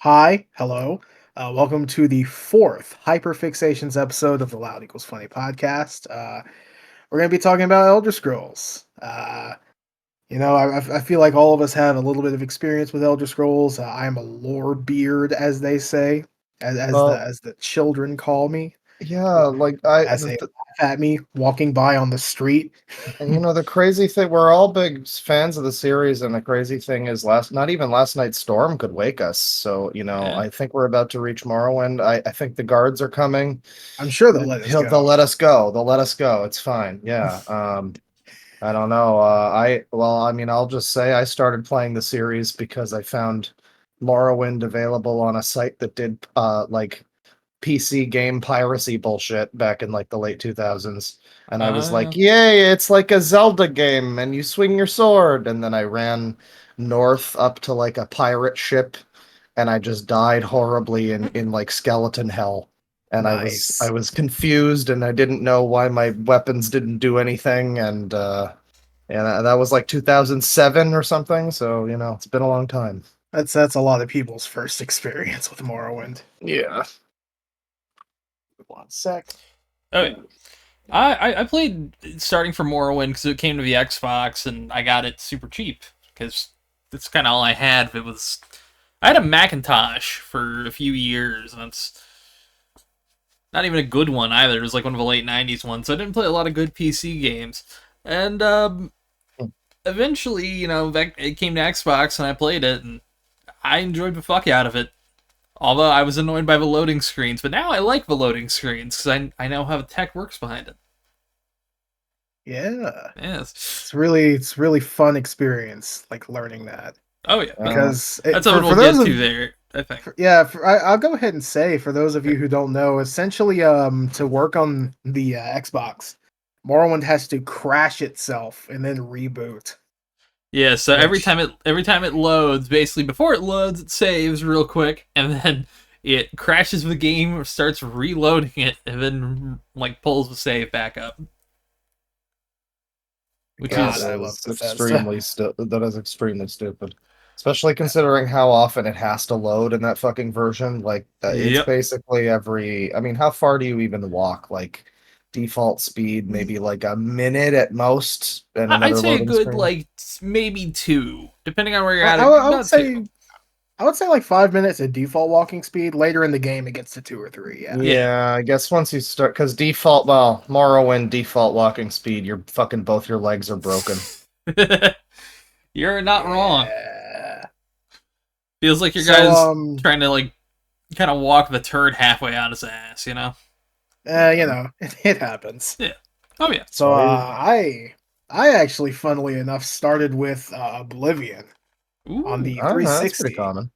Hi, hello. Welcome to the fourth Hyperfixations episode of the Loud Equals Funny podcast. We're going to be talking about Elder Scrolls. I feel like all of us have a little bit of experience with Elder Scrolls. I am a lore beard, as they say, Well, as the children call me, yeah, like I, as they laugh at me walking by on the street. the crazy thing, we're all big fans of the series, and the crazy thing is, not even last night's storm could wake us. So, Yeah. I think we're about to reach Morrowind. I think the guards are coming. I'm sure they'll let us They'll go. let us go. They'll let us go. It's fine. Yeah. I don't know. I'll just say I started playing the series because I found Morrowind available on a site that did PC game piracy bullshit back in like the late 2000s. And I was Uh, like, yay, it's like a Zelda game and you swing your sword. And then I ran north up to like a pirate ship and I just died horribly in like skeleton hell. And I Nice. was confused and I didn't know why my weapons didn't do anything. And that was like 2007 or something. So, it's been a long time. That's a lot of people's first experience with Morrowind. Yeah. One sec. okay. I played starting from Morrowind because it came to the Xbox and I got it super cheap because that's kind of all I had. I had a Macintosh for a few years and it's not even a good one either. It was like one of the late '90s ones, so I didn't play a lot of good PC games. And eventually, it came to Xbox and I played it and I enjoyed the fuck out of it. Although I was annoyed by the loading screens, but now I like the loading screens because I know how the tech works behind it. Yeah. Yes. It's really fun experience, like learning that. Oh yeah, Because that's something for we'll those get to of there. I think. I'll go ahead and say for those of you who don't know, essentially, to work on the Xbox, Morrowind has to crash itself and then reboot. Yeah. So every Which time it loads, basically before it loads, it saves real quick, and then it crashes the game, starts reloading it, and then like pulls the save back up. Which God, is I love Bethesda. That is extremely stupid. Especially considering how often it has to load in that fucking version. Like, it's yep. basically I mean, how far do you even walk? Like, default speed, maybe like a minute at most, and I'd another say a loading good screen. like maybe two, depending on where you're I, at. I, would- I would About two. say I would say like 5 minutes at default walking speed. Later in the game, it gets to 2 or 3. Yeah. Yeah. Yeah, I guess once you start, because Morrowind default walking speed, both your legs are broken. You're not wrong. Yeah. Feels like your So guy's trying to like kind of walk the turd halfway out his ass, you know? it happens. Yeah. Oh yeah. So So I actually, funnily enough, started with Oblivion on Ooh. the I don't know, that's pretty 360. common.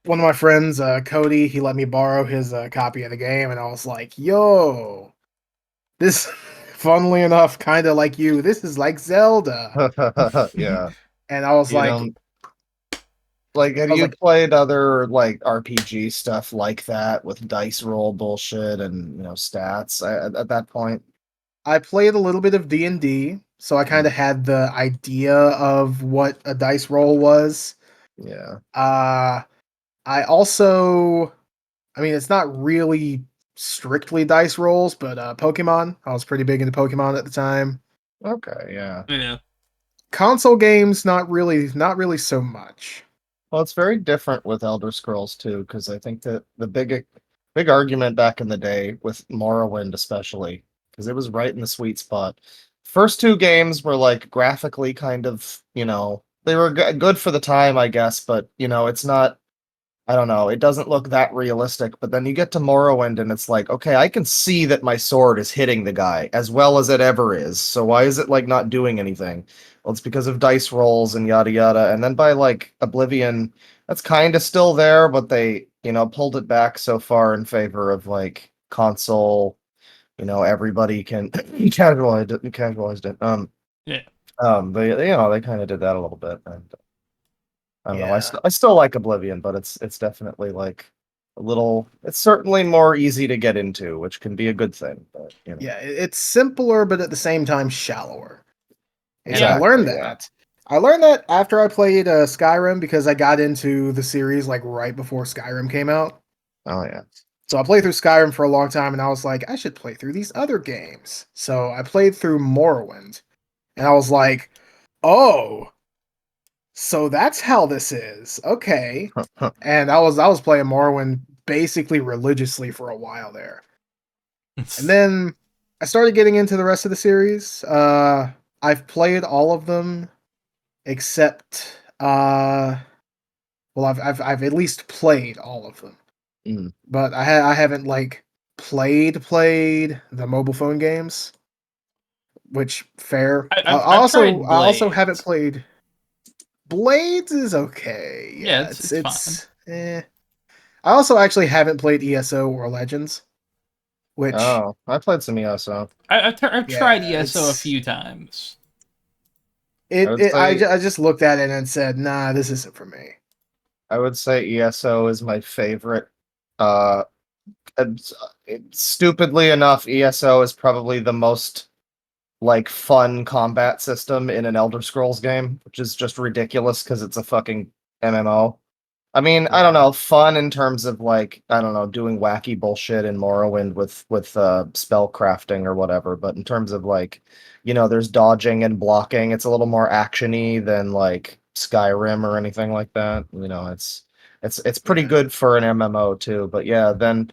One of my friends, Cody, he let me borrow his copy of the game, and I was like, "Yo, this, funnily enough, kind of like you. This is like Zelda." Yeah. And I was You like, don't like have I was you like, played other like RPG stuff like that with dice roll bullshit and stats at that point? I played a little bit of D&D, so I kind of had the idea of what a dice roll was. Yeah. Uh, I also, I mean, it's not really strictly dice rolls, but Pokemon. I was pretty big into Pokemon at the time. Okay, yeah. Yeah. Console games, not really so much. Well, it's very different with Elder Scrolls too, because I think that the big argument back in the day with Morrowind especially, because it was right in the sweet spot. First two games were like graphically kind of, they were good for the time, I guess, but it's not. I don't know. It doesn't look that realistic, but then you get to Morrowind and it's like, okay, I can see that my sword is hitting the guy as well as it ever is. So why is it like not doing anything? Well, it's because of dice rolls and yada yada. And then by like Oblivion, that's kind of still there, but they, pulled it back so far in favor of like console, everybody can casualized it. Yeah. They kind of did that a little bit. And I don't know. Yeah. I still like Oblivion, but it's definitely like a little. It's certainly more easy to get into, which can be a good thing. But. Yeah, it's simpler, but at the same time shallower. And I Yeah. learned Exactly. Yeah. that. I learned that after I played Skyrim because I got into the series like right before Skyrim came out. Oh yeah. So I played through Skyrim for a long time, and I was like, I should play through these other games. So I played through Morrowind, and I was like, oh, so that's how this is. Okay. And I was playing Morrowind basically religiously for a while there. And then I started getting into the rest of the series. I've played all of them except well, I've at least played all of them, Mm. but I haven't like played the mobile phone games, which fair. I've tried I also haven't Blades. played Blades is okay. Yeah, Yeah, it's fine. I also actually haven't played ESO or Legends, which Oh, I played some ESO. I've tried yeah, ESO a few times. I would say I just looked at it and said, nah, this isn't for me. I would say ESO is my favorite. Uh, it's- Stupidly enough, ESO is probably the most like fun combat system in an Elder Scrolls game, which is just ridiculous because it's a fucking MMO. I mean, I don't Yeah. know, fun in terms of like, I don't know, doing wacky bullshit in Morrowind with spell crafting or whatever, but in terms of like, there's dodging and blocking, it's a little more actiony than like Skyrim or anything like that. It's pretty Yeah. good for an MMO too, but yeah, then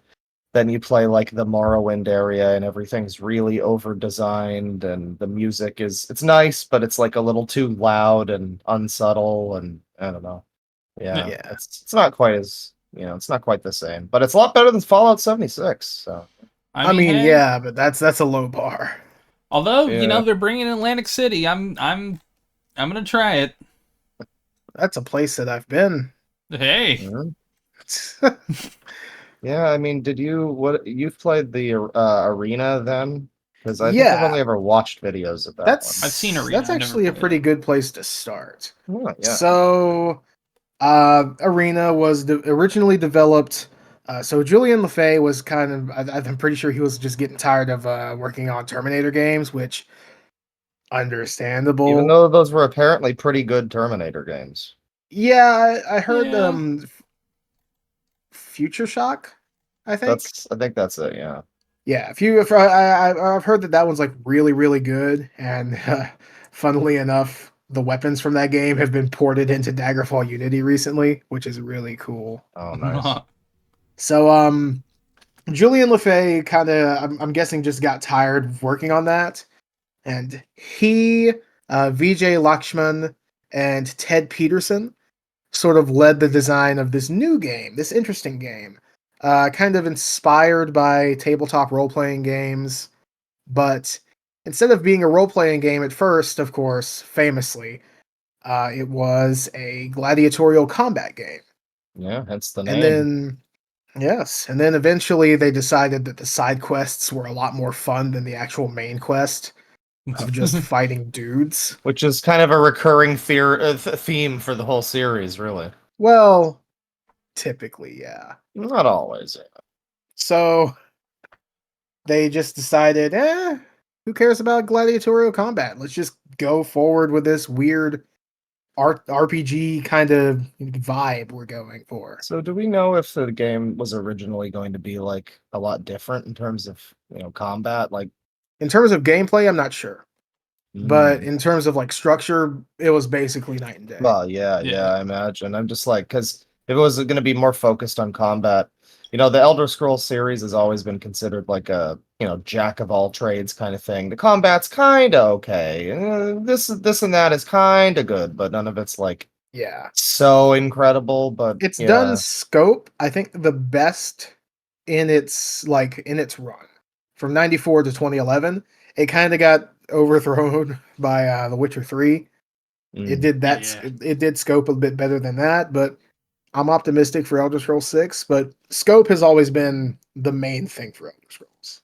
you play like the Morrowind area and everything's really over designed and the music it's nice, but it's like a little too loud and unsubtle and I don't know. Yeah, Yeah. it's not quite as it's not quite the same, but it's a lot better than Fallout 76. So I I mean, mean, hey, yeah, but that's a low bar. although yeah, they're bringing Atlantic City, I'm gonna try it. That's a place that I've been. Hey, mhm. Yeah. I mean, you've played the arena then? Because I think I've Yeah, only ever watched videos of that one. I've seen that's Arena. I've never actually a played it. pretty good place to start. Oh, yeah. So, Arena was originally developed. So Julian LeFay was kind of, I'm pretty sure he was just getting tired of working on Terminator games, which Even understandable. though those were apparently pretty good Terminator games. Yeah, I heard Yeah, Future Shock, I think. I think that's it. Yeah. Yeah, if I've heard that that one's like really good, and funnily enough, the weapons from that game have been ported into Daggerfall Unity recently, which is really cool. Oh, nice. So Julian LeFay kind of I'm guessing just got tired of working on that, and he VJ Lakshman and Ted Peterson sort of led the design of this new game, this interesting game, kind of inspired by tabletop role playing games. But instead of being a role playing game at first, of course, famously, it was a gladiatorial combat game. Yeah, hence the And name. then, yes, and then eventually they decided that the side quests were a lot more fun than the actual main quest of just fighting dudes. Which is kind of a recurring theme for the whole series, really. Well, typically, yeah. Not always. So they just decided, who cares about gladiatorial combat? Let's just go forward with this weird RPG kind of vibe we're going for. So, do we know if the game was originally going to be like a lot different in terms of combat? Like, In terms of gameplay, I'm not sure. But mm, in terms of like structure, it was basically night and day. well, yeah, yeah. I imagine. I'm just like, because if it was going to be more focused on combat, the Elder Scrolls series has always been considered like a jack of all trades kind of thing. The combat's kind of okay. This and that is kind of good, but none of it's like Yeah. so incredible. But It's done yeah, scope, I think the best in its run. From 94 to 2011, it kind of got overthrown by The Witcher 3. It mm, did that Yeah. it did scope a bit better than that, but I'm optimistic for Elder Scrolls 6, but scope has always been the main thing for Elder Scrolls.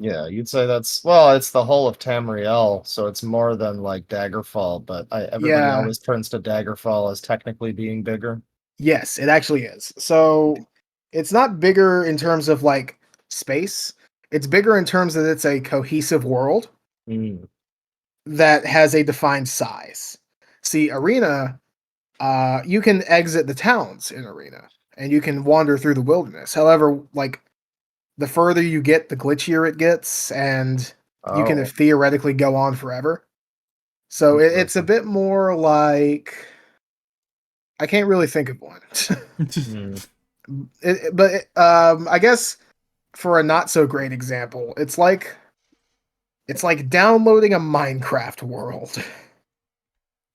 yeah, you'd say it's the whole of Tamriel, so it's more than like Daggerfall. But everybody Yeah, always turns to Daggerfall as technically being bigger. yes, it actually is. So it's not bigger in terms of like space. It's bigger in terms that it's a cohesive world Mm, that has a defined size. See, Arena, you can exit the towns in Arena, and you can wander through the wilderness. However, like the further you get, the glitchier it gets, and you can Oh, theoretically go on forever. So it's a interesting. bit more like I can't really think of one. Hmm. I guess for a not so great example, it's like downloading a Minecraft world.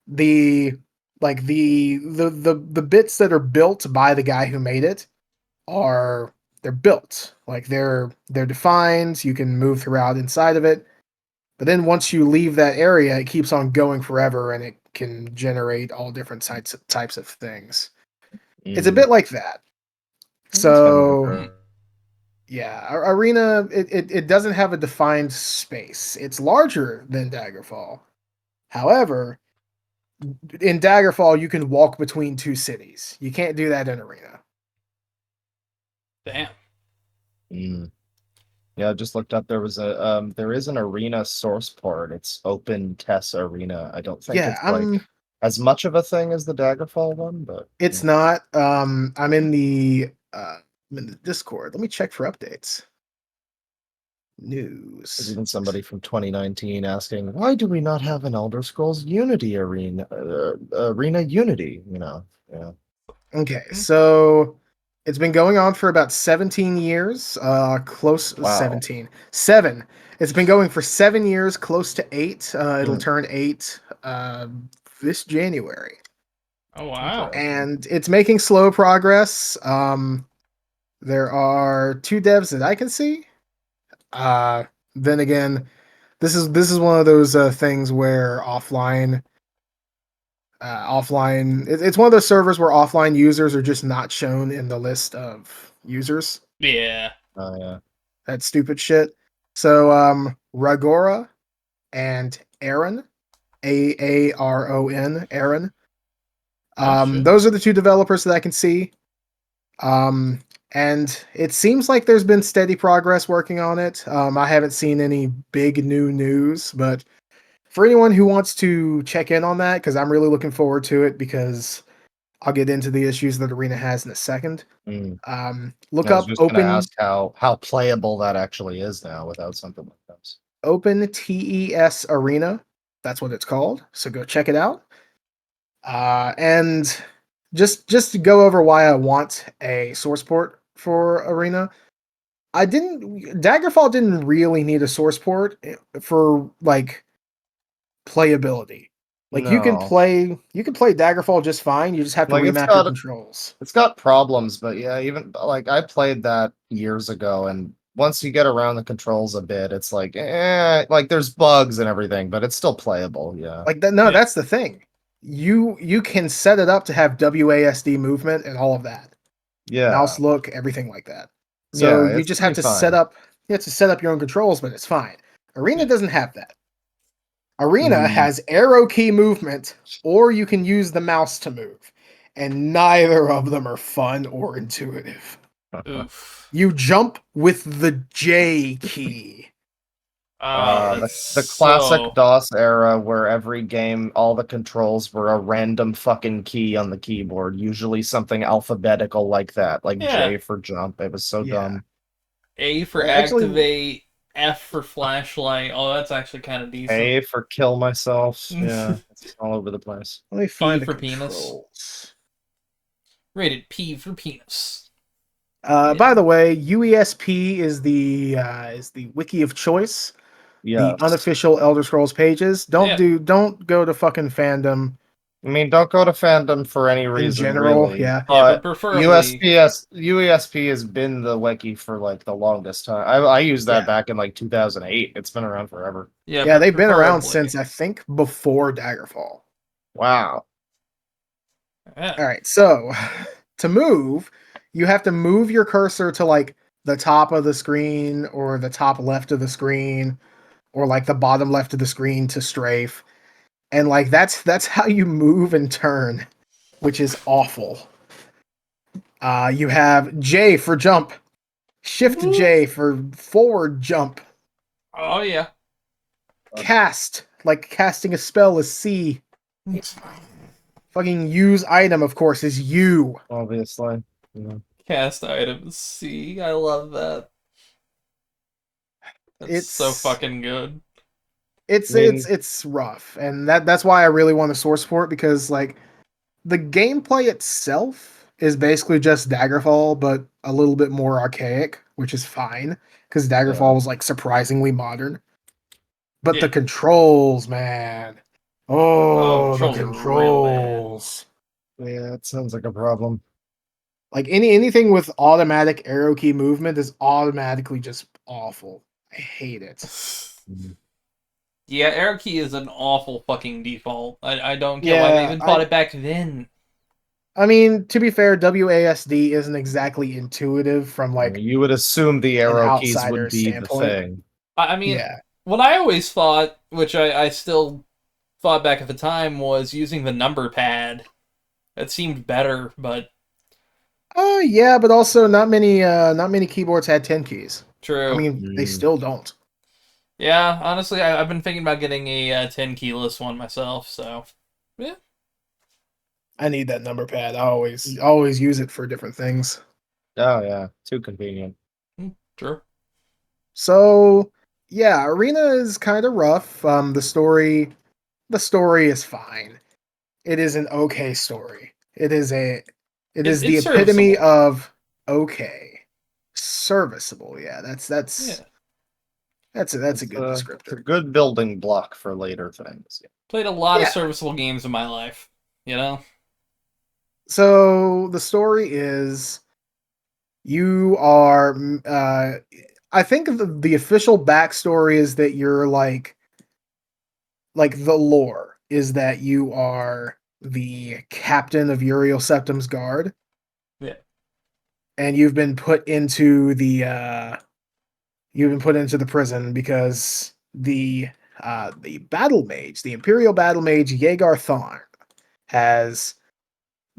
The like the bits that are built by the guy who made it are they're built. Like they're defined, you can move throughout inside of it. But then once you leave that area, it keeps on going forever and it can generate all different types of things. It's a Mm. bit like that. That's kind of So Hmm. interesting. yeah, Arena it doesn't have a defined space. It's larger than Daggerfall. However, in Daggerfall you can walk between two cities. You can't do that in Arena. Damn. Mm. Yeah, I just looked up. There is an arena source port. It's Open Tess Arena. I don't think Yeah, it's like as much of a thing as the Daggerfall one, but it's not. I'm in the Discord. Let me check for updates. there's News. even somebody from 2019 asking, "Why do we not have an Elder Scrolls Unity arena Unity?" Yeah. Okay, so it's been going on for about 17 years. Close Wow. 17. 7. It's been going for 7 years, close to 8. It'll Mm, turn 8 this January. Oh wow. interesting. And it's making slow progress. There are 2 devs that I can see. Uh then again, this is one of those things where it's one of those servers where offline users are just not shown in the list of users. Yeah. Oh yeah. That stupid shit. So Ragora and Aaron, Aaron. Oh shit. Those are the 2 developers that I can see. Um, and it seems like there's been steady progress working on it. I haven't seen any big new news, but for anyone who wants to check in on that, because I'm really looking forward to it, because I'll get into the issues that Arena has in a second. Mm. Look I was up just gonna ask how playable that actually is now without something like this. Open TES Arena. That's what it's called. So go check it out. And just to go over why I want a source port for Arena. Daggerfall didn't really need a source port for like playability. Like No. you can play Daggerfall just fine. You just have to Like remap your controls. it's got problems, but yeah, even like I played that years ago, and once you get around the controls a bit, it's like like there's bugs and everything, but it's still playable. Yeah, Like that no, Yeah. that's the thing. You can set it up to have WASD movement and all of that. yeah, Mouse look, everything like that. So yeah. you It's just have pretty to set fine. up your own controls, but it's fine. Arena Yeah. doesn't have that. Arena Mm, has arrow key movement, or you can use the mouse to move. And neither of them are fun or intuitive. Oof. You jump with the J key. Oh, the that's the classic so. DOS era where every game, all the controls were a random fucking key on the keyboard, usually something alphabetical like that, like Yeah. J for jump. It was so Yeah. dumb. A for Actually, activate. F for flashlight. Oh, that's actually kind of decent. A for kill myself. Yeah, it's all over the place. let me P find the for penis. controls. Rated P for penis. By Yeah. the way, UESP is the wiki of choice. The Yes. unofficial Elder Scrolls pages. Yeah. Don't go to fucking fandom I mean, don't go to fandom for any in reason, general. really. Yeah, Yeah, but But preferably. UESP has been the wiki for like the longest time. I used that yeah, back in like 2008. It's been around forever. Yeah, yeah. They've been around preferably. since I think before Daggerfall. Wow. Yeah. All right, so to move, you have to move your cursor to like the top of the screen or the top left of the screen or like the bottom left of the screen to strafe. And like that's how you move and turn, which is awful. You have J for jump, Shift J for forward jump, Oh yeah. cast like casting a spell is C. Fucking use item, of course, is you. Obviously. Yeah. Cast items C. I love that. That's so It's fucking good. it's I mean, it's it's rough, and that's why I really want to source for it, because like the gameplay itself is basically just Daggerfall, but a little bit more archaic, which is fine because yeah. Daggerfall was like surprisingly modern. But Yeah. the controls, man. Oh, Oh, the controls are real bad. controls. Yeah, it sounds like a problem. Like anything with automatic arrow key movement is automatically just awful. I hate it. Mhm. Yeah, arrow key is an awful fucking default. I don't get why they Yeah, even thought it back then. I mean, to be fair, WASD isn't exactly intuitive from I mean, like you would assume the an arrow keys would outsider's be the standpoint. thing. I mean, Yeah. what I always thought, which I still thought back at the time, was using the number pad. That seemed better, but Oh yeah, but also not many keyboards had 10 keys. I true. mean, they Mm. still don't. Yeah, honestly, I've been thinking about getting a 10 keyless one myself, so yeah. I need that number pad. I always use it for different things. Oh yeah, too convenient. True. So yeah, Arena is kind of rough. The story is fine. It is an okay story. It is the It's epitome serviceable. of okay. Serviceable, yeah. That's Yeah. that's that's a good It's a descriptor. good building block for later things. Played a lot of Yeah. serviceable games in my life, you know? So the story is you are I think the official backstory is that you're like the lore is that you are the captain of Uriel Septim's guard, Yeah. and you've been put into the prison because the battle mage, the Imperial battle mage Yeagar Thorn, has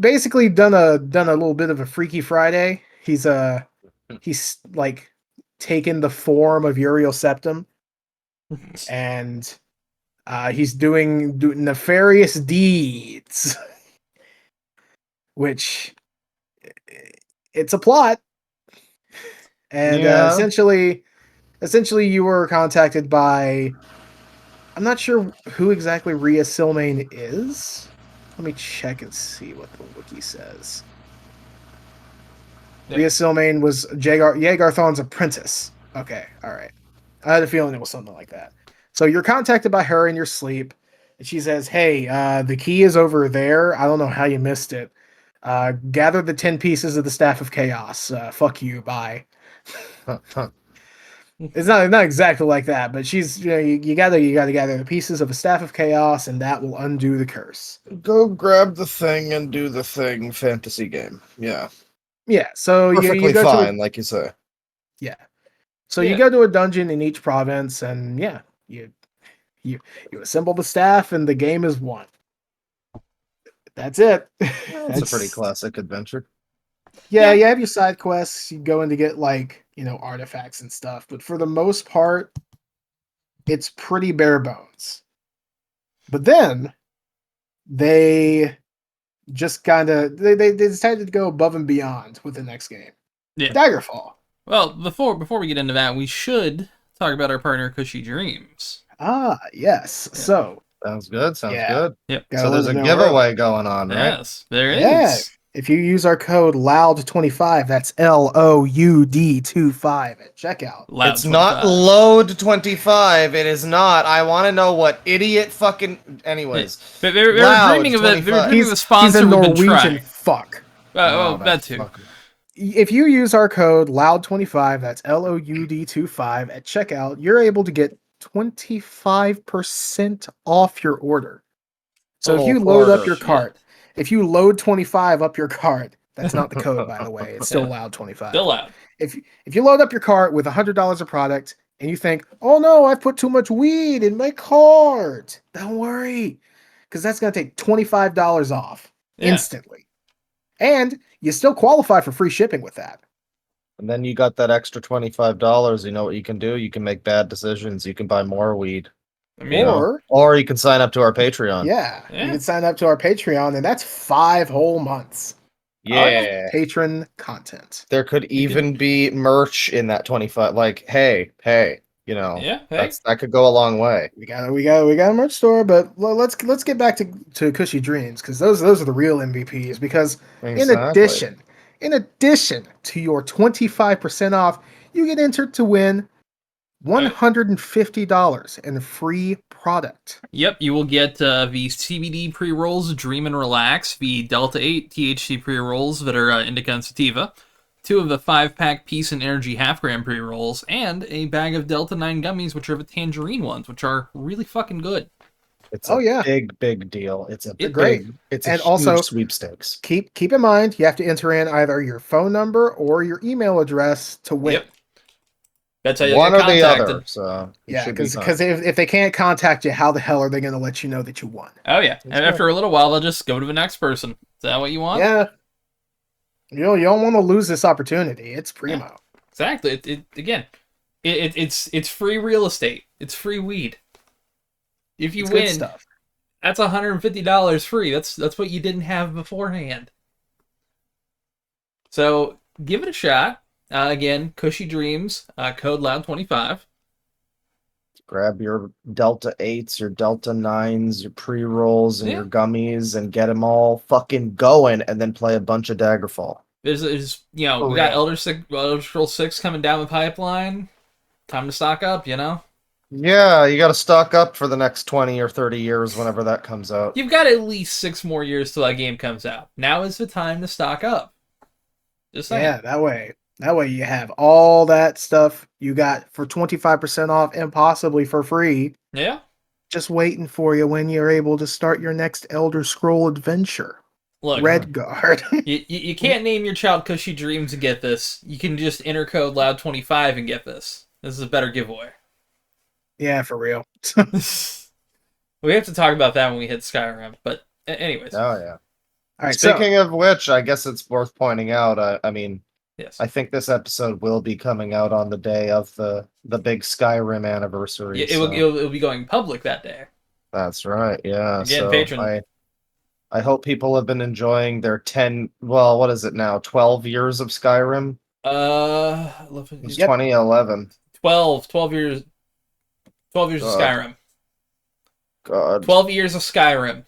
basically done a little bit of a Freaky Friday. He's like taken the form of Uriel Septim, and he's doing nefarious deeds, which it's a plot, and Yeah, essentially you were contacted by, I'm not sure who exactly Rhea Silmain is. Let me check and see what the wiki says. Yeah. Rhea Silmain was Jaegarthon's apprentice. Okay, all right. I had a feeling it was something like that. So you're contacted by her in your sleep, and she says, "Hey, the key is over there. I don't know how you missed it. Gather the 10 pieces of the Staff of Chaos. Fuck you. Bye." It's not exactly like that, but she's you gotta gather the pieces of the Staff of Chaos, and that will undo the curse. go grab the thing and do the thing. Fantasy game. Yeah, Yeah. So you perfectly go to a fine, like you say. yeah. So you Yeah. go to a dungeon in each province, and yeah, you you assemble the staff, and the game is won. That's it. It's a pretty That's classic adventure. yeah. Yeah. You have your side quests. You go in to get like artifacts and stuff, but for the most part, it's pretty bare bones. But then they just kind of they decided to go above and beyond with the next game, Yeah. Daggerfall. Well, before we get into that, we should talk about our partner Cushy Dreams. Ah, yes. Yeah. So Sounds good. Sounds yeah, good. Yep. gotta So let there's them a know early. giveaway going on, right? Yes, there Yeah. is. If you use our code LOUD25, that's LOUD25 at checkout. Loud It's not 25. load 25. It is not. I want to know what idiot fucking. Yeah. Anyways, But they were loud dreaming of it. They were 25. dreaming of a He's a sponsor we've been Norwegian trying. fuck. Oh, that that too. fucker. If you use our code LOUD25, that's LOUD25 at checkout, you're able to get 25% off your order. So if Little you load up quarter. your Shit. cart, if you load 25 up your cart, that's not the code, by the way. It's still Yeah. LOUD25. Still loud. If you load up your cart with $100 of product and you think, oh no, I've put too much weed in my cart, don't worry, because that's going to take $25 off Yeah. instantly. And you still qualify for free shipping with that. And then you got that extra $25. You know what you can do? You can make bad decisions. You can buy more weed. I mean, Or you can sign up to our Patreon. yeah, Yeah. you can sign up to our Patreon, and that's 5 whole months Yeah. patron content. There could even be merch in that 25. Like, hey, yeah, hey. that could go a long way. We got a merch store, but let's get back to Cushy Dreams, because those are the real MVPs. Because Exactly. in addition to your 25% off, you get entered to win $150 in free product. Yep, you will get the CBD pre-rolls Dream and Relax, the Delta 8 THC pre-rolls that are indica and sativa, 2 of the 5-pack Peace and Energy half-gram pre-rolls, and a bag of Delta 9 gummies, which are the tangerine ones, which are really fucking good. It's Oh, a yeah. big deal. It's a They're great. it's a And huge also, sweepstakes. keep in mind, you have to enter in either your phone number or your email address to win. Yep. That's how you One get or the contacted. other. So it Yeah, should be because fine. if they can't contact you, how the hell are they going to let you know that you won? Oh yeah, That's and after a little while, they'll just go to the next person. Is that what you want? Yeah. You don't want to lose this opportunity. It's primo. Yeah. Exactly. It's free real estate. It's free weed. If you It's good win, stuff. that's $150 free. That's what you didn't have beforehand. So give it a shot. Again, Cushy Dreams, code loud25. Grab your Delta 8s, your Delta 9s, your pre-rolls, and Yeah. your gummies, and get them all fucking going, and then play a bunch of Daggerfall. There's we For got real. Elder Scrolls 6 coming down the pipeline. Time to stock up, Yeah, you got to stock up for the next 20 or 30 years whenever that comes out. You've got at least 6 more years till that game comes out. Now is the time to stock up. Just saying. Yeah, that way you have all that stuff you got for 25% off and possibly for free, Yeah. just waiting for you when you're able to start your next Elder Scroll adventure. Look, Redguard. you can't name your child Cushy Dreams to get this. You can just enter code loud25 and get this. This is a better giveaway. Yeah, for real. We have to talk about that when we hit Skyrim. But anyways. Oh, yeah. All right, Speaking of which, I guess it's worth pointing out, I mean, Yes. I think this episode will be coming out on the day of the big Skyrim anniversary. Yeah, it'll be going public that day. That's right, yeah. Again, so patron. I hope people have been enjoying their 10, well, what is it now? 12 years of Skyrim? It's 2011. 12 years. 12 years of God. Skyrim. God. 12 years of Skyrim.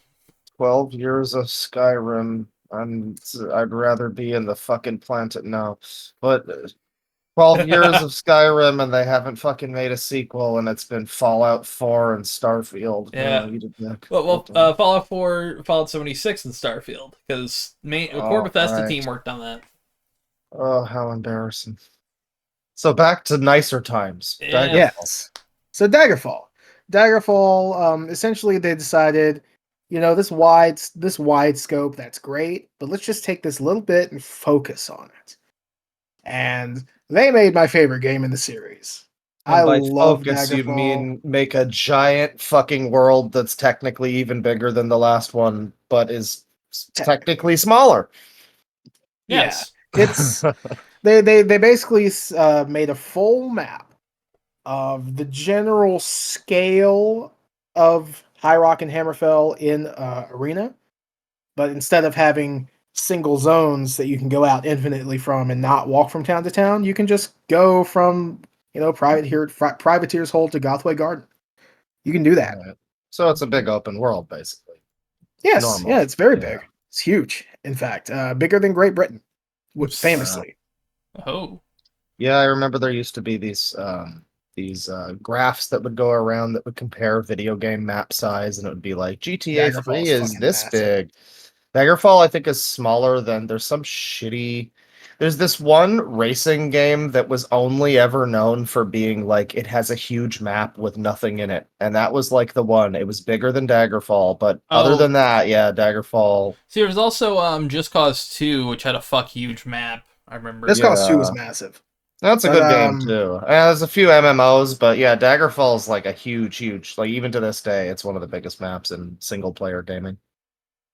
12 years of Skyrim. I'd rather be in the fucking planet now. But 12 years of Skyrim and they haven't fucking made a sequel and it's been Fallout 4 and Starfield. Yeah. Eat a dick. Fallout 4, Fallout 76, and Starfield. Because the core Bethesda team worked on that. Oh, how embarrassing. So back to nicer times. Yeah. Yes. So Daggerfall, essentially they decided, this wide scope, that's great, but let's just take this little bit and focus on it. And they made my favorite game in the series. And by love focus, you Daggerfall. mean make a giant fucking world that's technically even bigger than the last one, but is technically smaller. Yes. Yeah, it's they basically made a full map of the general scale of High Rock and Hammerfell in Arena, but instead of having single zones that you can go out infinitely from and not walk from town to town, you can just go from Privateer's Hold to Gothway Garden. You can do that. Right. So it's a big open world, basically. Yes, Normal. yeah, it's very big. It's huge. In fact, bigger than Great Britain, famously. Oh. Yeah, I remember there used to be these graphs that would go around that would compare video game map size, and it would be like GTA Daggerfall's 3 is fucking this massive. big. Daggerfall, I think, is smaller than there's this one racing game that was only ever known for being like it has a huge map with nothing in it, and that was like the one. It was bigger than Daggerfall, but other than that, yeah, Daggerfall. See, there was also Just Cause 2, which had a huge map. I remember. Just Cause 2 was massive. That's a good game too. There's a few MMOs, but yeah, Daggerfall is like a huge, like even to this day, it's one of the biggest maps in single player gaming.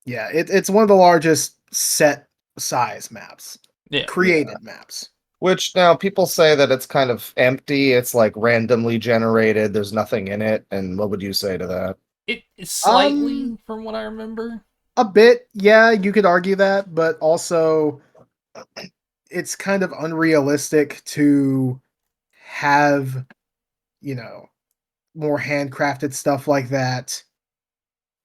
Yeah, it's one of the largest set size maps. Yeah. Created maps. Which now people say that it's kind of empty. It's like randomly generated. There's nothing in it. And what would you say to that? It's Um, slightly from what I remember. a bit, yeah, you could argue that, but also it's kind of unrealistic to have, you know, more handcrafted stuff like that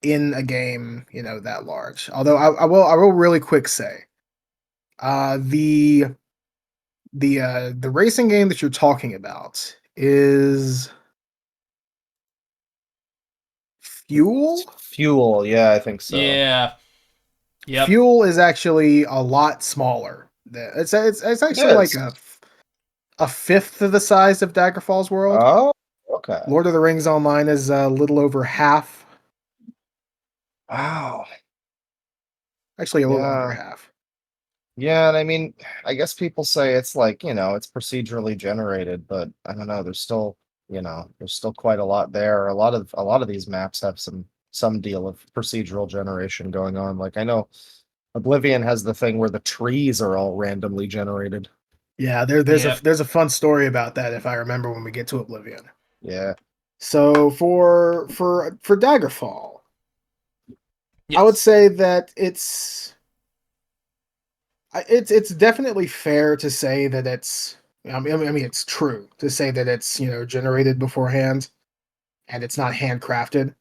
in a game, that large. Although I will really quick say, the racing game that you're talking about is Fuel. Fuel, yeah, I think so. Yeah. Yep. Fuel is actually a lot smaller. It's It actually like is. a fifth of the size of Daggerfall's world. Oh, okay. Lord of the Rings Online is a little over half, Wow. actually a little under Yeah. half. Yeah, and I mean, I guess people say it's like, it's procedurally generated, but I don't know, there's still quite a lot there. A lot of these maps have some deal of procedural generation going on. Like I know Oblivion has the thing where the trees are all randomly generated. Yeah, there's a Yep. there's a fun story about that if I remember when we get to Oblivion. Yeah. So for Daggerfall, I would Yes. say that it's definitely fair to say that I mean it's true to say that it's generated beforehand and it's not handcrafted,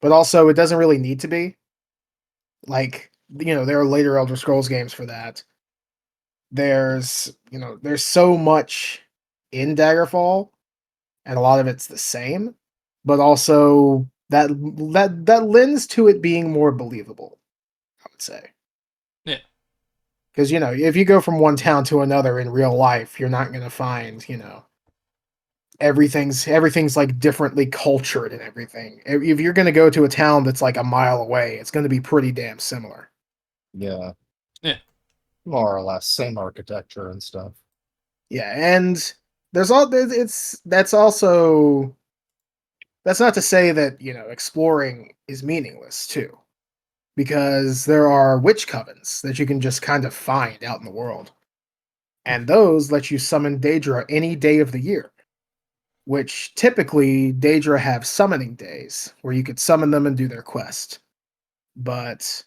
but also it doesn't really need to be. Like there are later Elder Scrolls games for that. There's so much in Daggerfall, and a lot of it's the same, but also that lends to it being more believable, I would say. Yeah. Because if you go from one town to another in real life, you're not gonna find everything's like differently cultured and everything. If you're gonna go to a town that's like a mile away, it's gonna be pretty damn similar. Yeah. Yeah. More or less same architecture and stuff. Yeah, and that's not to say that exploring is meaningless too, because there are witch covens that you can just kind of find out in the world, and those let you summon Daedra any day of the year. Which typically Daedra have summoning days where you could summon them and do their quest. But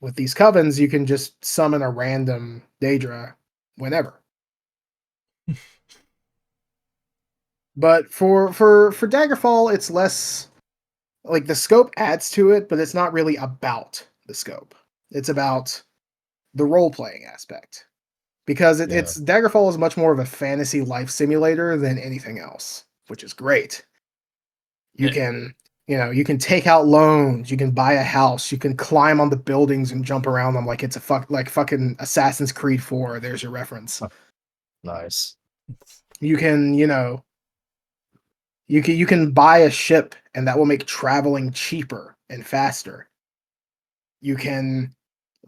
with these covens, you can just summon a random Daedra whenever. But for Daggerfall, it's less like the scope adds to it, but it's not really about the scope. It's about the role playing aspect. Because Yeah. it's Daggerfall is much more of a fantasy life simulator than anything else, which is great. You Yeah. can, you can take out loans, you can buy a house, you can climb on the buildings and jump around them like it's like fucking Assassin's Creed 4. There's your reference. Nice. You can, you can buy a ship and that will make traveling cheaper and faster. You can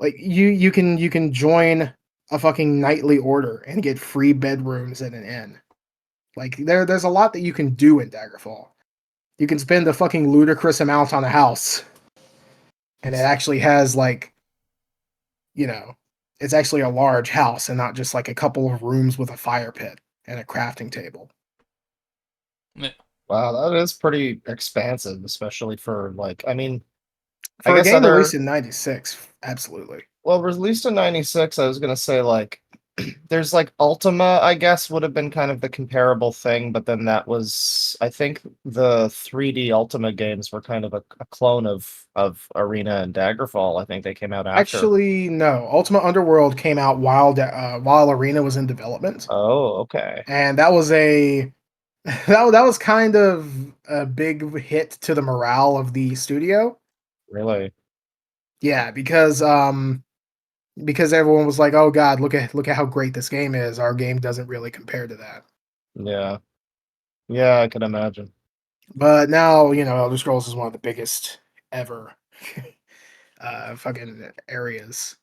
you can join a fucking knightly order and get free bedrooms at an inn. Like there's a lot that you can do in Daggerfall. You can spend a fucking ludicrous amount on a house, and it actually has you know, it's actually a large house and not just like a couple of rooms with a fire pit and a crafting table. Yeah. Wow, that is pretty expansive, especially for like, I mean, I For a guess game released other, in '96, absolutely. well, released in 96, I was gonna say like there's like Ultima, I guess, would have been kind of the comparable thing, but then that was I think the 3D Ultima games were kind of a clone of Arena and Daggerfall. I think they came out after. Actually, no. Ultima Underworld came out while Arena was in development, Oh, okay. and that was a that was kind of a big hit to the morale of the studio. Really? Yeah, because everyone was like, "Oh God, look at how great this game is. Our game doesn't really compare to that." Yeah. Yeah, I can imagine. But now, Elder Scrolls is one of the biggest ever fucking areas.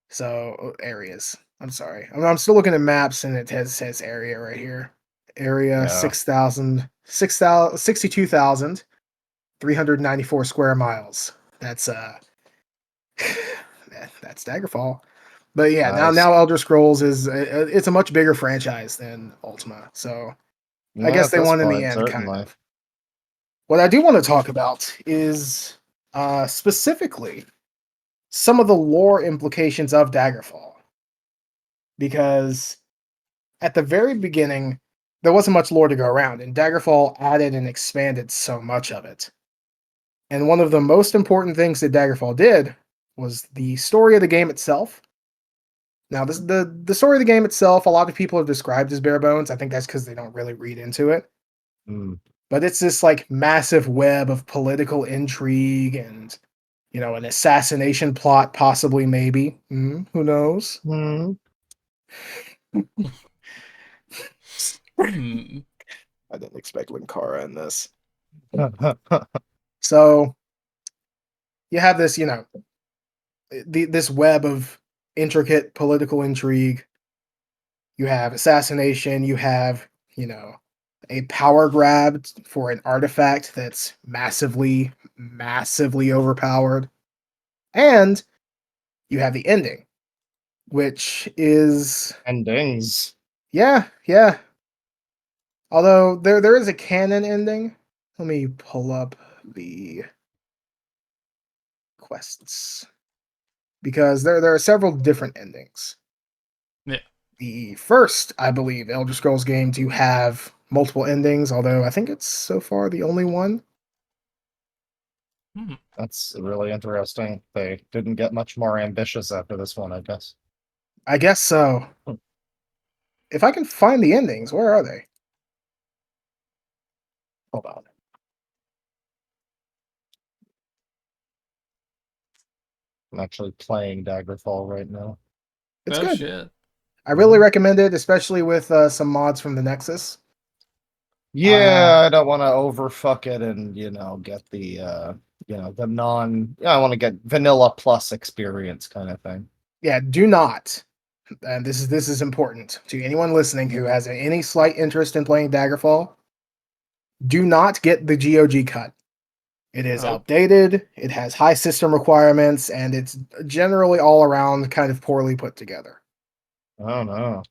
So areas. I'm sorry. I'm still looking at maps and it says area right here. Area Yeah. 62,394 square miles. That's that's Daggerfall. But yeah, Nice. now Elder Scrolls is it's a much bigger franchise than Ultima, so I Yeah, guess at they this won in the point, end, kind certainly. of. What I do want to talk about is specifically some of the lore implications of Daggerfall, because at the very beginning there wasn't much lore to go around, and Daggerfall added and expanded so much of it. And one of the most important things that Daggerfall did was the story of the game itself. Now, the story of the game itself, a lot of people have described as bare bones. I think that's because they don't really read into it. Mm. But it's this like massive web of political intrigue and an assassination plot, possibly, maybe. Who knows? Hmm. Hmm. I didn't expect Linkara in this. So you have this, this web of intricate political intrigue. You have assassination. You have, a power grab for an artifact that's massively, massively overpowered. And you have the ending, which is, Endings. yeah. Although there is a canon ending. Let me pull up the quests, because there are several different endings. Yeah. The first, I believe, Elder Scrolls game to have multiple endings, although I think it's so far the only one. Hmm. That's really interesting. They didn't get much more ambitious after this one, I guess. I guess so. Hmm. If I can find the endings, where are they? Hold on. I'm actually playing Daggerfall right now. It's Oh good. shit. I really recommend it, especially with some mods from the Nexus. Yeah, I don't want to overfuck it and get the the yeah, I want to get vanilla plus experience kind of thing. Yeah, do not. And this is important to anyone listening who has any slight interest in playing Daggerfall. Do not get the GOG cut. It is Oh. outdated, it has high system requirements, and it's generally all around kind of poorly put together. Oh no.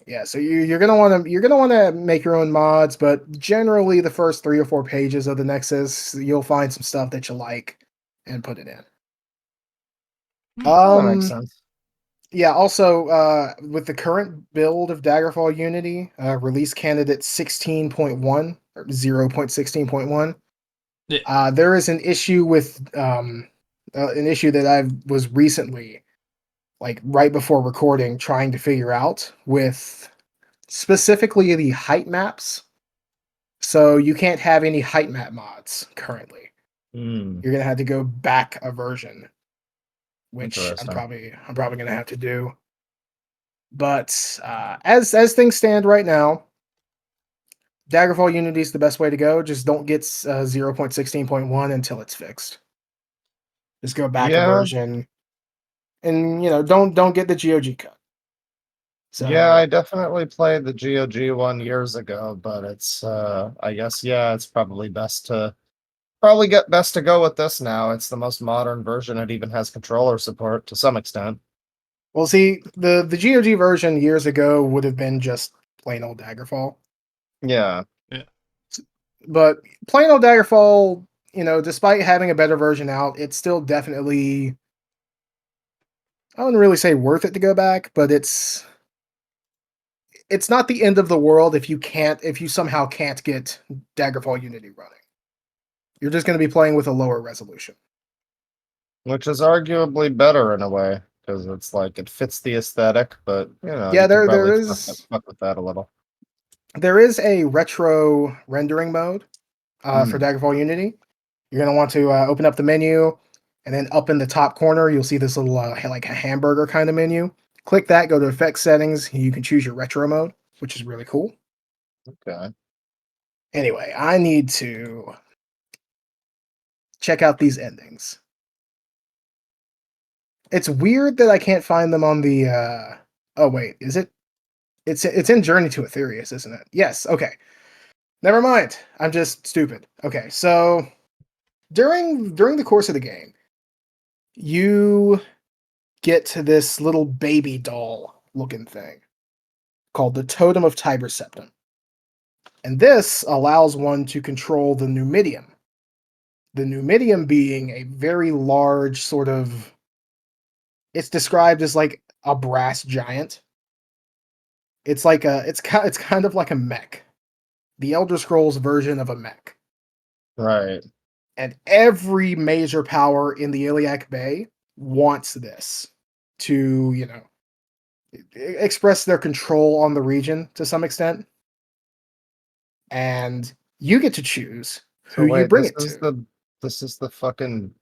Yeah, so you're gonna want to make your own mods, but generally the first 3 or 4 pages of the Nexus, you'll find some stuff that you like and put it in. That makes sense. Yeah, also, with the current build of Daggerfall Unity, release candidate 16.1 or 0.16.1, Yeah. there is an issue with an issue that I was recently, like right before recording, trying to figure out with specifically the height maps. So you can't have any height map mods currently. Hmm. You're gonna have to go back a version, which I'm Interesting. probably gonna have to do. But as things stand right now, Daggerfall Unity is the best way to go. Just don't get 0.16.1 until it's fixed. Just go back a Yeah, version, and don't get the GOG cut. yeah, So I definitely played the GOG one years ago, but it's I guess yeah, it's best to go with this now. It's the most modern version. It even has controller support to some extent. we'll see. The GOG version years ago would have been just plain old Daggerfall, Yeah. Yeah. but plain old Daggerfall, despite having a better version out, it's still definitely, I wouldn't really say worth it to go back, but it's not the end of the world if you somehow can't get Daggerfall Unity running. You're just going to be playing with a lower resolution. Which is arguably better in a way, because it's like it fits the aesthetic, but Yeah, you could there probably there is fuck with that a little. there is a retro rendering mode for Mm, Daggerfall Unity. You're going to want to open up the menu, and then up in the top corner, you'll see this little like a hamburger kind of menu. Click that, go to effects settings. You can choose your retro mode, which is really cool. okay. Anyway, I need to check out these endings. It's weird that I can't find them on the. Oh wait, is it? It's in Journey to Aetherius, isn't it? Yes. Okay. Never mind. I'm just stupid. Okay, so, during the course of the game, you, get to this little baby doll looking thing called the Totem of Tiber Septim. And this allows one to control the Numidium. The Numidium being a very large sort of, it's described as like a brass giant. It's like it's kind of like a mech. The Elder Scrolls version of a mech. Right. And every major power in the Iliac Bay wants this to, express their control on the region to some extent. And you get to choose So who you wait, bring it to. this is the fucking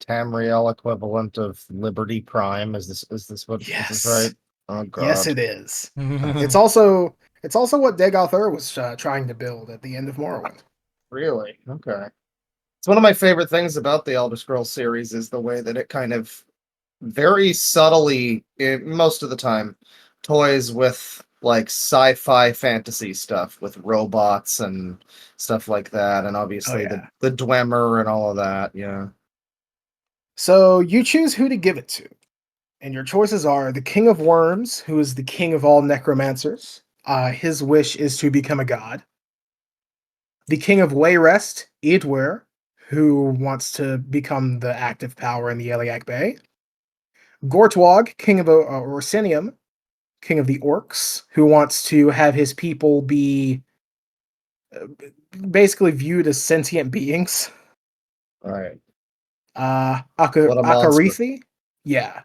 Tamriel equivalent of Liberty Prime. Is this right? Yes. Oh Yes, god. it is. It's also what Dagoth Ur was trying to build at the end of Morrowind. Really? Okay. It's one of my favorite things about the Elder Scrolls series is the way that it kind of very subtly, most of the time, toys with like sci-fi fantasy stuff with robots and stuff like that, and Oh obviously yeah. the Dwemer and all of that. Yeah. So you choose who to give it to. And your choices are the King of Worms, who is the king of all necromancers. His wish is to become a god. The King of Wayrest, Idwer, who wants to become the active power in the Iliac Bay. Gortwog, King of Orsinium, King of the Orcs, who wants to have his people be basically viewed as sentient beings. All right. What a monster. Akarithi, yeah.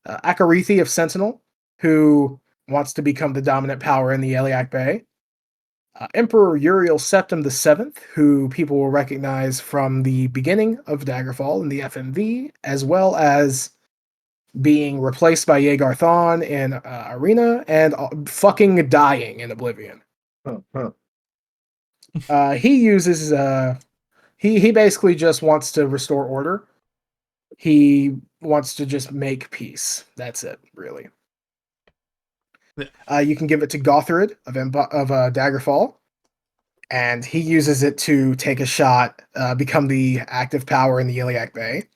Akarithi of Sentinel, who wants to become the dominant power in the Iliac Bay. Emperor Uriel Septim VII, who people will recognize from the beginning of Daggerfall in the FMV, as well as being replaced by Yegar Thon in Arena and fucking dying in Oblivion. He uses he basically just wants to restore order. He wants to just make peace. That's it, really. You can give it to Gothrid of Daggerfall, and he uses it to take a shot, become the active power in the Iliac Bay.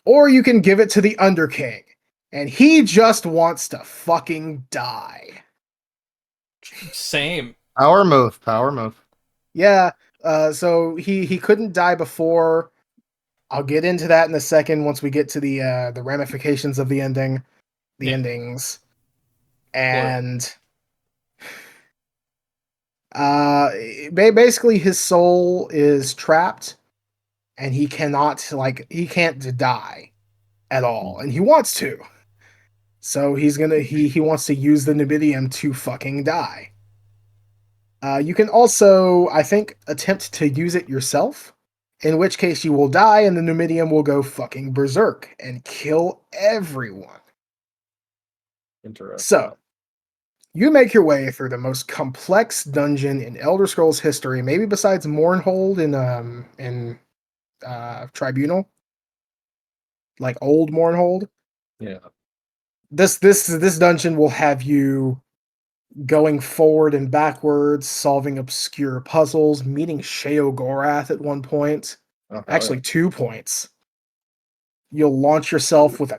Or you can give it to the Underking, and he just wants to fucking die. Same. Power move. Power move. Yeah, so he couldn't die before. I'll get into that in a second once we get to the ramifications of the endings, and basically his soul is trapped, and he can't die at all, and he wants to. So he wants to use the Numidium to fucking die. You can also, I think, attempt to use it yourself, in which case you will die and the Numidium will go fucking berserk and kill everyone. Interesting. So, you make your way through the most complex dungeon in Elder Scrolls history, maybe besides Mournhold in Tribunal, like old Mournhold. Yeah. This dungeon will have you going forward and backwards, solving obscure puzzles, meeting Sheogorath at one point. Oh, Actually, 2 points. You'll launch yourself with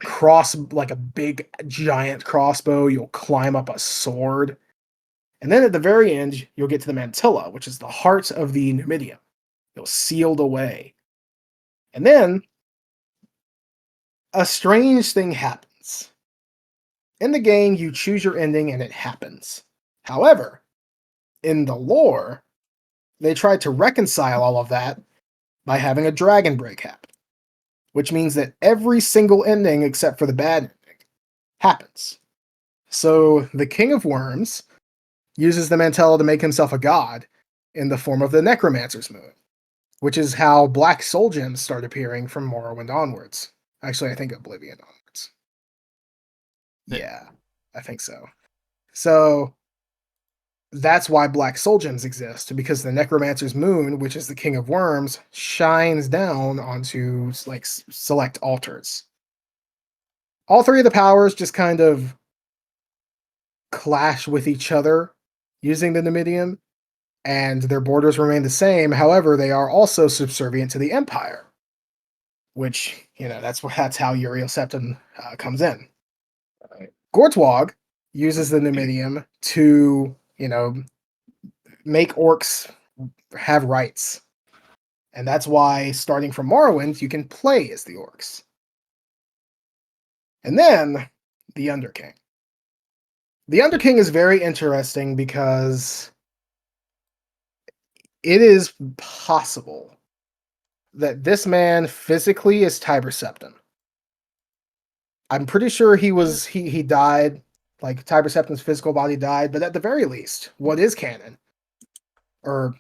like a big giant crossbow. You'll climb up a sword. And then at the very end, you'll get to the Mantilla, which is the heart of the Numidium. You're sealed away. And then a strange thing happens. In the game, you choose your ending and it happens. However, in the lore, they tried to reconcile all of that by having a dragon break happen, which means that every single ending except for the bad ending happens. So the King of Worms uses the Mantella to make himself a god in the form of the Necromancer's Moon, which is how black soul gems start appearing from Morrowind onwards. Actually, I think Oblivion onwards. Yeah, I think so. So that's why black soul gems exist, because the Necromancer's Moon, which is the King of Worms, shines down onto like select altars. All three of the powers just kind of clash with each other using the Numidium, and their borders remain the same. However, they are also subservient to the Empire. which that's how Uriel Septim comes in. Right. Gortwog uses the Numidium to make orcs have rights, and that's why starting from Morrowind you can play as the orcs. And then the Underking. The Underking is very interesting because it is possible that this man physically is Tiber Septim. I'm pretty sure he died, like Tiber Septim's physical body died, but at the very least, what is canon? Or,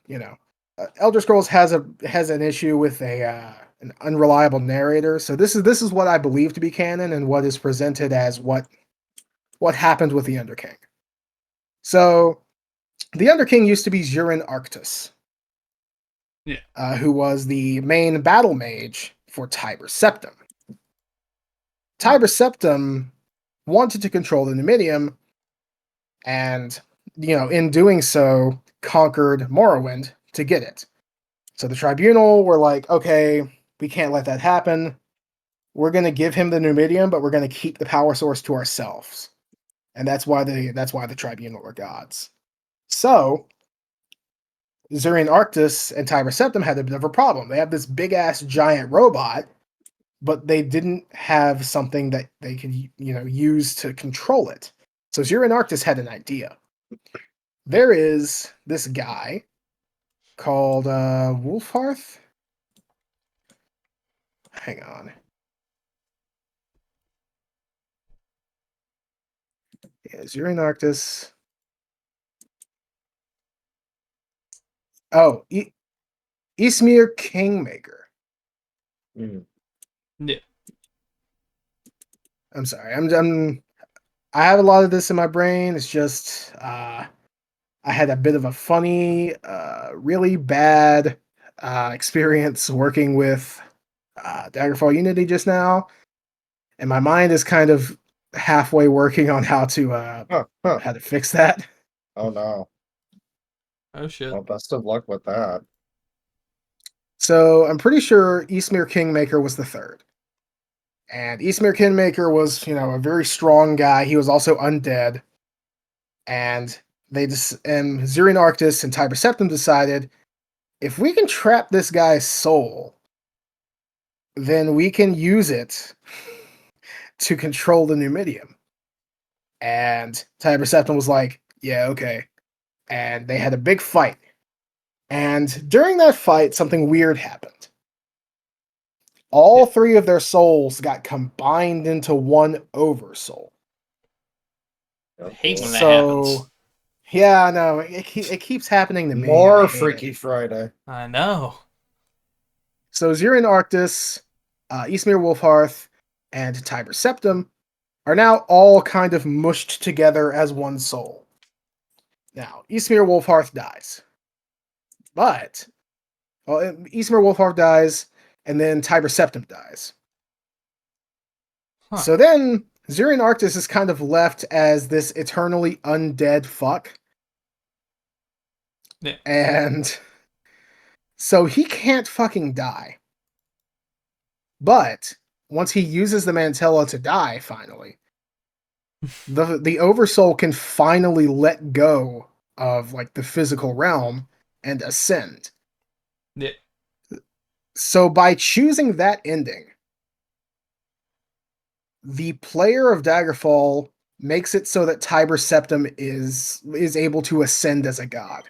Elder Scrolls has an issue with an unreliable narrator. So this is what I believe to be canon and what is presented as what happened with the Underking. So the Underking used to be Zurin Arctus. Yeah. Who was the main battle mage for Tiber Septim. Tiber Septim wanted to control the Numidium, and, in doing so, conquered Morrowind to get it. So the Tribunal were like, okay, we can't let that happen. We're going to give him the Numidium, but we're going to keep the power source to ourselves. And that's why the Tribunal are gods. So Zurin Arctus and Tiber Septim had a bit of a problem. They have this big-ass giant robot, but they didn't have something that they could, use to control it. So Zurin Arctus had an idea. There is this guy called Wolfhearth. Hang on. Yeah, Zurin Arctus. Oh, Ismir Kingmaker. Mm. Yeah. I'm sorry. I have a lot of this in my brain. It's just I had a bit of a funny, really bad experience working with Daggerfall Unity just now, and my mind is kind of halfway working on how to fix that. Oh no. Oh shit. Well, best of luck with that. So I'm pretty sure Ismir Kingmaker was the third. And Ismir Kingmaker was, a very strong guy. He was also undead. And Zurin Arctus and Tiber Septim decided, if we can trap this guy's soul, then we can use it to control the Numidium. And Tiber Septim was like, yeah, okay. And they had a big fight. And during that fight, something weird happened. All three of their souls got combined into one oversoul. I hate when that So, happens. yeah, no, it keeps happening to me. More Freaky Friday. I know. So Zurin Arctus, Ismir Wolfhearth, and Tiber Septim are now all kind of mushed together as one soul. Now, Ismir Wolfhearth dies. But, Ismir Wolfhearth dies, and then Tiber Septim dies. Huh. So then, Zurin Arctus is kind of left as this eternally undead fuck. Yeah. And so he can't fucking die. But once he uses the Mantella to die, finally, the Oversoul can finally let go of like the physical realm and ascend. Yeah. So by choosing that ending, the player of Daggerfall makes it so that Tiber Septim is able to ascend as a god.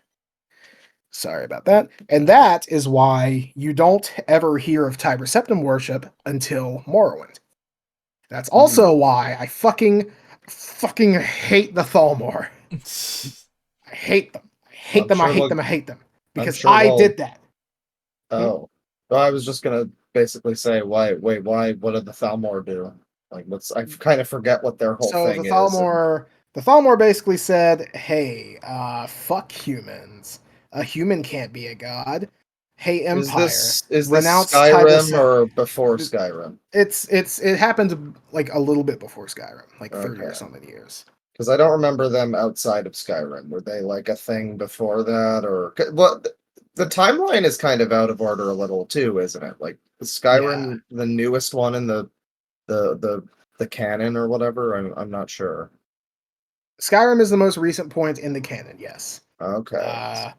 Sorry about that. And that is why you don't ever hear of Tiber Septim worship until Morrowind. That's also why I fucking hate the Thalmor. I hate them. I hate them. I hate them. Because I did that. Oh. Well, I was just gonna basically say, wait, why? What did the Thalmor do? Like, I kind of forget what their whole So thing the is. Thalmor basically said, "Hey, fuck humans. A human can't be a god. Hey, Empire, Is this renounce Tiber Skyrim Septim." or before Skyrim? It happened like a little bit before Skyrim, like 30 or Okay. something years. Because I don't remember them outside of Skyrim. Were they like a thing before that, or what? the timeline is kind of out of order a little too, isn't it? Like Skyrim, the newest one in the canon or whatever. I'm not sure. Skyrim is the most recent point in the canon, yes. Okay.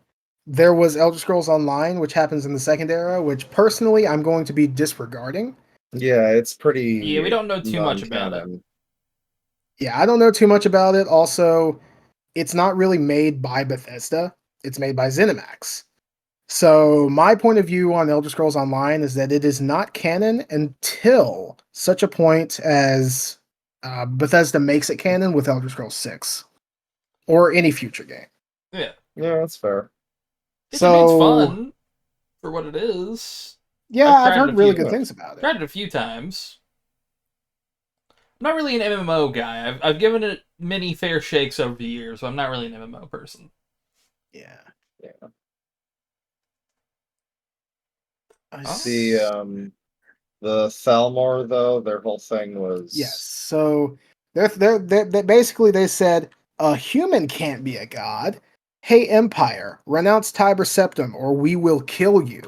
There was Elder Scrolls Online, which happens in the second era, which personally I'm going to be disregarding. Yeah, it's pretty Yeah, we don't know too much about it. non-canon. Yeah, I don't know too much about it. Also, it's not really made by Bethesda. It's made by ZeniMax. So my point of view on Elder Scrolls Online is that it is not canon until such a point as Bethesda makes it canon with Elder Scrolls 6 or any future game. Yeah. Yeah, that's fair. It So remains fun for what it is. yeah, I've I've tried it heard a really few- good things about it. Tried it a few times. I'm not really an MMO guy. I've given it many fair shakes over the years, but I'm not really an MMO person. Yeah. Yeah. I Huh? The Thalmor though, their whole thing was Yes. So they're basically they said a human can't be a god. Hey Empire, renounce Tiber Septim or we will kill you.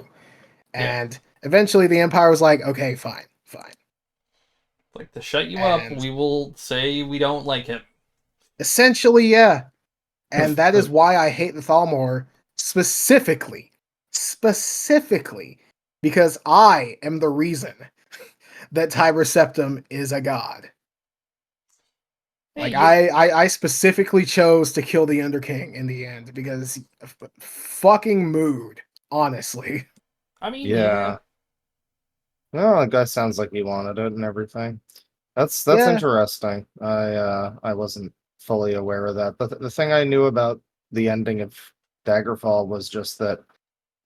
Yeah. And eventually the Empire was like, okay, fine. Like, to shut you up, And we will say we don't like him. essentially, yeah. And that is why I hate the Thalmor specifically. Because I am the reason that Tiber Septim is a god. Hey, Like I specifically chose to kill the Ender King in the end because fucking mood, honestly. I mean, yeah. Well, the guy sounds like he wanted it and everything. That's Yeah. interesting. I wasn't fully aware of that. But the thing I knew about the ending of Daggerfall was just that.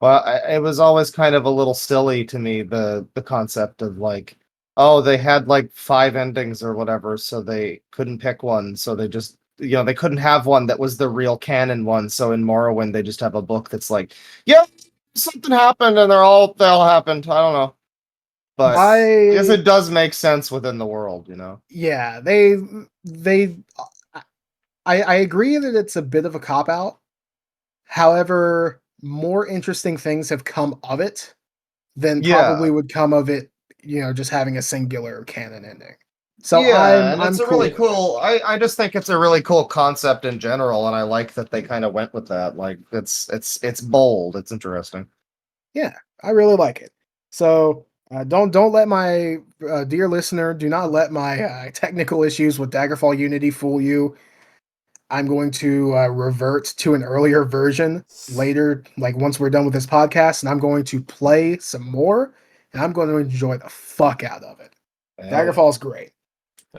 Well, it was always kind of a little silly to me the concept of like, oh, they had like 5 endings or whatever, so they couldn't pick one, so they just they couldn't have one that was the real canon one. So in Morrowind, they just have a book that's like, yeah, something happened and they all happened. I don't know. But I guess I it does make sense within the world, you know. yeah, they I agree that it's a bit of a cop out. However, more interesting things have come of it than probably Yeah, would come of it, just having a singular canon ending. So yeah, and I'm it's a cool really with it. cool. I just think it's a really cool concept in general, and I like that they kind of went with that. Like it's bold. It's interesting. Yeah, I really like it. So don't let my dear listener, do not let my technical issues with Daggerfall Unity fool you. I'm going to revert to an earlier version later, like once we're done with this podcast, and I'm going to play some more, and I'm going to enjoy the fuck out of it. Hell yeah. Daggerfall is great.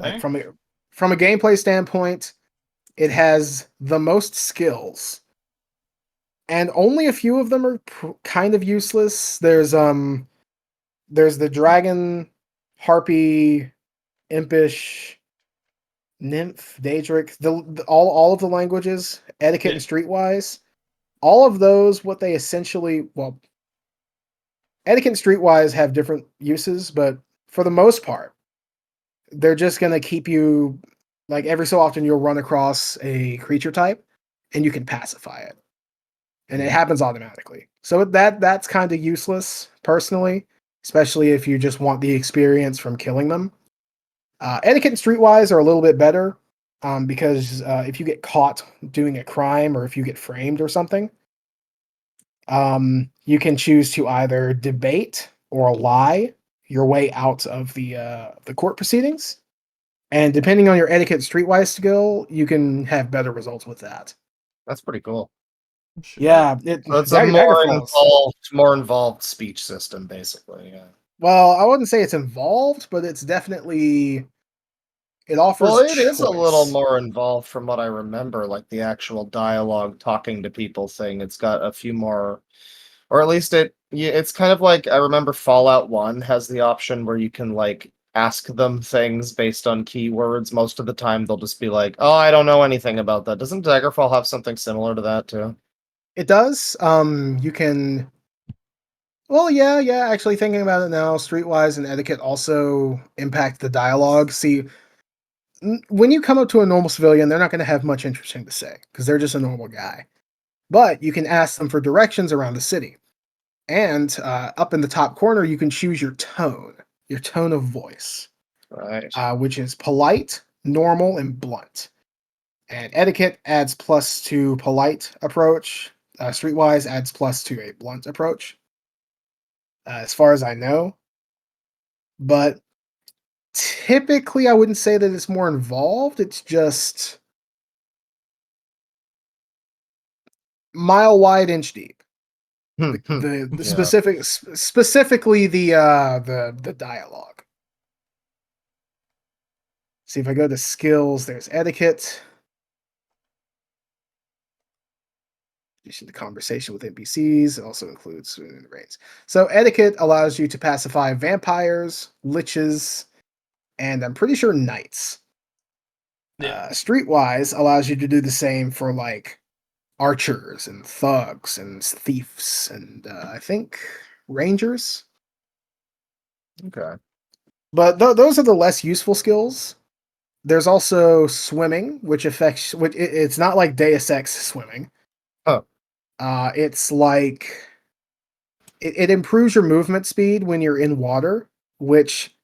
Like okay. from a gameplay standpoint, it has the most skills, and only a few of them are kind of useless. There's the dragon, harpy, impish, nymph, daedric, all of the languages, etiquette Yeah. and streetwise. All of those, what they essentially, well, etiquette and streetwise have different uses, but for the most part, they're just gonna keep you, like every so often you'll run across a creature type, and you can pacify it, and it happens automatically. So that's kind of useless personally, especially if you just want the experience from killing them. Etiquette and streetwise are a little bit better because if you get caught doing a crime or if you get framed or something, you can choose to either debate or lie your way out of the court proceedings. And depending on your etiquette streetwise skill, you can have better results with that. That's pretty cool. Shit. Yeah, So it's a Daggerfalls. more involved speech system, basically. Yeah. Well, I wouldn't say it's involved, but it's definitely it offers Well, it is a little choice. more involved from what I remember, like the actual dialogue, talking to people thing. It's got a few more, or at least yeah, it's kind of like I remember Fallout 1 has the option where you can like ask them things based on keywords. Most of the time, they'll just be like, "Oh, I don't know anything about that." Doesn't Daggerfall have something similar to that too? It does. You can. Well, yeah. Actually, thinking about it now, streetwise and etiquette also impact the dialogue. See, when you come up to a normal civilian, they're not going to have much interesting to say because they're just a normal guy. but you can ask them for directions around the city. And up in the top corner, you can choose your tone of voice, Right. which is polite, normal, and blunt. And etiquette adds plus to polite approach. Streetwise adds plus to a blunt approach, as far as I know. But typically, I wouldn't say that it's more involved. It's just mile wide, inch deep. The Yeah. specifically the dialogue. See, if I go to skills, there's etiquette. The conversation with NPCs. It also includes within the reigns. So etiquette allows you to pacify vampires, liches, and I'm pretty sure knights. Yeah. Streetwise allows you to do the same for like archers and thugs and thieves and I think rangers. Okay. But those are the less useful skills. There's also swimming, which affects. It's not like Deus Ex swimming. Oh. It's like it improves your movement speed when you're in water, which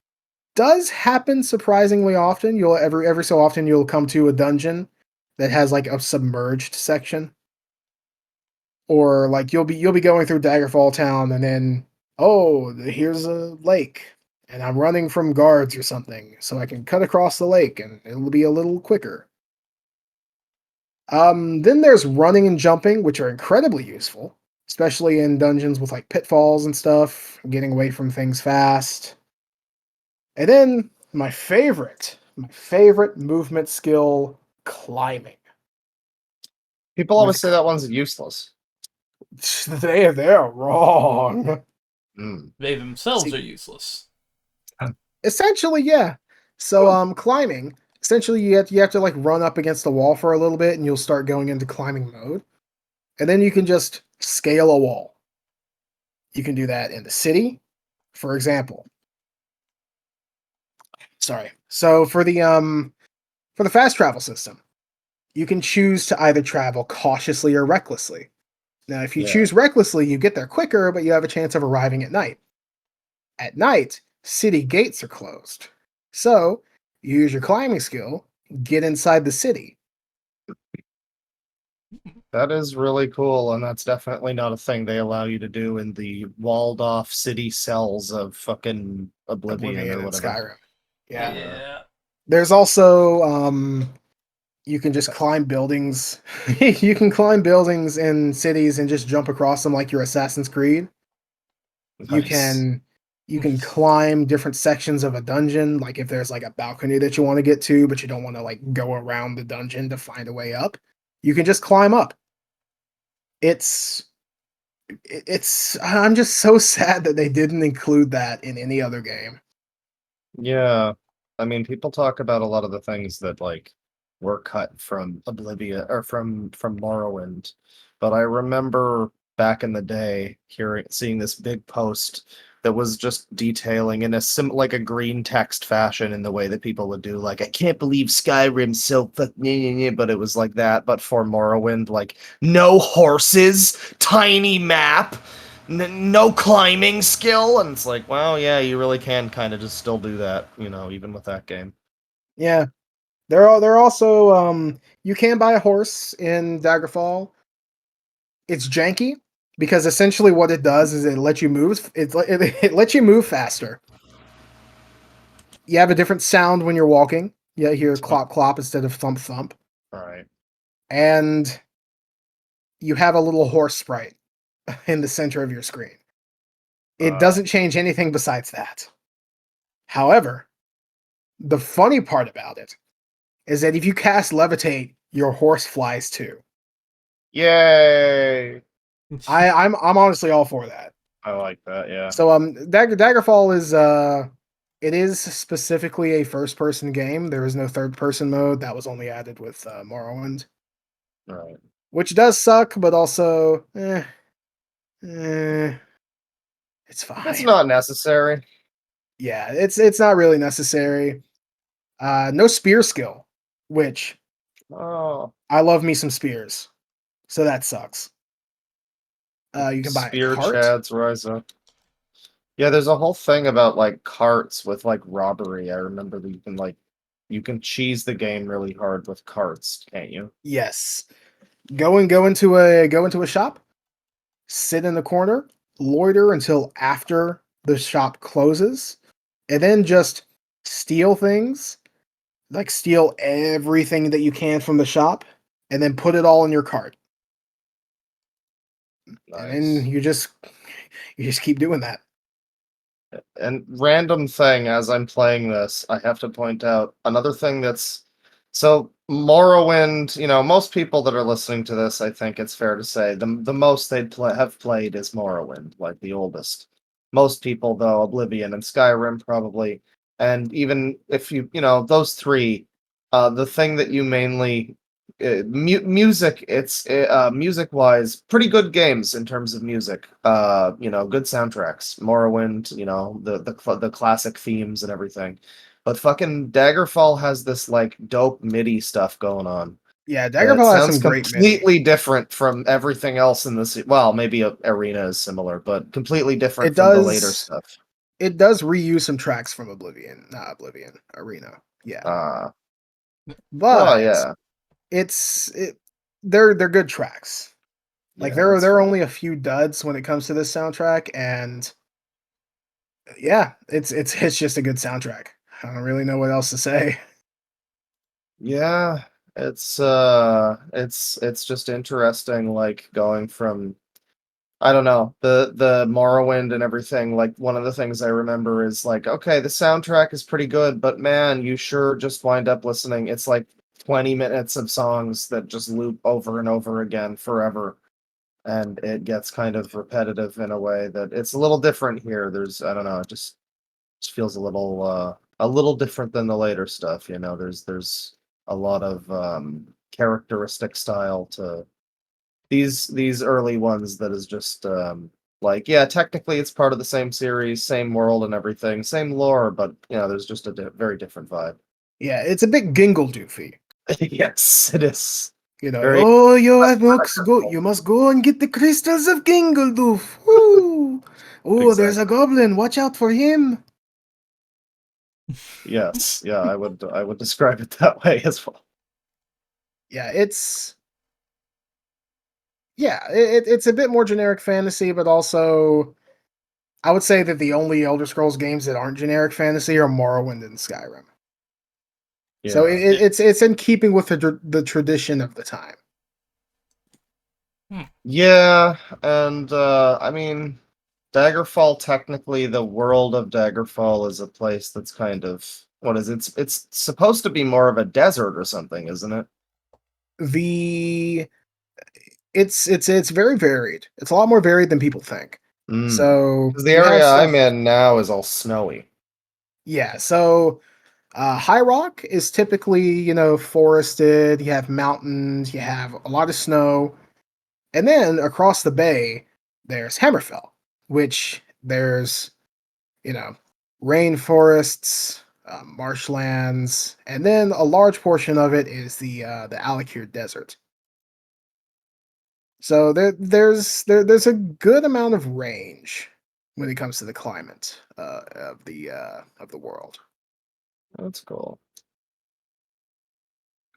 does happen surprisingly often. You'll every so often you'll come to a dungeon that has like a submerged section, or like you'll be going through Daggerfall Town and then here's a lake and I'm running from guards or something, so I can cut across the lake and it'll be a little quicker. Then there's running and jumping, which are incredibly useful, especially in dungeons with like pitfalls and stuff, getting away from things fast. And then my favorite movement skill, climbing. People With always say that one's useless. They're wrong. Mm. They themselves See- are useless. Essentially, yeah. So climbing, essentially you have to like run up against the wall for a little bit and you'll start going into climbing mode. And then you can just scale a wall. You can do that in the city, for example. Sorry. So for the fast travel system, you can choose to either travel cautiously or recklessly. Now, if you Yeah. choose recklessly, you get there quicker, but you have a chance of arriving at night. At night, city gates are closed. So, you use your climbing skill, get inside the city. That is really cool, and that's definitely not a thing they allow you to do in the walled off city cells of fucking Oblivion or And whatever. Skyrim. Yeah. Yeah. There's also you can just climb buildings. You can climb buildings in cities and just jump across them like your Assassin's Creed. You Nice. can climb different sections of a dungeon, like if there's like a balcony that you want to get to, but you don't want to like go around the dungeon to find a way up. You can just climb up. It's I'm just so sad that they didn't include that in any other game. Yeah. I mean, people talk about a lot of the things that like were cut from Oblivion or from Morrowind, but I remember back in the day seeing this big post that was just detailing in a like a green text fashion in the way that people would do like I can't believe Skyrim's so but it was like that but for Morrowind, like no horses, tiny map, no climbing skill, and it's like, well, yeah, you really can kind of just still do that, even with that game. Yeah. They're also you can buy a horse in Daggerfall. It's janky because essentially what it does is it lets you move. It lets you move faster. You have a different sound when you're walking. You hear clop clop instead of thump thump. All right. And you have a little horse sprite in the center of your screen. It doesn't change anything besides that. However, the funny part about it is that if you cast levitate, your horse flies too. Yay! I'm honestly all for that. I like that. Yeah. So Daggerfall is it is specifically a first person game. There is no third person mode. That was only added with Morrowind. All right. Which does suck, but also it's fine. It's not necessary. Yeah, it's not really necessary. No spear skill, which Oh. I love me some spears. So that sucks. You can buy a Spear cart. Chads rise up. Yeah, there's a whole thing about like carts with like robbery. I remember that you can cheese the game really hard with carts, can't you? Yes. Go into a shop, sit in the corner, loiter until after the shop closes, and then just steal things, like steal everything that you can from the shop, and then put it all in your cart. And then Nice. you just keep doing that. And random thing as I'm playing this, I have to point out another thing that's so Morrowind, most people that are listening to this, I think it's fair to say the most have played is Morrowind, like the oldest. Most people though, Oblivion and Skyrim probably, and even if those three, the thing that you mainly music, it's music wise pretty good games in terms of music, good soundtracks, Morrowind, the classic themes and everything, but fucking Daggerfall has this like dope MIDI stuff going on Yeah, that Daggerfall has sounds some great MIDI. completely different from everything else in this. Well, maybe Arena is similar, but completely different It from the later does stuff. it does reuse some tracks from Oblivion, not Oblivion, Arena. Yeah. uh well, But yeah, it's it they're good tracks. Like yeah, that's there are fair. only a few duds when it comes to this soundtrack, and yeah, it's just a good soundtrack. I don't really know what else to say. Yeah, it's just interesting, like going from, I don't know, the Morrowind and everything. Like one of the things I remember is like, okay, the soundtrack is pretty good, but man, you sure just wind up listening. It's like 20 minutes of songs that just loop over and over again forever, and it gets kind of repetitive in a way that it's a little different here. There's, I don't know, it just feels a little different than the later stuff. There's a lot of characteristic style to these early ones that is just like, yeah, technically it's part of the same series, same world and everything, same lore, but there's just a very different vibe. Yeah, it's a bit gingle doofy. Yes, it is You know, very oh, you must go and get the crystals of Gingledoof. Woo! Oh, there's a exactly. goblin. Watch out for him. Yes, yeah, I would describe it that way as well. Yeah, it's a bit more generic fantasy, but also I would say that the only Elder Scrolls games that aren't generic fantasy are Morrowind and Skyrim. So Yeah. it's in keeping with the tradition of the time. Hmm. Yeah, and I mean, Daggerfall, technically, the world of Daggerfall is a place that's kind of, what is it? It's supposed to be more of a desert or something, isn't it? The it's very varied. It's a lot more varied than people think. Mm. So Because the you have area I'm stuff. in now is all snowy. Yeah, so High Rock is typically, forested. You have mountains, you have a lot of snow. And then across the bay, there's Hammerfell, which there's, you know, rainforests, marshlands, and then a large portion of it is the Alakir Desert. So there's a good amount of range when it comes to the climate of the world. That's cool.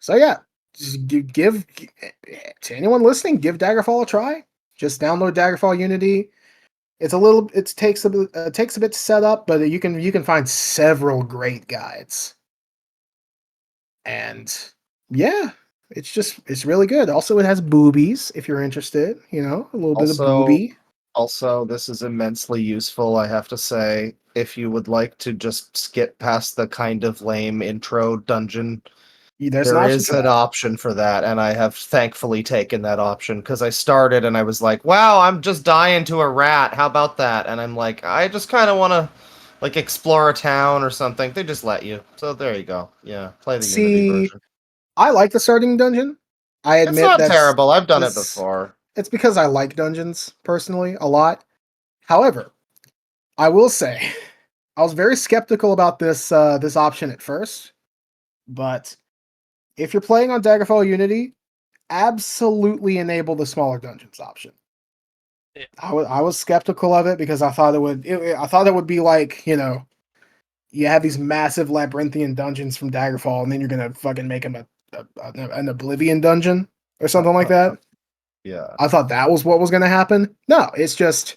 So yeah, just to anyone listening, give Daggerfall a try. Just download Daggerfall Unity. It takes a bit to set up, but you can find several great guides. And yeah, it's really good. Also, it has boobies if you're interested. A little bit of Also, booby. also, this is immensely useful, I have to say, if you would like to just skip past the kind of lame intro dungeon. There's an There option is for an that. option for that, and I have thankfully taken that option because I started and I was like, "Wow, I'm just dying to a rat. How about that?" And I'm like, "I just kind of want to like explore a town or something." They just let you, so there you go. Yeah, play the Unity See, version. I like the starting dungeon. I It's admit not terrible. I've done it this before. it's because I like dungeons personally a lot. However, I will say I was very skeptical about this option at first, but if you're playing on Daggerfall Unity, absolutely enable the smaller dungeons option. I was skeptical of it because I thought I thought it would be like, you have these massive labyrinthian dungeons from Daggerfall, and then you're gonna fucking make them an Oblivion dungeon or something like that. Yeah. I thought that was what was gonna happen. No, it's just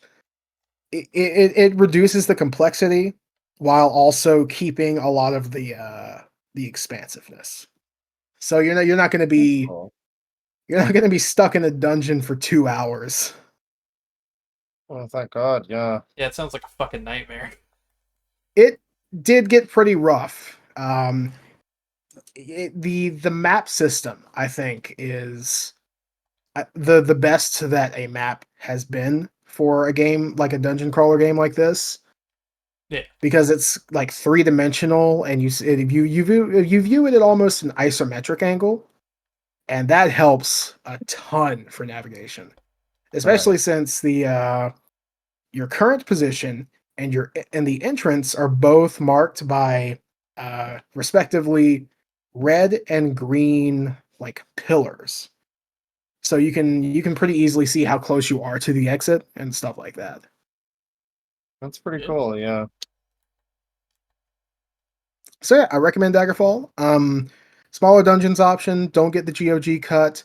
it reduces the complexity while also keeping a lot of the expansiveness. So you're not gonna be Cool. you're not gonna be stuck in a dungeon for 2 hours. Oh, thank God. Yeah. Yeah, it sounds like a fucking nightmare. It did get pretty rough. The map system, I think, is the best that a map has been for a game like a dungeon crawler game like this, Yeah. because it's like 3-dimensional, and you view it at almost an isometric angle, and that helps a ton for navigation, especially Right. since the your current position and the entrance are both marked by respectively red and green like pillars. So you can pretty easily see how close you are to the exit and stuff like that. That's pretty Yeah. cool. Yeah. So yeah, I recommend Daggerfall. Smaller dungeons option, don't get the GOG cut.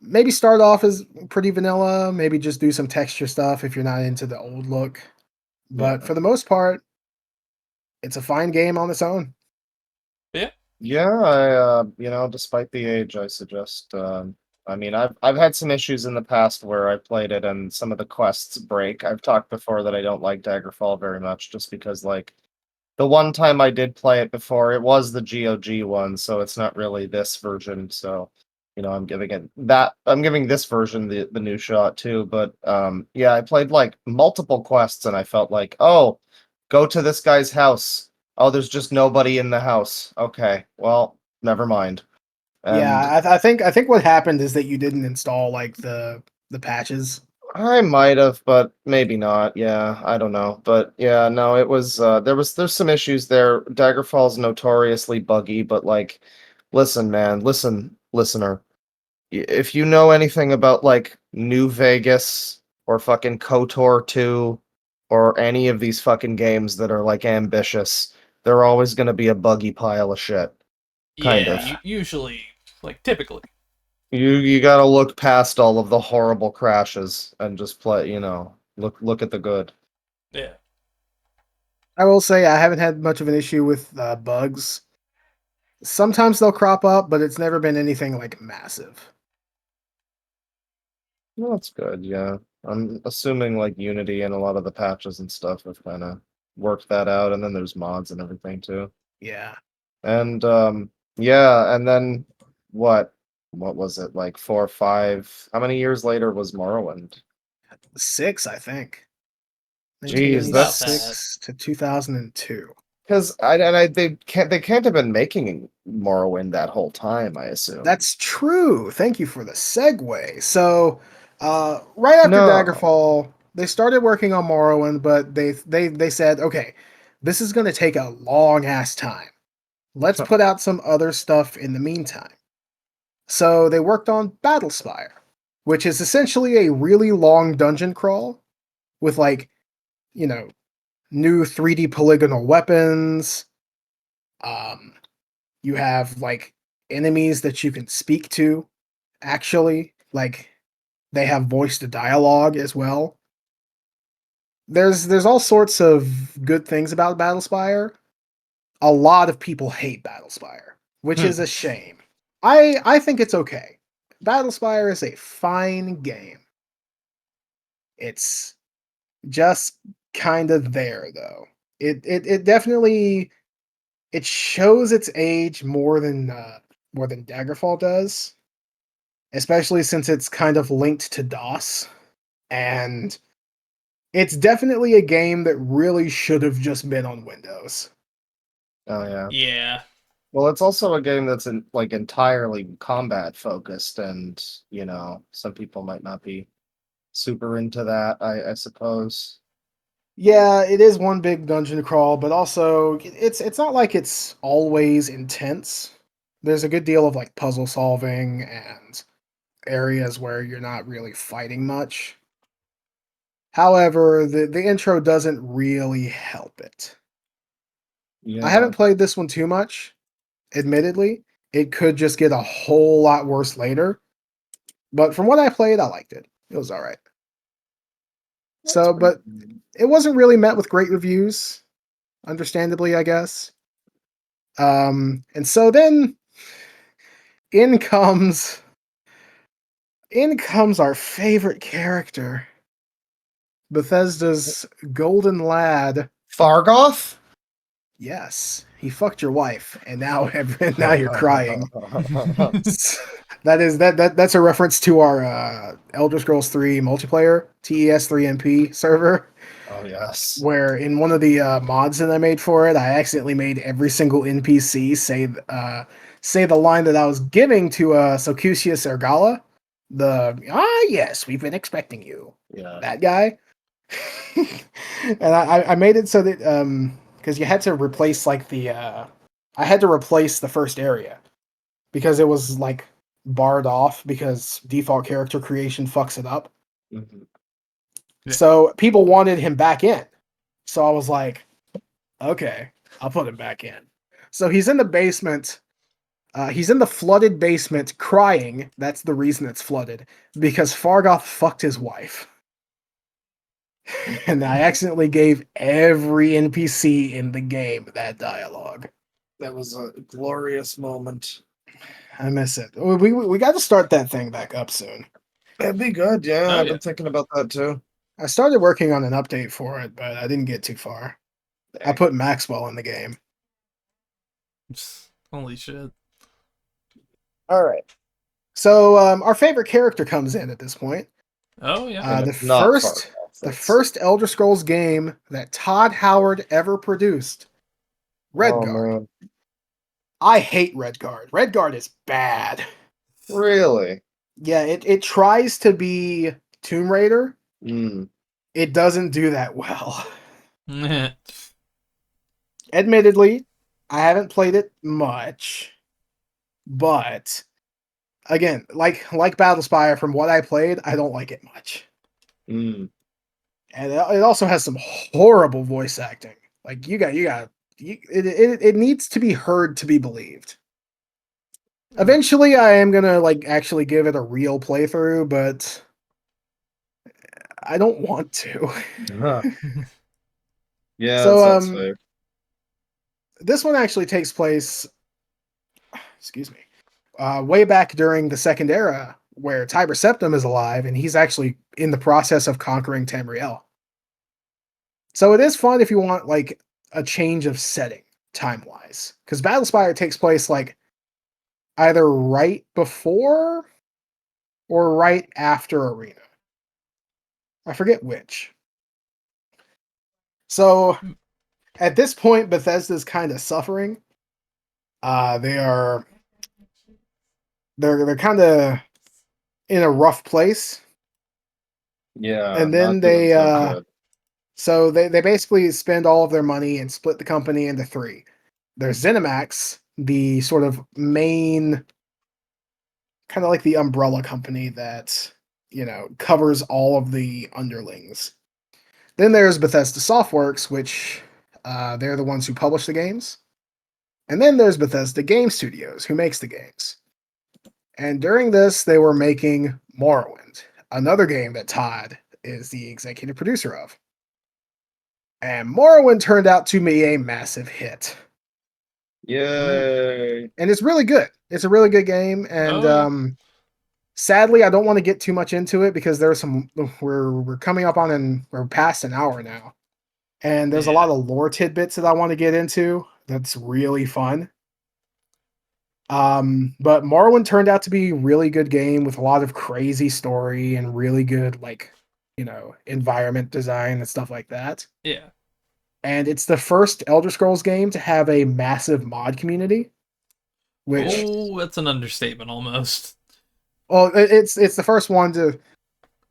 Maybe start off as pretty vanilla, maybe just do some texture stuff if you're not into the old look. But Yeah. for the most part, it's a fine game on its own. Yeah. Yeah, despite the age, I suggest. I mean, I've had some issues in the past where I played it and some of the quests break. I've talked before that I don't like Daggerfall very much, just because like the one time I did play it before, it was the GOG one, so it's not really this version. So, I'm giving this version the new shot too. But yeah, I played like multiple quests and I felt like, oh, go to this guy's house. Oh, there's just nobody in the house. Okay, well, never mind. And Yeah, I think what happened is that you didn't install like the patches. I might have, but maybe not. Yeah, I don't know. But yeah, no, it was there's some issues there. Daggerfall's notoriously buggy, but like listen, man, listen, listener. If you know anything about like New Vegas or fucking KOTOR 2 or any of these fucking games that are like ambitious, they're always going to be a buggy pile of shit. Kind Yeah. of. Usually, like typically. You got to look past all of the horrible crashes and just play, look at the good. Yeah. I will say I haven't had much of an issue with bugs. Sometimes they'll crop up, but it's never been anything like massive. Well, that's good, yeah. I'm assuming like Unity and a lot of the patches and stuff have kind of worked that out, and then there's mods and everything too. Yeah, And yeah, and then what what was it, like 4 or 5? How many years later was Morrowind? 6, I think. Jeez, About that. 1996 to 2002. because they can't have been making Morrowind that whole time, I assume. That's true. Thank you for the segue. So, right after No. Daggerfall, they started working on Morrowind, but they said, okay, this is going to take a long ass time. Let's put out some other stuff in the meantime. So they worked on Battlespire, which is essentially a really long dungeon crawl with like, you know, new 3D polygonal weapons. Um, you have like enemies that you can speak to, actually. Like they have voice to dialogue as well. There's all sorts of good things about Battlespire. A lot of people hate Battlespire, which is a shame. I think it's okay. Battlespire is a fine game. It's just kind of there though. It definitely it shows its age more than Daggerfall does, especially since it's kind of linked to DOS, and it's definitely a game that really should have just been on Windows. Oh yeah. Yeah. Well, it's also a game that's like entirely combat focused, and some people might not be super into that, I suppose. Yeah, it is one big dungeon crawl, but also it's not like it's always intense. There's a good deal of like puzzle solving and areas where you're not really fighting much. However, the intro doesn't really help it. Yeah. I haven't played this one too much, admittedly. It could just get a whole lot worse later. But from what I played, I liked it. It was alright. So, but it wasn't really met with great reviews, understandably, I guess. And so then in comes our favorite character, Bethesda's golden lad. Fargoth? Yes, he fucked your wife, and now now you're crying. That's a reference to our Elder Scrolls 3 multiplayer TES 3MP server, Oh yes. where in one of the mods that I made for it, I accidentally made every single NPC say the line that I was giving to Socusius Ergala, yes, we've been expecting you, Yeah. that guy. And I made it so that because you had to replace like I had to replace the first area because it was like barred off because default character creation fucks it up. Mhm. Yeah. So people wanted him back in. So I was like, okay, I'll put him back in. So he's in the basement. He's in the flooded basement crying. That's the reason it's flooded. Because Fargoth fucked his wife. And I accidentally gave every NPC in the game that dialogue. That was a glorious moment. I miss it. We got to start that thing back up soon. That'd be good, yeah. Oh, I've yeah. been thinking about that too. I started working on an update for it, but I didn't get too far. I put Maxwell in the game. Holy shit. All right. So our favorite character comes in at this point. Oh, yeah. And The it's not first Fargoth, the it's- first Elder Scrolls game that Todd Howard ever produced. Redguard. man. I hate Redguard. Redguard is bad. Really? Yeah, it tries to be Tomb Raider. Mm. It doesn't do that well. Yeah. Admittedly, I haven't played it much, but again, like Battlespire, from what I played, I don't like it much. Mm. And it also has some horrible voice acting. Like it needs to be heard to be believed. Eventually, I am gonna like actually give it a real playthrough, but I don't want to. Huh. Yeah, So, that sounds fair. This one actually takes place, excuse me, way back during the Second Era, where Tiber Septim is alive, and he's actually in the process of conquering Tamriel. So it is fun if you want like a change of setting time-wise, because Battlespire takes place like either right before or right after Arena. I forget which. So at this point, Bethesda's kind of suffering. They're kind of in a rough place. Yeah. And then not doing they so good. so they basically spend all of their money and split the company into three. There's ZeniMax, the sort of main, kind of like the umbrella company that, covers all of the underlings. Then there's Bethesda Softworks, which they're the ones who publish the games. And then there's Bethesda Game Studios, who makes the games. And during this, they were making Morrowind, another game that Todd is the executive producer of. And Morrowind turned out to be a massive hit. Yay. And it's really good. It's a really good game. And Oh, yeah. sadly, I don't want to get too much into it because there's we're coming up on we're past an hour now. And there's a Yeah. lot of lore tidbits that I want to get into. That's really fun. But Morrowind turned out to be a really good game with a lot of crazy story and really good, environment design and stuff like that. Yeah. And it's the first Elder Scrolls game to have a massive mod community. Which, Oh, that's an understatement almost. well, it's the first one to.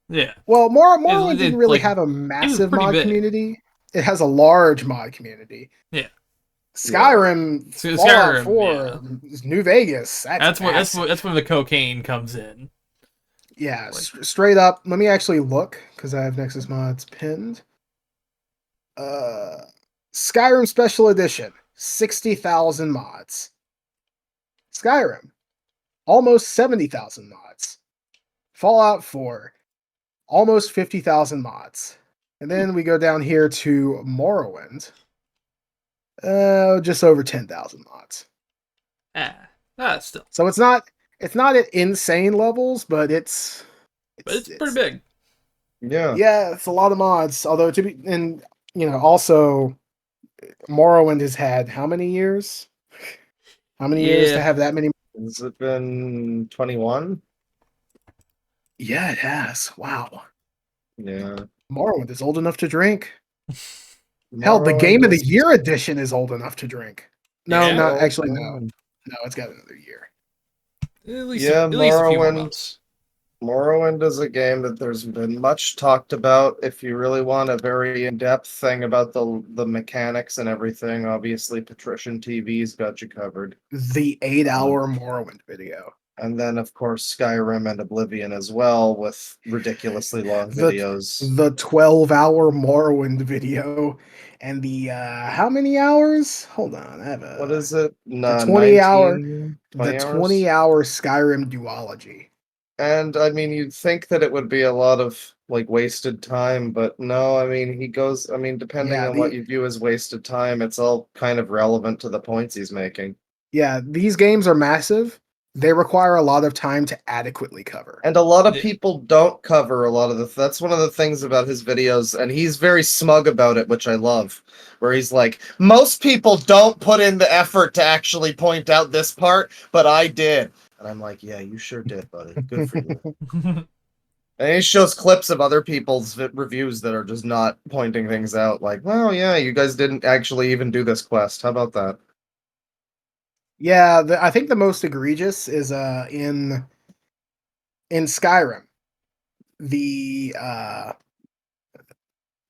Yeah. Well, Morrowind didn't really like, have a massive pretty mod big. community. It has a large mod community. Yeah. Skyrim, Fallout Skyrim, 4, New Vegas. That's when the cocaine comes in. Yeah, Like, straight up. Let me actually look because I have Nexus mods pinned. Skyrim Special Edition, 60,000 mods. Skyrim, almost 70,000 mods. Fallout 4, almost 50,000 mods. And then we go down here to Morrowind, just over 10,000 mods. Still, So it's not at insane levels, but but it's pretty big. Yeah. Yeah, it's a lot of mods. Although also Morrowind has had how many years? How many years to have that many? Has it been 21? Yeah, it has. Wow. Yeah. Morrowind is old enough to drink. Hell, the Morrowind Game of the is- Year edition is old enough to drink. No, Yeah? not Oh, actually. No, man. no, it's got another year. At least, Yeah, at least a few more months. Morrowind is a game that there's been much talked about. If you really want a very in-depth thing about the mechanics and everything, obviously Patrician TV's got you covered. The 8-hour Morrowind video. And then, of course, Skyrim and Oblivion as well, with ridiculously long The videos. the 12-hour Morrowind video, and the how many hours? Hold on, I have What a is it? the 20-hour 20 hours? 20-hour Skyrim duology. And I mean, you'd think that it would be a lot of like wasted time, but no, I mean, depending Yeah, on what you view as wasted time, it's all kind of relevant to the points he's making. these games are massive. They require a lot of time to adequately cover. And a lot of Yeah. people don't cover a lot of that's one of the things about his videos, and he's very smug about it, which I love, where he's like, most people don't put in the effort to actually point out this part, but I did. And I'm like, yeah, you sure did, buddy. Good for you. And he shows clips of other people's reviews that are just not pointing things out, like, well, yeah, you guys didn't actually even do this quest. How about that? Yeah, I think the most egregious is in Skyrim, the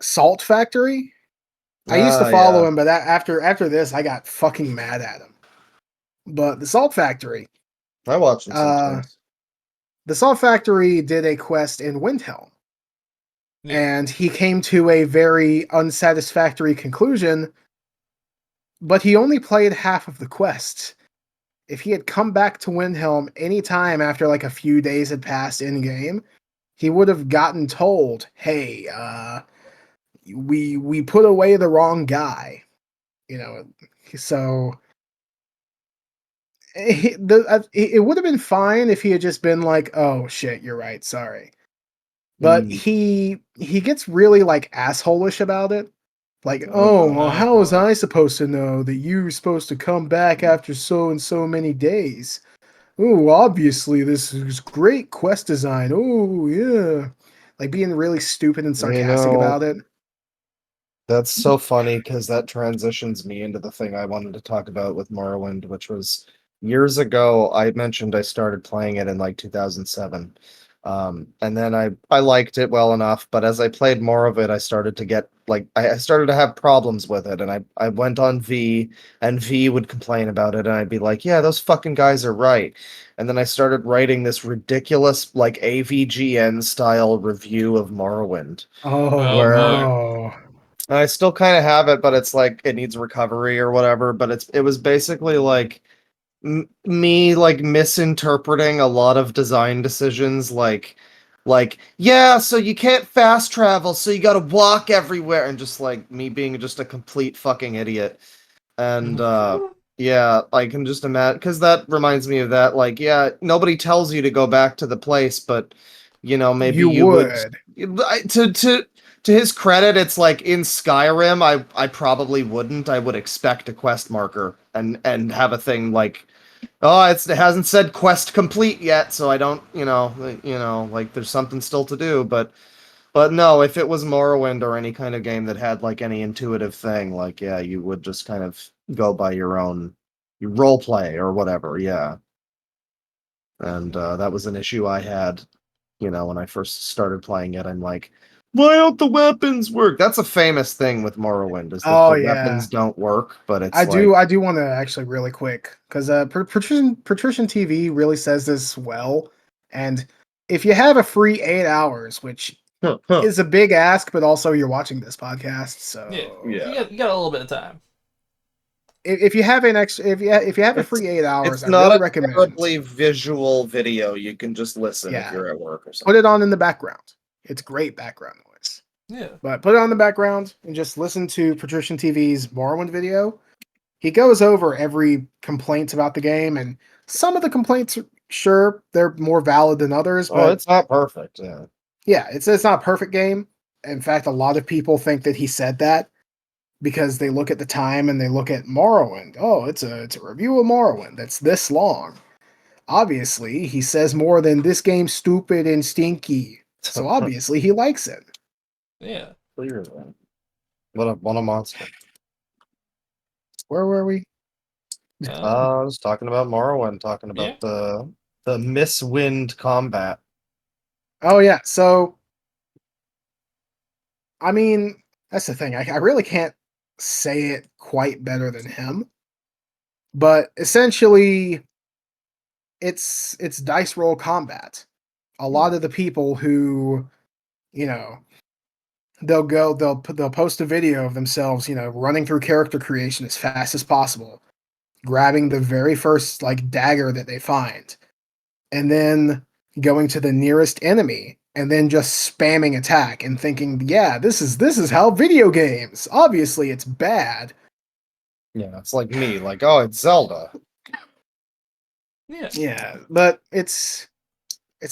Salt Factory. I used to follow Yeah. him, but after this, I got fucking mad at him. But the Salt Factory, I watch him uh, sometimes. the Salt Factory did a quest in Windhelm, Yeah. and he came to a very unsatisfactory conclusion. But he only played half of the quest. If he had come back to Windhelm any time after like a few days had passed in game, he would have gotten told, "Hey, we put away the wrong guy." You know, so it would have been fine if he had just been like, "Oh shit, you're right, sorry." But Mm. he gets really like assholish about it. Like, "Oh, well, how was I supposed to know that you were supposed to come back after so and so many days? Oh, obviously this is great quest design. Oh, yeah." Like being really stupid and You sarcastic know, about it. that's so funny because that transitions me into the thing I wanted to talk about with Morrowind, which was years ago. I mentioned I started playing it in like 2007. And then I liked it well enough, but as I played more of it, I started to get like I started to have problems with it, and I went on V, and V would complain about it, and I'd be like, yeah, those fucking guys are right. And then I started writing this ridiculous like AVGN style review of Morrowind, Oh Oh boy. where no. and I still kind of have it, but it's like it needs recovery or whatever. But it was basically like me like misinterpreting a lot of design decisions, like yeah, so you can't fast travel, so you got to walk everywhere, and just like me being just a complete fucking idiot. And yeah, I can just imagine because that reminds me of that. Like, yeah, nobody tells you to go back to the place, but maybe You you would. would. To his credit, it's like in Skyrim, I probably wouldn't. I would expect a quest marker and have a thing like, oh, it hasn't said quest complete yet, so I don't, like there's something still to do. But no, if it was Morrowind or any kind of game that had like any intuitive thing, like yeah, you would just kind of go by your own, you role play or whatever, yeah. And that was an issue I had, when I first started playing it. I'm like, why don't the weapons work? That's a famous thing with Morrowind, is that Oh the yeah. weapons don't work, but I it's do like, I do want to actually really quick because Patrician TV really says this well, and if you have a free 8 hours, which is a big ask, but also you're watching this podcast, so Yeah. You got a little bit of time. if you have an extra, if you have a free 8 hours, It's I not really a recommend. terribly visual video. You can just listen if Yeah. you're at work or something. Put it on in the background. It's great background noise. Yeah. But put it on the background and just listen to Patrician TV's Morrowind video. He goes over every complaint about the game, and some of the complaints, sure, they're more valid than others, Oh, but it's not perfect. Yeah. yeah, it's not a perfect game. In fact, a lot of people think that he said that because they look at the time and they look at Morrowind. Oh, it's a review of Morrowind that's this long. Obviously, he says more than this game's stupid and stinky. So obviously he likes it. Yeah. Clearly. What a monster. Where were we? I was talking about Morrowind, talking about the miswind combat. Oh yeah, so I mean, that's the thing. I really can't say it quite better than him. But essentially it's dice roll combat. A lot of the people who, you know, they'll post a video of themselves, running through character creation as fast as possible, grabbing the very first like dagger that they find, and then going to the nearest enemy and then just spamming attack and thinking, yeah, this is how video games. Obviously it's bad. Yeah, it's like me, like, oh, it's Zelda. Yeah. Yeah, but it's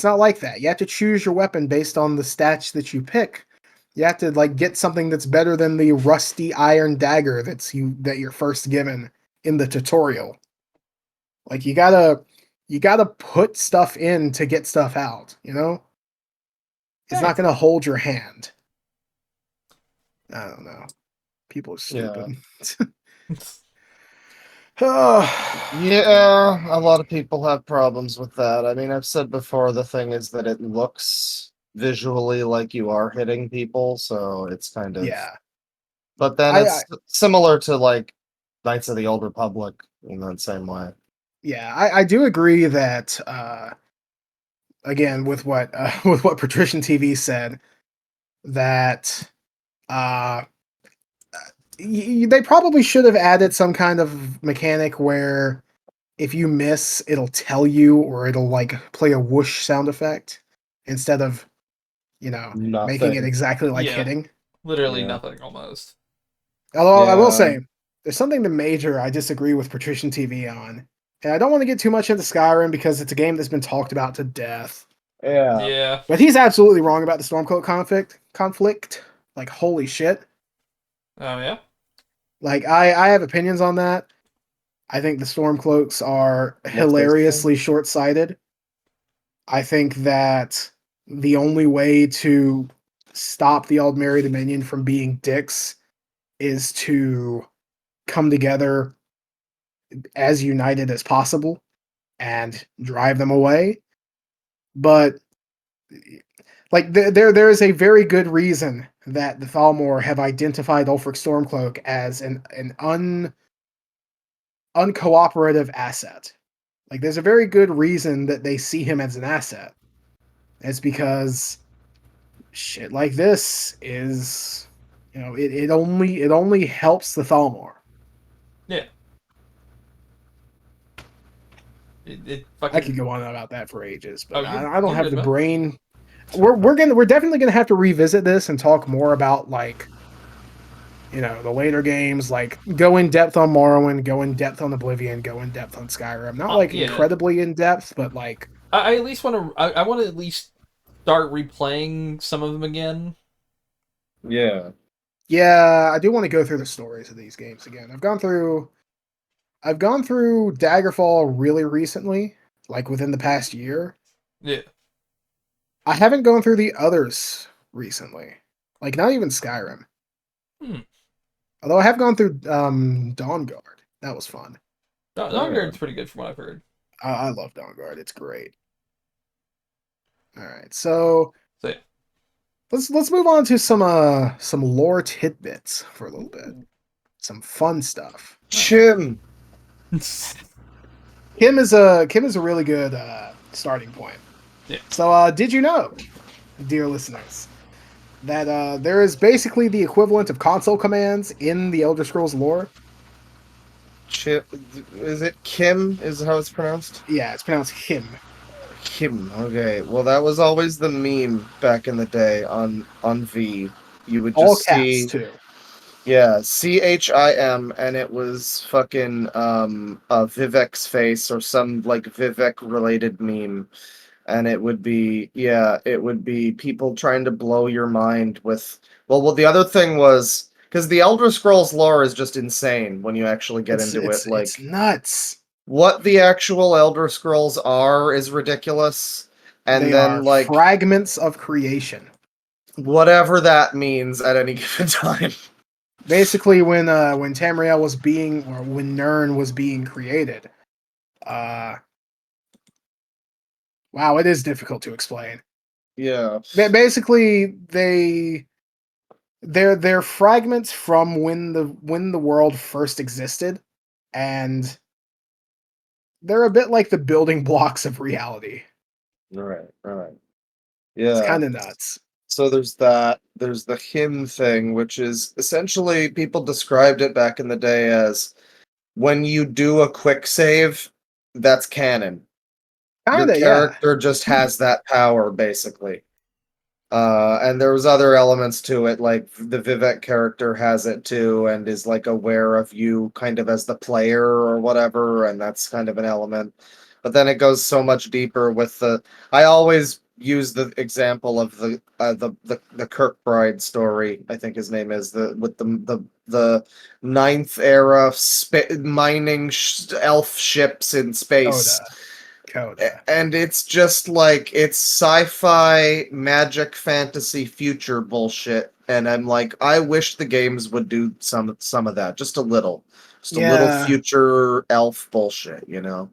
not like that. You have to choose your weapon based on the stats that you pick. You have to like get something that's better than the rusty iron dagger that you're first given in the tutorial. Like you gotta put stuff in to get stuff out, It's not gonna hold your hand. I don't know. People are stupid. Yeah, a lot of people have problems with that. I mean, I've said before, the thing is that it looks visually like you are hitting people, so it's kind of... Yeah. But then it's similar to like Knights of the Old Republic in that same way. Yeah, I do agree that again with what with what Patrician TV said, that they probably should have added some kind of mechanic where if you miss, it'll tell you, or it'll like play a whoosh sound effect instead of making it exactly like hitting. Literally nothing almost. Although I will say, there's something major I disagree with Patrician TV on. And I don't want to get too much into Skyrim because it's a game that's been talked about to death. Yeah. But he's absolutely wrong about the Stormcloak conflict. Like, holy shit. Oh, yeah? Like, I have opinions on that. I think the Stormcloaks are hilariously short-sighted. I think that the only way to stop the Aldmeri Dominion from being dicks is to come together as united as possible and drive them away. But like there is a very good reason that the Thalmor have identified Ulfric Stormcloak as an uncooperative asset. Like there's a very good reason that they see him as an asset. It's because shit like this is, it only helps the Thalmor. Yeah. I could go on about that for ages, but I don't you're have good, the man. brain. We're definitely gonna have to revisit this and talk more about like, the later games, like go in depth on Morrowind, go in depth on Oblivion, go in depth on Skyrim. Not incredibly in depth, but like I at least want to. I want to at least start replaying some of them again. Yeah. Yeah, I do want to go through the stories of these games again. I've gone through Daggerfall really recently, like within the past year. Yeah. I haven't gone through the others recently. Like not even Skyrim. Although I have gone through Dawnguard. That was fun. Dawnguard's pretty good from what I've heard. I love Dawnguard. It's great. All right, so yeah. let's move on to some lore tidbits for a little bit. Some fun stuff. Chim. Kim is a really good starting point. So, did you know, dear listeners, that there is basically the equivalent of console commands in the Elder Scrolls lore? Is it Kim? Is how it's pronounced? Yeah, it's pronounced him. Kim. Okay. Well, that was always the meme back in the day on V. You would All just caps, see, too. yeah, CHIM, and it was fucking Vivek's face or some like Vivek related meme, and it would be people trying to blow your mind with. Well, the other thing was because the Elder Scrolls lore is just insane when you actually get It's, into it's, it. it's Like nuts. what the actual Elder Scrolls are is ridiculous. And They then are like fragments of creation. whatever that means at any given time. Basically, when Tamriel was being, or when Nirn was being created, uh, wow, it is difficult to explain. Yeah. Basically, they're fragments from when the world first existed, and they're a bit like the building blocks of reality. Right, right. It's Yeah. kind of nuts. So there's that. There's the him thing, which is essentially people described it back in the day as when you do a quick save, that's canon. Your Kinda, yeah. character just has that power, basically. And there was other elements to it, like the Vivek character has it too, and is like aware of you kind of as the player or whatever, and that's kind of an element. But then it goes so much deeper with the. I always use the example of the Kirkbride story. I think his name is the ninth era mining elf ships in space, Coda. and it's just like it's sci-fi magic fantasy future bullshit, and I'm like, I wish the games would do some of that, just a little Yeah. future elf bullshit, you know.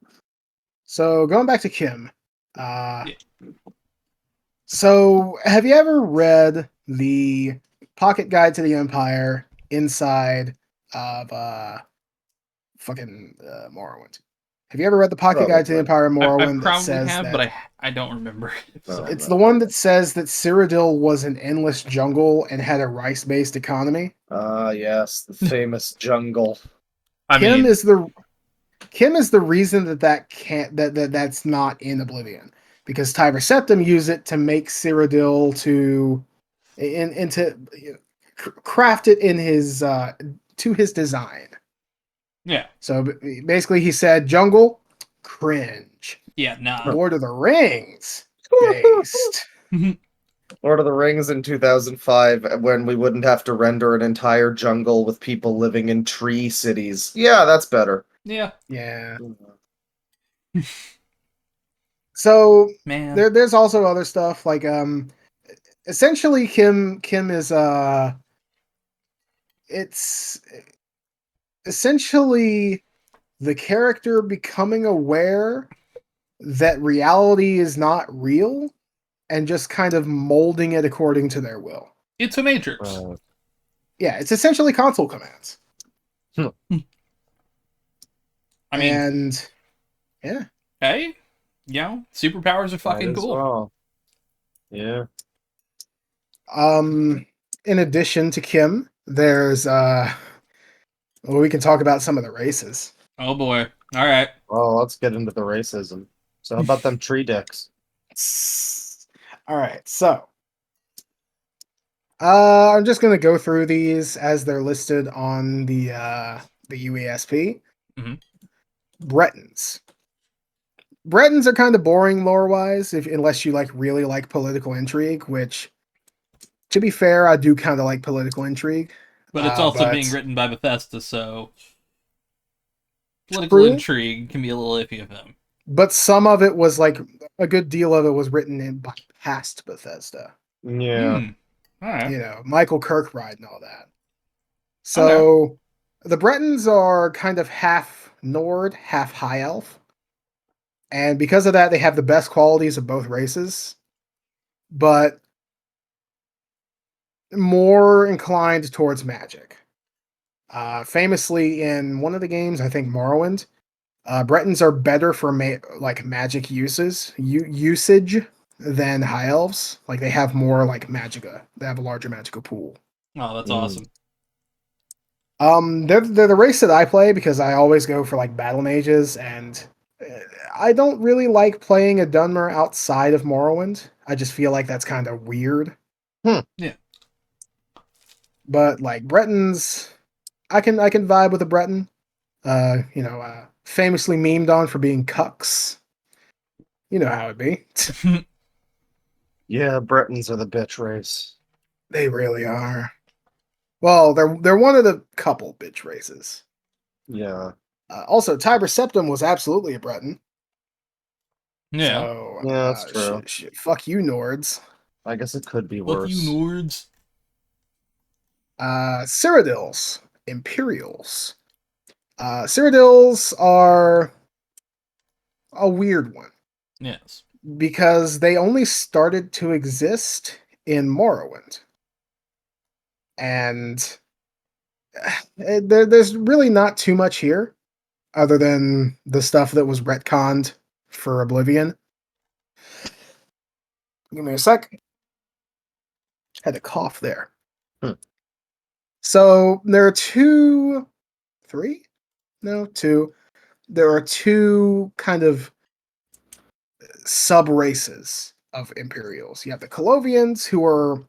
So going back to Kim, uh, Yeah. so have you ever read the Pocket Guide to the Empire inside of fucking Morrowind? Have you ever read the Pocket Guide to the Probably. Empire in I Morrowind that probably says have, but that I don't remember. No, So it's no, the one no. that says that Cyrodiil was an endless jungle and had a rice-based economy? Yes, the famous jungle. I Kim mean, is the Kim is the reason that can't that's not in Oblivion, because Tiber Septim used it to make Cyrodiil into craft it in his to his design. yeah, So basically, he said, "Jungle, cringe. yeah, nah. Lord of the Rings, based." Lord of the Rings in 2005, when we wouldn't have to render an entire jungle with people living in tree cities. Yeah, that's better. Yeah, Yeah. So man. there's also other stuff like essentially Kim is it's essentially the character becoming aware that reality is not real and just kind of molding it according to their will. It's a Matrix. Yeah, it's essentially console commands. I mean, And yeah. hey, you know, superpowers are Might fucking as cool. well. Yeah. In addition to Kim, there's well, we can talk about some of the races. Oh boy. All right. Well, let's get into the racism. So how about them tree dicks? All right, so I'm just gonna go through these as they're listed on the UESP. Mhm. Bretons. Bretons are kind of boring lore-wise, unless you really like political intrigue. Which, to be fair, I do kind of like political intrigue. But it's also being But written by Bethesda, so political true. intrigue can be a little iffy of them. But some of it was like a good deal of it was written in by past Bethesda. Yeah. All right. You know, Michael Kirkbride and all that. Okay. So the Bretons are kind of half Nord, half High Elf. And because of that, they have the best qualities of both races, but more inclined towards magic. Famously, in one of the games, I think Morrowind, Bretons are better for magic usage. than high elves. Like they have more like magica. They have a larger magical pool. Oh, that's Mm. awesome. They're the race that I play because I always go for like battle mages, and I don't really like playing a Dunmer outside of Morrowind. I just feel like that's kind of weird. Yeah. But like Bretons, I can vibe with a Breton. Famously memed on for being cucks. You know how it be. Yeah, Bretons are the bitch race. They really are. Well, they're one of the couple bitch races. Yeah. Also, Tiber Septim was absolutely a Breton. Yeah. So, Yeah, that's true. fuck you, Nords. I guess it could be Look, worse. you nerds. Cyrodiils, Imperials. Cyrodiils are a weird one Yes. because they only started to exist in Morrowind. And there's really not too much here other than the stuff that was retconned for Oblivion. Give me a sec. Had a cough there. Hmm. So there are two. There are two kind of sub races of Imperials. You have the Colovians, who are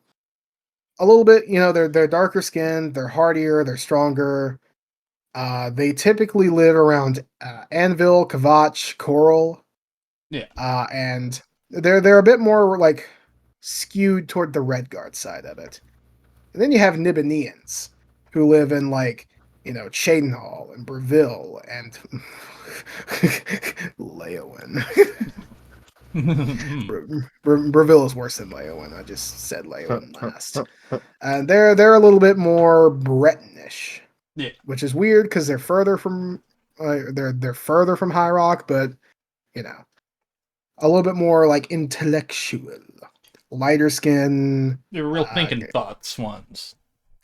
a little bit, they're darker skinned, they're hardier, they're stronger. They typically live around Anvil, Kvatch, Coral, Yeah. and they're a bit more like skewed toward the Redguard side of it. And then you have Nibbaneans, who live in like Cheydinhal and Breville and Leowen. Breville is worse than Leowen. I just said Leowen last. And they're a little bit more Bretonish, Yeah. which is weird because they're further from they're further from High Rock, but a little bit more like intellectual, lighter skin. They're real thinking thoughts ones.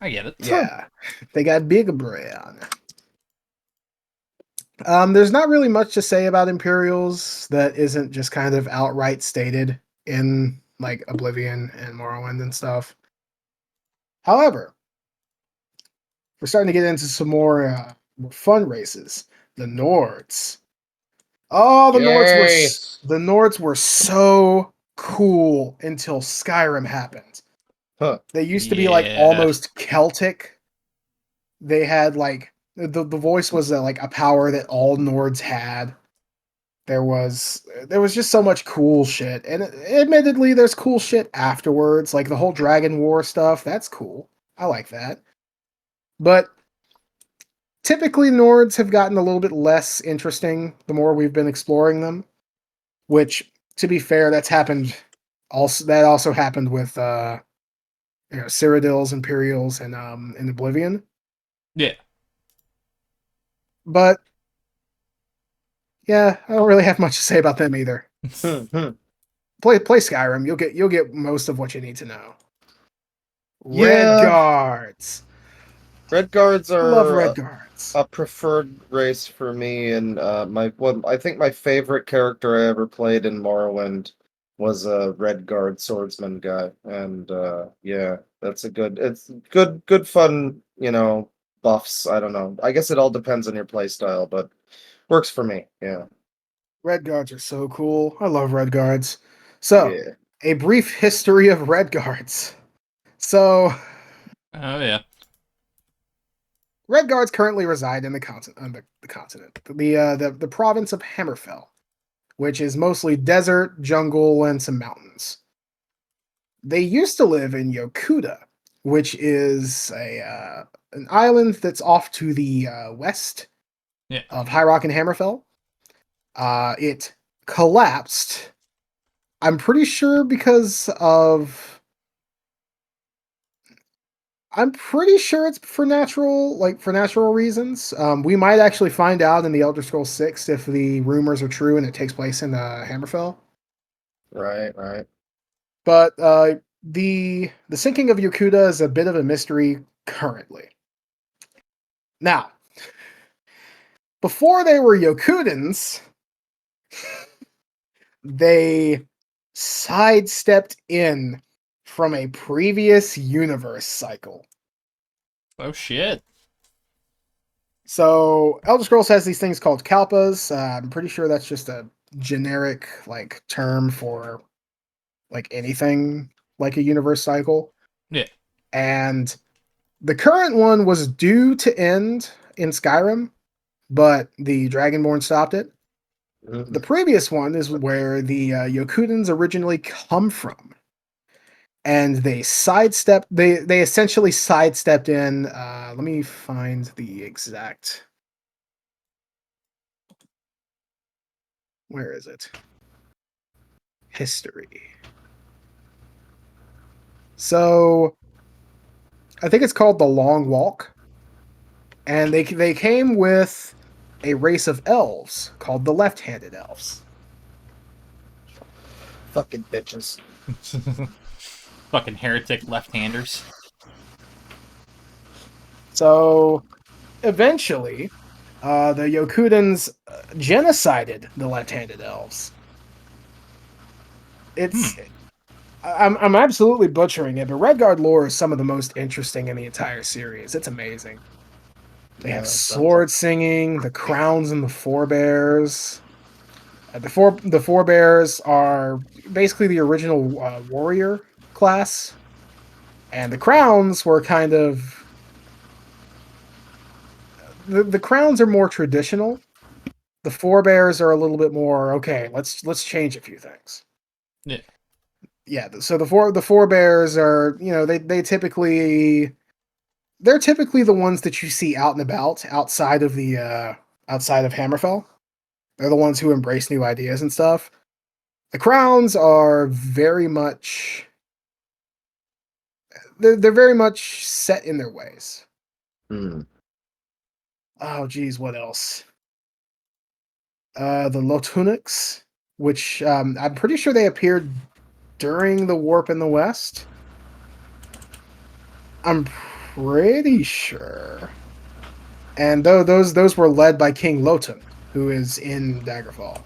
I get it. Yeah, they got big brain. There's not really much to say about Imperials that isn't just kind of outright stated in like Oblivion and Morrowind and stuff. However, we're starting to get into some more fun races. The Nords. Oh, Yay! the Nords were so cool until Skyrim happened. Huh. They used to be like Yeah. almost Celtic. They had like the voice was like a power that all Nords had. There was just so much cool shit, and admittedly, there's cool shit afterwards, like the whole Dragon War stuff. That's cool. I like that. But typically, Nords have gotten a little bit less interesting the more we've been exploring them. Which, to be fair, that's happened. That also happened with Cyrodiils, Imperials, and in Oblivion. Yeah. But yeah, I don't really have much to say about them either. Play Skyrim. You'll get most of what you need to know. Red Yeah. Guards. Red Guards Love are Red Guards. a preferred race for me, and I think my favorite character I ever played in Morrowind was a Red Guard swordsman guy, and yeah, it's good fun, buffs. I don't know. I guess it all depends on your play style, but works for me. Yeah. Red Guards are so cool. I love Red Guards. So, Yeah. a brief history of Red Guards. So, Oh yeah. Red Guards currently reside in the continent, the province of Hammerfell, which is mostly desert, jungle, and some mountains. They used to live in Yokuda, which is an island that's off to the west Yeah. of High Rock and Hammerfell. It collapsed. I'm pretty sure because of. I'm pretty sure it's for natural reasons. We might actually find out in the Elder Scrolls 6 if the rumors are true and it takes place in Hammerfell. Right. But the sinking of Yokuda is a bit of a mystery currently. Now, before they were Yokudans, they sidestepped in from a previous universe cycle. Oh shit. So Elder Scrolls has these things called kalpas. I'm pretty sure that's just a generic like term for like anything like a universe cycle. Yeah. And the current one was due to end in Skyrim, but the Dragonborn stopped it. The previous one is where the Yokudans originally come from, and they sidestepped. They essentially sidestepped in. Let me find the exact. Where is it? History. So I think it's called the Long Walk, and they came with a race of elves called the Left-Handed Elves. Fucking bitches. Fucking heretic left-handers. So eventually, the Yokudans genocided the Left-Handed Elves. It's I'm absolutely butchering it, but Redguard lore is some of the most interesting in the entire series. It's amazing. They have sword singing, the crowns and the forebears. The forebears are basically the original warrior class, and the crowns were kind of the crowns are more traditional. The forebears are a little bit more okay. Let's change a few things. Yeah. Yeah. So the forebears are they're typically the ones that you see out and about outside of the outside of Hammerfell. They're the ones who embrace new ideas and stuff. The crowns are very much they're very much set in their ways. Oh geez, what else? The Lotunics, which I'm pretty sure they appeared during the Warp in the West. I'm pretty sure. And those were led by King Lotun, who is in Daggerfall.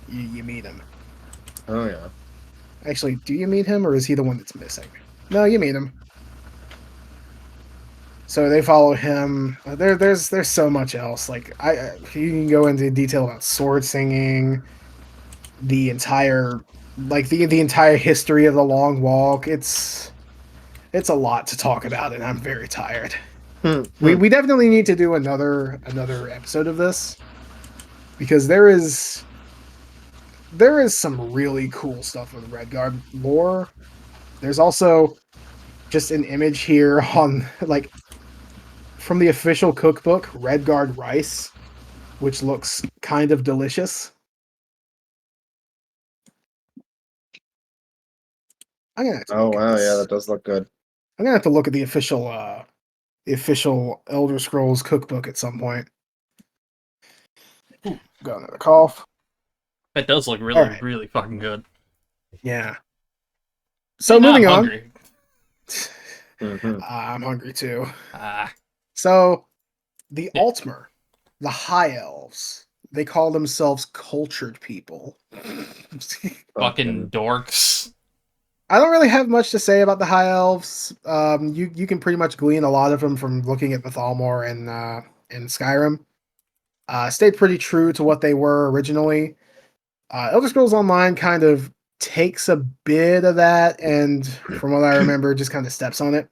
You meet him. Oh yeah. Actually, do you meet him, or is he the one that's missing? No, you meet him. So they follow him. There's so much else. Like you can go into detail about sword singing, the entire the entire history of the Long Walk. It's a lot to talk about, and I'm very tired. We definitely need to do another episode of this, because there is some really cool stuff with Redguard lore. There's also just an image here on like from the official cookbook, Redguard rice, which looks kind of delicious. I'm gonna have to Oh look at wow, this. yeah, that does look good. I'm gonna have to look at the official Elder Scrolls cookbook at some point. Ooh, got another cough. That does look really, Alright. really fucking good. Yeah. So And now moving I'm on. hungry. I'm hungry too. Ah, So the Yeah. Altmer, the High Elves, they call themselves cultured people. fucking dorks. I don't really have much to say about the High Elves. You can pretty much glean a lot of them from looking at the Thalmor and Skyrim. Stayed pretty true to what they were originally. Elder Scrolls Online kind of takes a bit of that, and from what I remember, just kind of steps on it.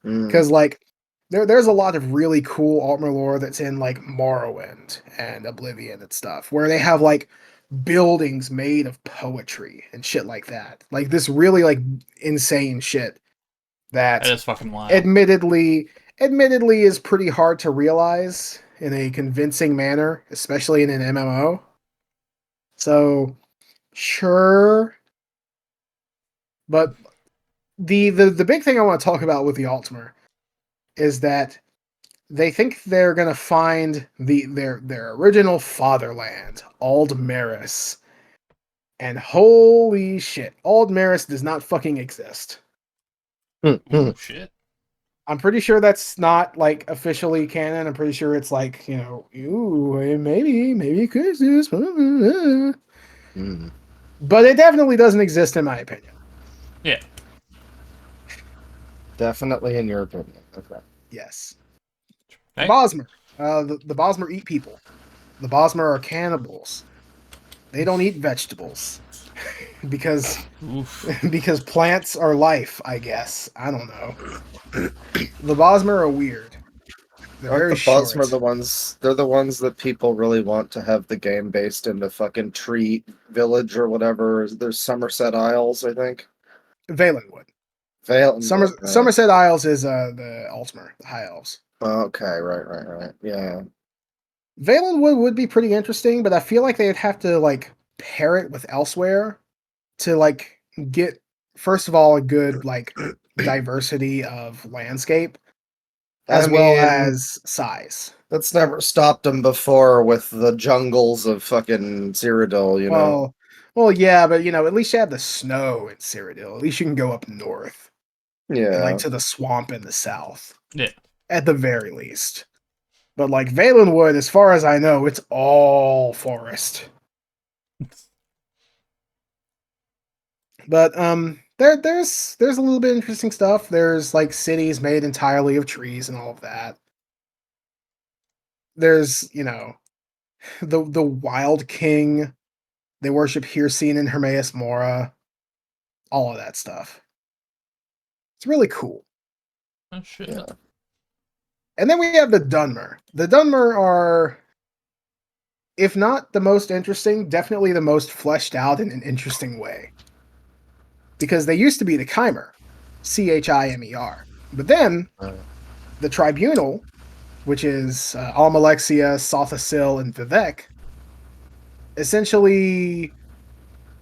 Because like there's a lot of really cool Altmer lore that's in like Morrowind and Oblivion and stuff, where they have like buildings made of poetry and shit like that. Like this really like insane shit That that is fucking wild. admittedly is pretty hard to realize in a convincing manner, especially in an MMO. So sure. But the big thing I want to talk about with the Altmer is that they think they're gonna find their original fatherland, Aldmeris. And holy shit, Aldmeris does not fucking exist. Ooh, shit. I'm pretty sure that's not like officially canon. I'm pretty sure it's like, maybe it could exist. But it definitely doesn't exist in my opinion. Yeah. Definitely in your opinion. Okay. Yes. The Okay. Bosmer. The Bosmer eat people. The Bosmer are cannibals. They don't eat vegetables because Oof. because plants are life. I guess I don't know. The Bosmer are weird. They're Aren't very the Bosmer short. the ones? They're the ones that people really want to have the game based in the fucking tree village or whatever. There's Somerset Isles, I think. Valenwood. Valenwood. Right. Somerset Isles is the Altmer, the High Elves. Okay. Right. Yeah. Valenwood would be pretty interesting, but I feel like they'd have to like pair it with elsewhere to like get first of all a good like diversity of landscape I as well mean, as size. that's never stopped them before with the jungles of fucking Cyrodiil, you know? Well, well, yeah, but at least you have the snow in Cyrodiil. At least you can go up north and like Yeah. to the swamp in the south, Yeah. at the very least. But like Valenwood, as far as I know, it's all forest. But there's a little bit of interesting stuff. There's like cities made entirely of trees and all of that. There's the Wild King. They worship Hircine and Hermaeus Mora. All of that stuff. It's really cool. Oh shit. Yeah. And then we have the Dunmer. The Dunmer are, if not the most interesting, definitely the most fleshed out in an interesting way. Because they used to be the Chimer, Chimer. But then the Tribunal, which is Almalexia, Sothasil, and Vivek, essentially.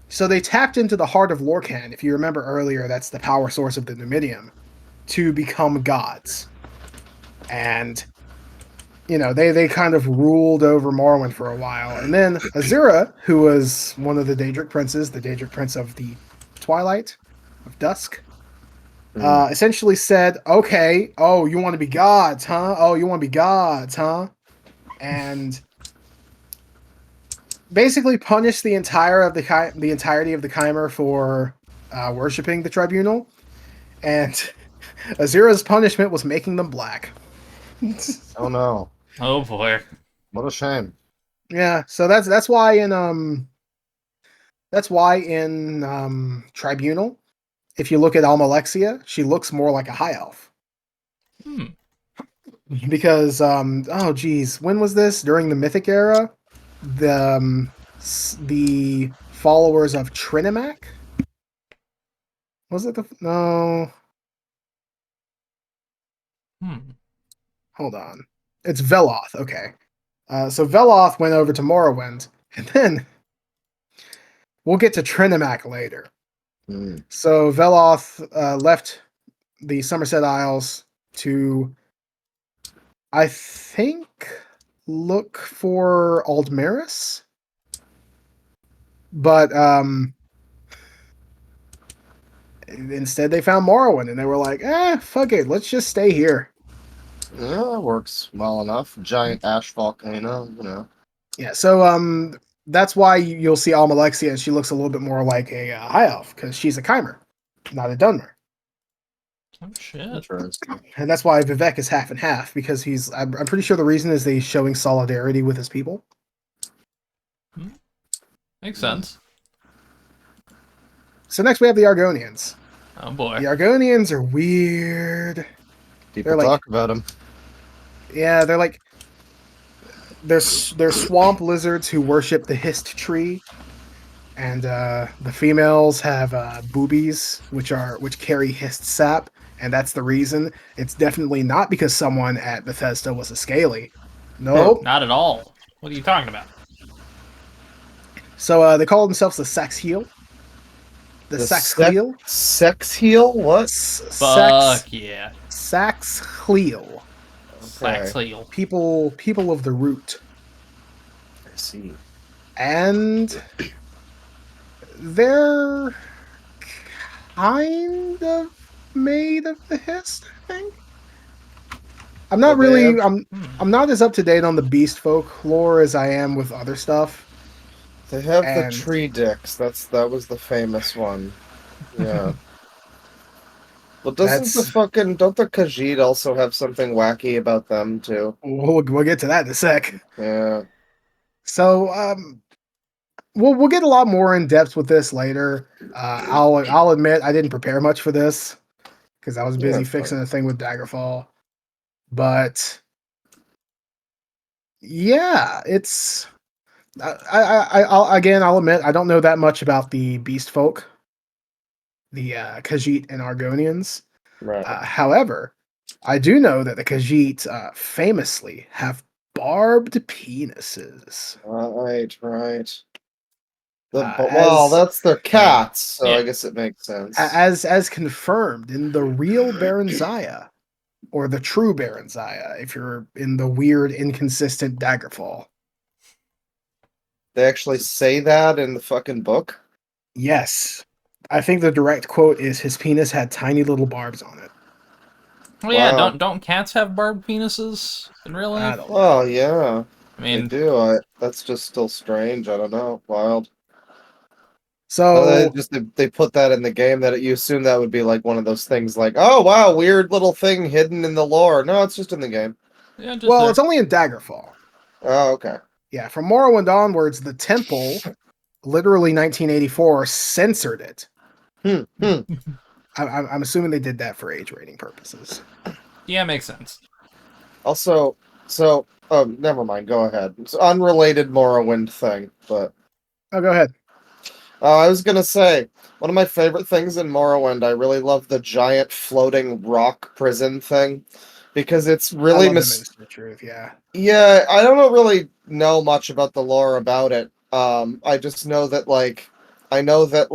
So they tapped into the heart of Lorcan. If you remember earlier, that's the power source of the Numidium, to become gods. And they kind of ruled over Morrowind for a while. And then Azura, who was one of the Daedric princes, the Daedric prince of the Twilight, of Dusk, essentially said, okay, oh, you want to be gods, huh? Oh, you want to be gods, huh? And basically punished the entirety of the Chimer for worshipping the Tribunal. And Azura's punishment was making them black. Oh no. Oh boy. What a shame. Yeah, so that's why in Tribunal, if you look at Almalexia, she looks more like a high elf. Hmm. Because oh geez, when was this? During the Mythic era, the followers of Trinimac. Was it the no? Hmm. Hold on, it's Veloth. Okay, so Veloth went over to Morrowind, and then we'll get to Trinimac later. So Veloth left the Somerset Isles to, I think, look for Aldmeris, but instead they found Morrowind, and they were like, fuck it, let's just stay here. Yeah, it works well enough. Giant ash volcano, you know. Yeah, so that's why you'll see Almalexia, and she looks a little bit more like a high elf because she's a Chimer, not a Dunmer. Oh shit. Interesting. And that's why Vivek is half and half, because I'm pretty sure the reason is he's showing solidarity with his people. Makes sense. So next we have the Argonians. Oh boy. The Argonians are weird. People They're like- talk about them. Yeah, they're like they're swamp lizards who worship the Hist tree, and the females have boobies which carry Hist sap, and that's the reason. It's definitely not because someone at Bethesda was a scaly. Nope. Not at all. What are you talking about? So they call themselves the Sex Heel. The Sex Heel. Sex heel? What? Fuck yeah. Sax Heel. Saxleel. People of the root. I see. And they're kind of made of the Hist, I think. I'm not I'm not as up to date on the Beast Folk lore as I am with other stuff. They have the And tree dicks. That was the famous one. Yeah. Well, doesn't the that's fucking don't the Khajiit also have something wacky about them too? we'll get to that in a sec. Yeah. So we'll get a lot more in depth with this later. I'll admit I didn't prepare much for this because I was Yeah, busy that's fixing fine. the thing with Daggerfall. But yeah, it's I'll admit I don't know that much about the Beast Folk, the Khajiit and Argonians. Right. However, I do know that the Khajiit famously have barbed penises. Right. Uh, But well, as that's their cats, so Yeah. I guess it makes sense. as confirmed in the real Baronzaya, or the true Baronzaya, if you're in the weird, inconsistent Daggerfall. They actually say that in the fucking book. Yes. I think the direct quote is his penis had tiny little barbs on it. Oh yeah, Wow. don't cats have barbed penises in real I life? don't Oh know. yeah, I they mean, do. That's just still strange. I don't know. Wild. They So, just they put that in the game that you assume that would be like one of those things like, oh wow, weird little thing hidden in the lore. No, it's just in the game. yeah, just well, there. it's only in Daggerfall. Oh, okay. Yeah, from Morrowind onwards, the Temple, literally 1984, censored it. Hmm. I'm assuming they did that for age rating purposes. Yeah, makes sense. Also, never mind. Go ahead. It's unrelated Morrowind thing, but Oh, go ahead. I was gonna say one of my favorite things in Morrowind. I really love the giant floating rock prison thing because it's I really love the Minister of Truth. Yeah, Yeah, I don't really know much about the lore about it. I just know that I know that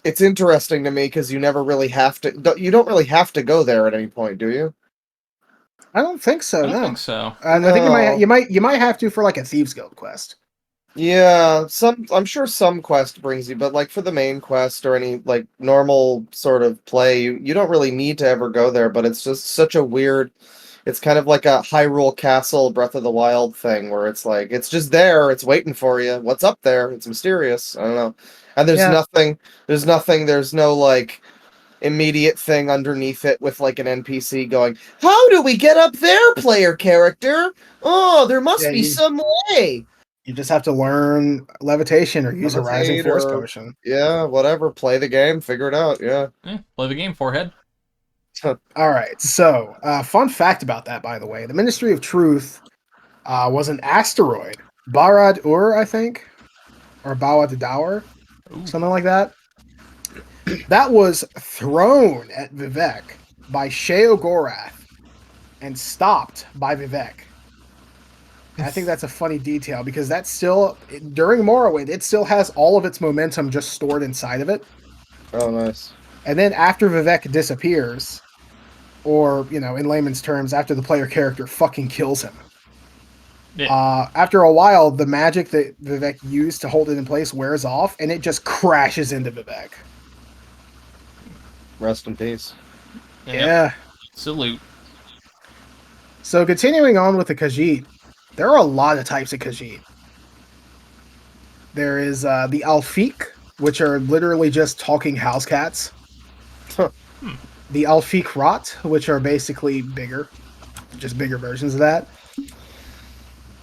it's interesting to me because you never really have to. You don't really have to go there at any point, do you? I don't think I so. don't No, think so. I think No. you might have to for like a Thieves Guild quest. Yeah, I'm sure some quest brings you, but like for the main quest or any like normal sort of play, you don't really need to ever go there, but it's just such a weird it's kind of like a Hyrule Castle Breath of the Wild thing where it's like it's just there, it's waiting for you. What's up there? It's mysterious. I don't know. And Yeah, there's no like immediate thing underneath it with like an NPC going, "How do we get up there, player character? Oh, there yeah. must be some way." You just have to learn levitation or use a rising Levitate force or potion. yeah, whatever. Play the game, figure it out. Yeah. Yeah, play the game, forehead. All right. So, fun fact about that, by the way, the Ministry of Truth was an asteroid, Barad Ur, I think, or Bawad Dower, Ooh. something like that. That was thrown at Vivek by Sheogorath and stopped by Vivek. And I think that's a funny detail because that's still during Morrowind, it still has all of its momentum just stored inside of it. Oh, nice. And then after Vivek disappears, or in layman's terms, after the player character fucking kills him, Yeah. after a while, the magic that Vivek used to hold it in place wears off, and it just crashes into Vivek. Rest in peace. Yep. Yeah. Salute. So continuing on with the Khajiit, there are a lot of types of Khajiit. There is the Alfiq, which are literally just talking house cats. Huh. The Alfiq Rat, which are basically bigger, just bigger versions of that.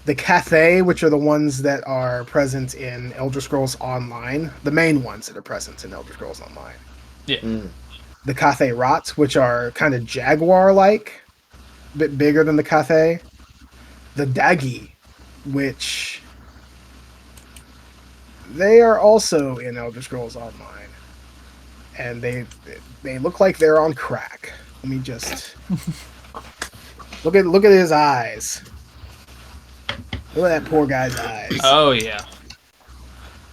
The Cathay, which are the ones that are present in Elder Scrolls Online, the main ones that are present in Elder Scrolls Online. Yeah. The Cathay Rats, which are kind of jaguar-like, a bit bigger than the Cathay. The Dagi, which they are also in Elder Scrolls Online, and they look like they're on crack. Let me just look at his eyes. Look at that poor guy's eyes. Oh yeah.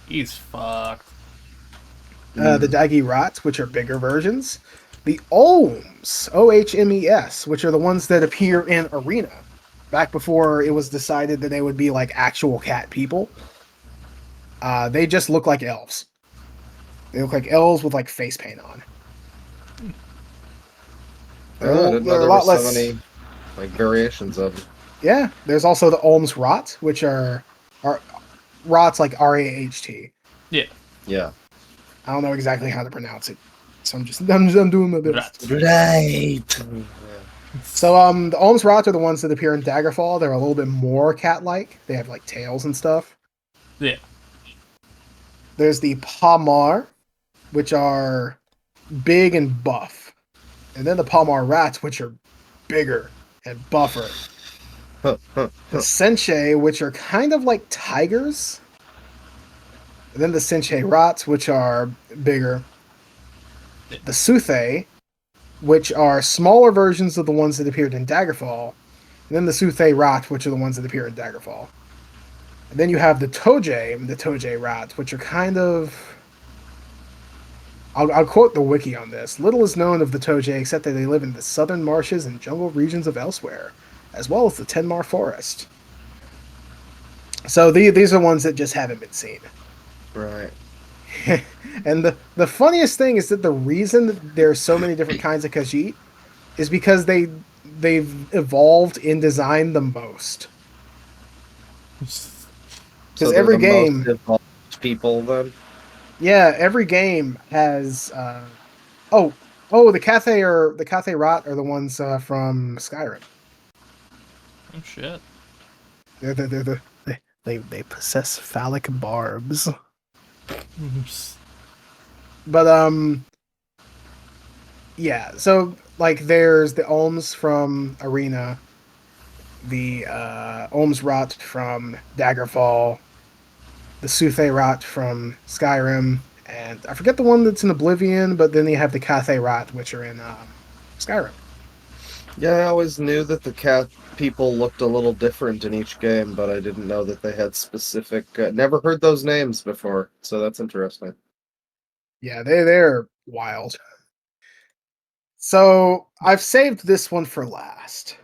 He's fucked. The Dagi Rats, which are bigger versions. The Ohms, Ohmes, which are the ones that appear in Arena, back before it was decided that they would be like actual cat people. They just look like elves. They look like elves with like face paint on. Oh, I didn't know They're a there lot were so less. many variations of them. Yeah, there's also the Ohms Rot, which are Rot's like R-A-H-T. Yeah. Yeah. I don't know exactly how to pronounce it, so I'm doing my best. Right. So the Ohms Rot are the ones that appear in Daggerfall. They're a little bit more cat-like. They have like tails and stuff. Yeah. There's the Palmar, which are big and buff. And then the Palmar Rats, which are bigger and buffer. The Senche, which are kind of like tigers. And then the Senche Rats, which are bigger. The Suthe, which are smaller versions of the ones that appeared in Daggerfall. And then the Suthe Rat, which are the ones that appear in Daggerfall. And then you have the Toje Rats, which are kind of... I'll quote the wiki on this. Little is known of the Toje except that they live in the southern marshes and jungle regions of elsewhere, as well as the Tenmar Forest. So these are ones that just haven't been seen. Right. And the funniest thing is that the reason that there are so many different kinds of Khajiit is because they've evolved in design the most. Because every game, most evolved people then. yeah, every game has. The Cathay Rot are the ones from Skyrim. Oh shit. They possess phallic barbs. But yeah. So like, there's the Ohms from Arena, the Ohms Rot from Daggerfall, the Suthe Rot from Skyrim, and I forget the one that's in Oblivion, but then you have the Cathay Rot, which are in Skyrim. Yeah, I always knew that the cat people looked a little different in each game, but I didn't know that they had specific. Never heard those names before, so that's interesting. Yeah, they're wild. So I've saved this one for last.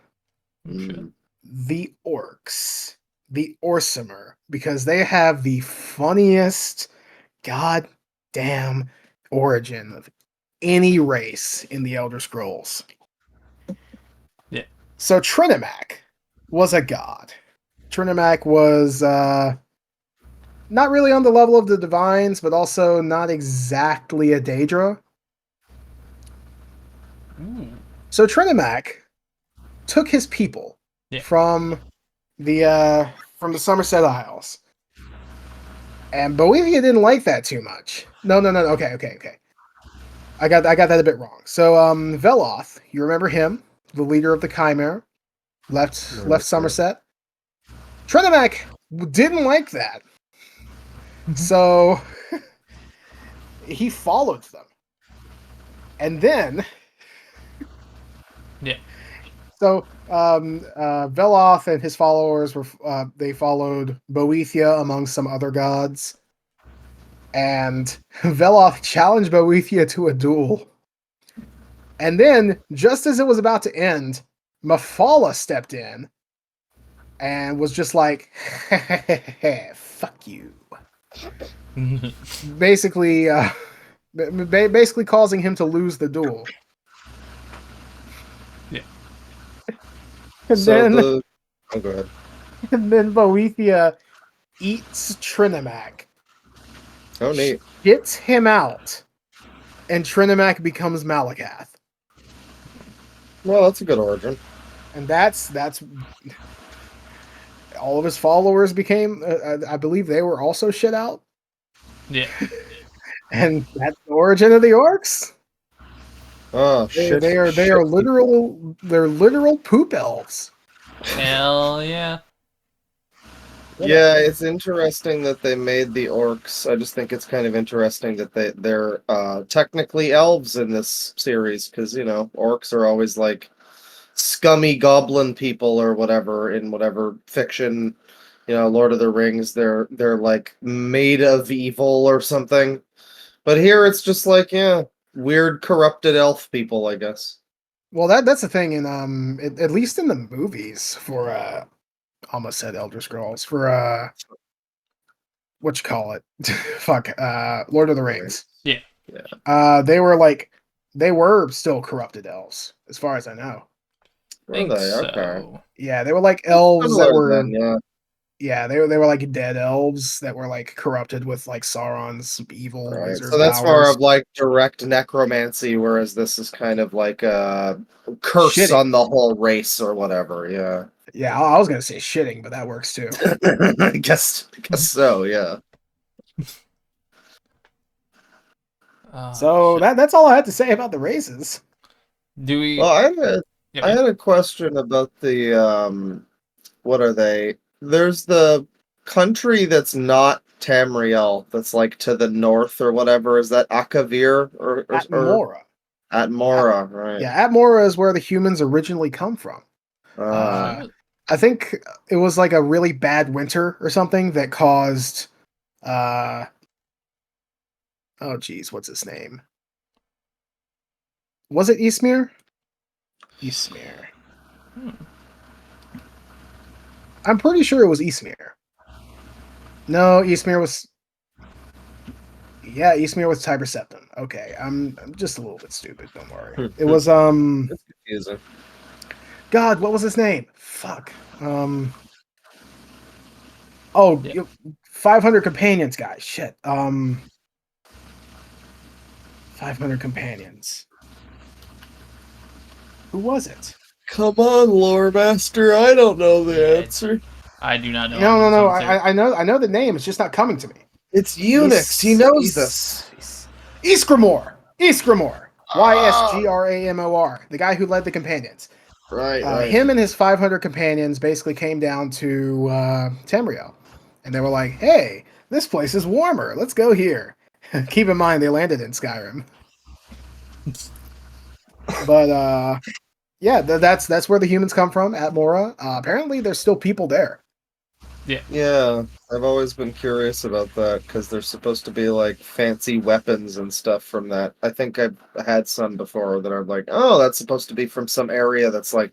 Mm. The Orcs, the Orsimer, because they have the funniest goddamn origin of any race in the Elder Scrolls. Yeah. So Trinimac was a god. Trinimac was not really on the level of the Divines, but also not exactly a Daedra. So Trinimac took his people from the Somerset Isles. And Bohemia didn't like that too much. No. Okay. I got that a bit wrong. So Veloth, you remember him, the leader of the Chimera, left Somerset. Trinimac didn't like that. So he followed them. And then so Veloth and his followers they followed Boethia among some other gods. And Veloth challenged Boethia to a duel. And then, just as it was about to end, Mephala stepped in and was just like, fuck you. Basically causing him to lose the duel. Yeah. And Go ahead. And then Boethia eats Trinimac. Oh, neat. Gets him out. And Trinimac becomes Malakath. Well, that's a good origin. And that's all of his followers became. I believe they were also shit out. Yeah. And that's the origin of the orcs. Oh shit! They are literal. They're literal poop elves. Hell yeah. Yeah, it's interesting that they made the orcs. I just think it's kind of interesting that they're technically elves in this series, because orcs are always like scummy goblin people or whatever in whatever fiction, Lord of the Rings. They're like made of evil or something, but here it's just like weird corrupted elf people, I guess. Well, that's the thing in at least in the movies for almost said Elder Scrolls for what you call it? Fuck, Lord of the Rings. Yeah. They were still corrupted elves, as far as I know. Were they? Okay. Yeah, they were like elves that were. Then, yeah. Yeah, they were like dead elves that were like corrupted with like Sauron's evil Right. wizard So that's more powers. of like direct necromancy, whereas this is kind of like a curse Shitting. on the whole race or whatever. Yeah. Yeah, I was gonna say shitting, but that works too. I guess so. Yeah. Oh, So shit. that's all I had to say about the races. Do Well, we? Yeah, I yeah. had a question about the what are they? There's the country that's not Tamriel, that's like to the north or whatever. Is that Akavir At or Mora. At, Atmora, right? yeah, at Mora is where the humans originally come from. Oh Ah, Uh, shit. I think it was like a really bad winter or something that caused uh oh geez, what's his name? Was it Eastmere? Eastmere. Hmm. I'm pretty sure it was Eastmere. No, Eastmere was yeah, Eastmere was Tiber Septim. Okay, I'm just a little bit stupid, don't worry. It was it's confusing. God, what was his name? Fuck. Oh, Yeah. 500 companions guy. Shit. 500 companions. Who was it? Come on, lore master. I don't know the Yeah. answer. I do not know No, no, either. So no. I'm gonna say I know the name. It's just not coming to me. It's Unix. He knows this. Ysgramor. Ysgramor. Ah, Ysgramor. The guy who led the companions. right. Him and his 500 companions basically came down to Tamriel. And they were like, hey, this place is warmer. Let's go here. Keep in mind, they landed in Skyrim. But yeah, that's where the humans come from at Mora. Apparently, there's still people there. yeah. Yeah, I've always been curious about that because there's supposed to be like fancy weapons and stuff from that. I think I've had some before that are like, oh, that's supposed to be from some area that's like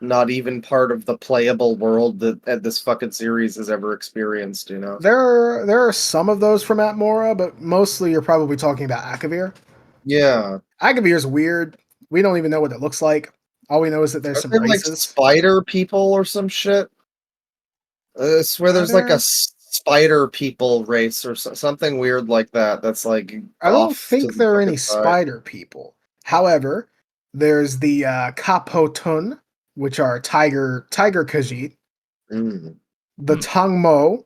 not even part of the playable world that this fucking series has ever experienced, you know? There are some of those from Atmora, but mostly you're probably talking about Akavir. Yeah. Akavir's weird. We don't even know what it looks like. All we know is that there's Are some they like races. spider people or some shit? I swear Are there's like a there? spider people race or something weird like that that's like I don't off to think the there are any fucking side. spider people. However, there's the Kapotun, which are tiger Khajiit, Mm. the Hmm. Tangmo,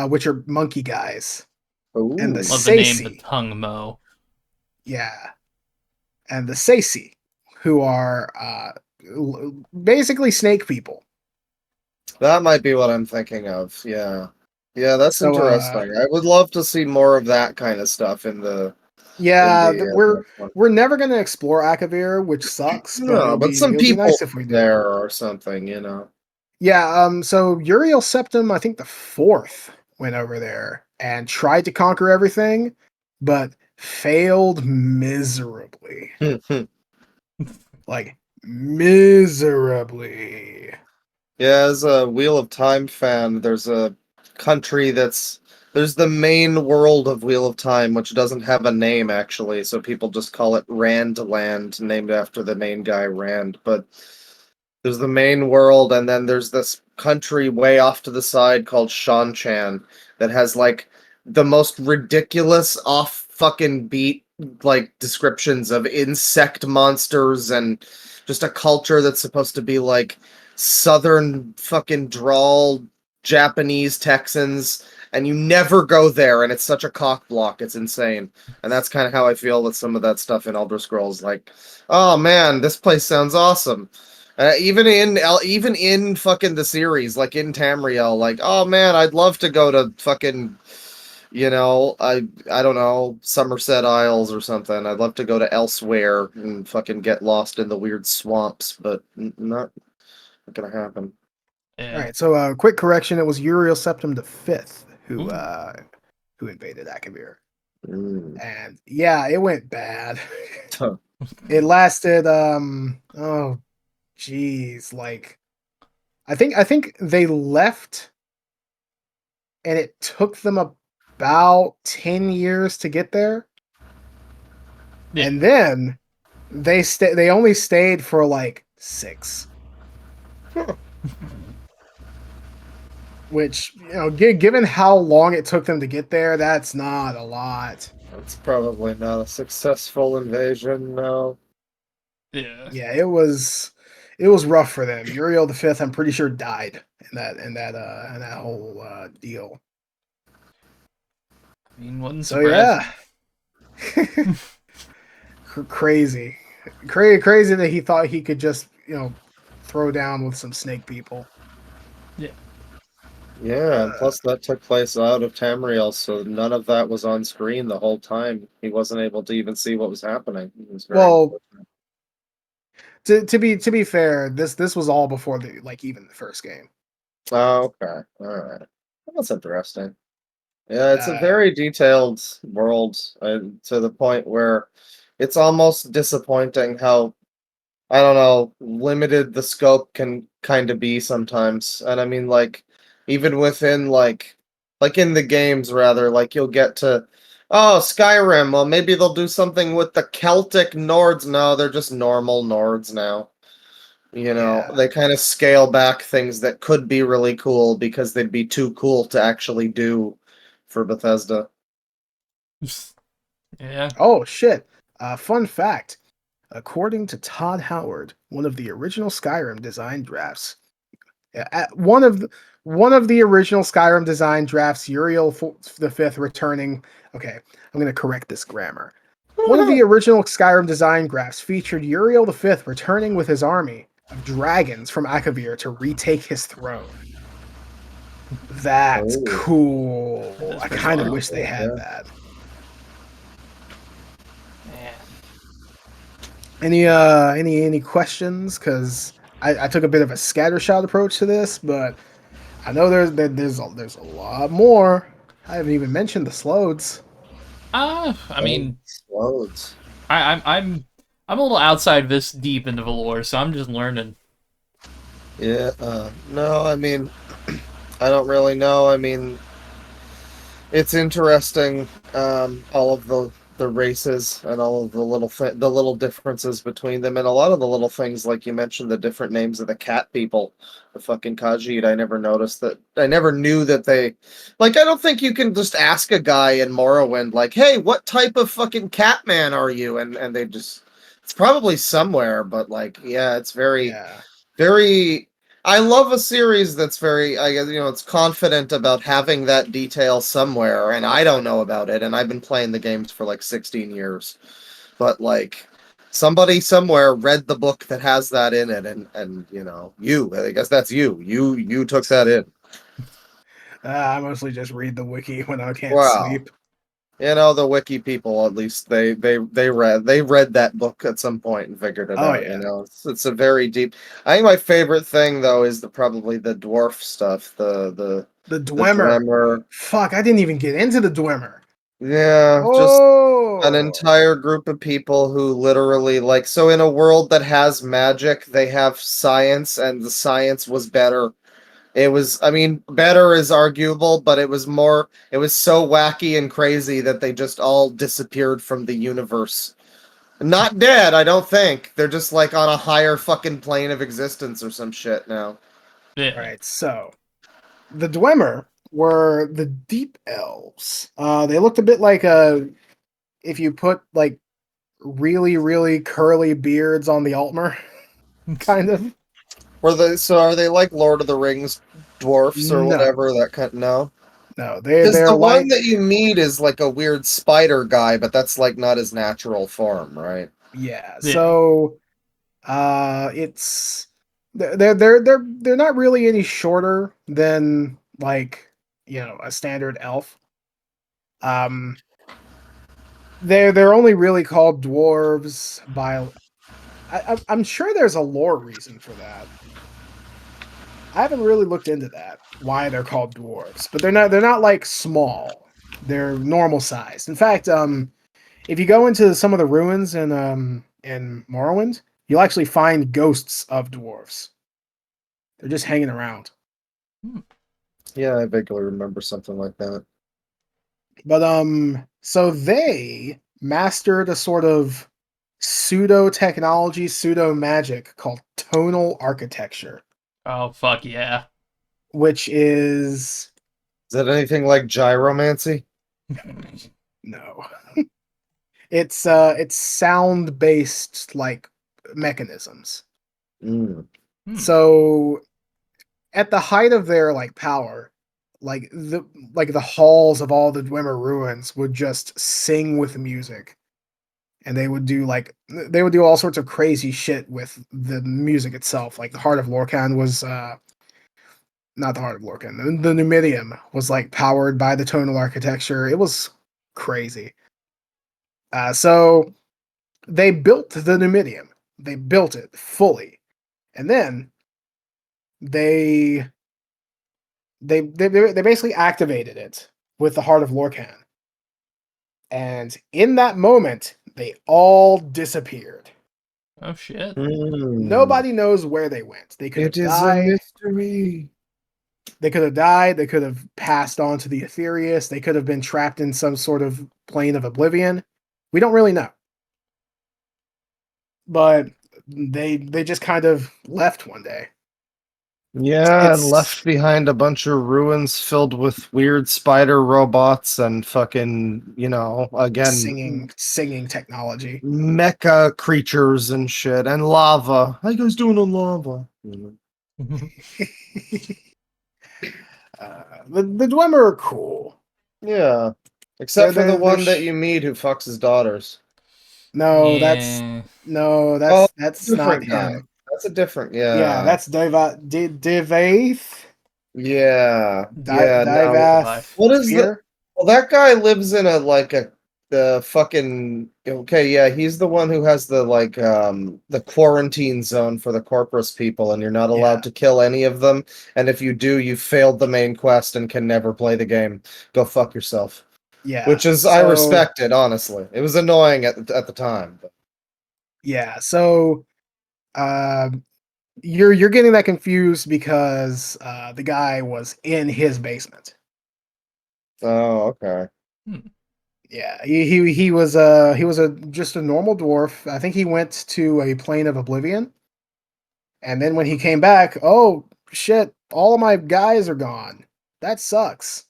which are monkey guys, and the Love Ooh. the name, the Seisi, tongue mo. yeah, and the Seisi, who are basically snake people. That might be what I'm thinking of. Yeah. Yeah, that's So interesting. I would love to see more of that kind of stuff in yeah, the next one. we're never gonna explore Akavir, which sucks, but No, but some it'll be people nice if we do. there or something, you know. Yeah, so Uriel Septim, I think the fourth, went over there and tried to conquer everything, but failed miserably. Like miserably. Yeah, as a Wheel of Time fan, there's a country there's the main world of Wheel of Time, which doesn't have a name actually, so people just call it Rand Land, named after the main guy Rand. But there's the main world, and then there's this country way off to the side called Shanchan that has like the most ridiculous off fucking beat like descriptions of insect monsters and just a culture that's supposed to be like southern fucking drawl Japanese Texans, and you never go there, and it's such a cock block, it's insane. And that's kind of how I feel with some of that stuff in Elder Scrolls. Like, oh man, this place sounds awesome. Even in fucking the series, like in Tamriel, like, oh man, I'd love to go to fucking, I don't know, Somerset Isles or something. I'd love to go to elsewhere and fucking get lost in the weird swamps, but not gonna happen. All Yeah. right, so quick correction: it was Uriel Septim the fifth Ooh. who invaded Akavir, Mm. and yeah, it went bad. Huh. It lasted oh geez, like I think they left and it took them about 10 years to get there. Yeah. And then they only stayed for like 6. which, given how long it took them to get there, that's not a lot. It's probably not a successful invasion, no. Yeah. Yeah, it was rough for them. Uriel the Fifth, I'm pretty sure, died in that whole deal. I mean, wouldn't So surprise yeah, me. crazy, crazy that he thought he could just throw down with some snake people. Yeah. Yeah, and Uh, plus that took place out of Tamriel, so none of that was on screen the whole time. He wasn't able to even see what was happening. It was very well, unfortunate. to be fair, this was all before even the first game. Oh, okay. All right. That's interesting. Yeah, it's a Uh, very detailed world, to the point where it's almost disappointing how, I don't know, limited the scope can kind of be sometimes. And I mean, like, even within, like in the games, rather, like, you'll get to, oh, Skyrim, well, maybe they'll do something with the Celtic Nords. No, they're just normal Nords now. yeah. They kind of scale back things that could be really cool because they'd be too cool to actually do for Bethesda. Yeah. Oh shit. Fun fact. According to Todd Howard, one of the original Skyrim design drafts, one of the original Skyrim design drafts, Uriel the Fifth returning. Okay, I'm gonna correct this grammar. One of the original Skyrim design drafts featured Uriel the Fifth returning with his army of dragons from Akavir to retake his throne. That's Oh, cool. That's I pretty kind of wild. wish they had yeah. that. Yeah. Any questions? Because I took a bit of a scattershot approach to this, but I know there's a lot more. I haven't even mentioned the Slodes. I Oh, mean, loads. I'm a little outside this deep into Valor, so I'm just learning. Yeah, no, I mean, I don't really know. I mean, it's interesting, all of the races and all of the little differences between them, and a lot of the little things, like you mentioned, the different names of the cat people, the fucking Khajiit. I never noticed that. I never knew that they, like. I don't think you can just ask a guy in Morrowind, like, "Hey, what type of fucking cat man are you?" And they just, it's probably somewhere, but like, yeah, it's very, Yeah. very. I love a series that's very, I guess, it's confident about having that detail somewhere, and I don't know about it, and I've been playing the games for like 16 years. But like, somebody somewhere read the book that has that in it, and I guess that's you. You took that in. I mostly just read the wiki when I can't Wow. sleep. The wiki people, at least they read that book at some point and figured it Oh out. yeah, It's a very deep. I think my favorite thing though is probably the dwarf stuff. the The Dwemer. Dwemer. Fuck, I didn't even get into the Dwemer. Yeah, just an Oh, entire group of people who literally, like, so in a world that has magic, they have science, and the science was better. It was, I mean, better is arguable, but it was so wacky and crazy that they just all disappeared from the universe. Not dead, I don't think. They're just like on a higher fucking plane of existence or some shit now. all Yeah. right. So the Dwemer were the Deep Elves. They looked a bit like if you put like really really curly beards on the Altmer, kind of. Are they like Lord of the Rings dwarfs or No, whatever that kind? No. no, Because they're the one like that you meet is like a weird spider guy, but that's like not his natural form, right? yeah. Yeah. So it's they're not really any shorter than like a standard elf. Um, they're only really called dwarves by I'm sure there's a lore reason for that. I haven't really looked into that why they're called dwarves, but they're not like small. They're normal sized. In fact, if you go into some of the ruins in Morrowind, you'll actually find ghosts of dwarves. They're just hanging around. Hmm. Yeah, I vaguely remember something like that. But so they mastered a sort of pseudo technology, pseudo magic called tonal architecture. Oh fuck yeah. which is Is that anything like gyromancy? no. It's sound based like mechanisms. Mm. So at the height of their like power, like the halls of all the Dwemer ruins would just sing with music. And they would do all sorts of crazy shit with the music itself. Like the Heart of Lorcan was not the Heart of Lorcan. The Numidium was like powered by the tonal architecture. It was crazy. So they built the Numidium. They built it fully, and then they they basically activated it with the Heart of Lorcan. And in that moment, they all disappeared. Oh shit. Nobody knows where they went. They could have It is a died. mystery. They could have died. They could have passed on to the Aetherius. They could have been trapped in some sort of plane of oblivion. We don't really know. But they just kind of left one day. Yeah, and It's left behind a bunch of ruins filled with weird spider robots and fucking, again, singing technology. mecha creatures and shit, and lava. How you guys doing on lava? The Dwemer are cool. Yeah, except for the They're one that you meet who fucks his daughters. no, Yeah. Oh, that's not different guy. him. That's a different, Yeah, yeah. that's Divaith. Yeah, yeah, no. Divath What is the? Fear. Well, that guy lives in the fucking. Okay, yeah, he's the one who has the quarantine zone for the Corpus people, and you're not allowed Yeah, to kill any of them. And if you do, you failed the main quest and can never play the game. Go fuck yourself. yeah. Which is, I So respect it, honestly. It was annoying at the time. But. yeah, so you're getting that confused because the guy was in his basement. Oh, okay. Yeah, he was a just a normal dwarf. I think he went to a plane of oblivion, and then when he came back, oh shit, all of my guys are gone. That sucks.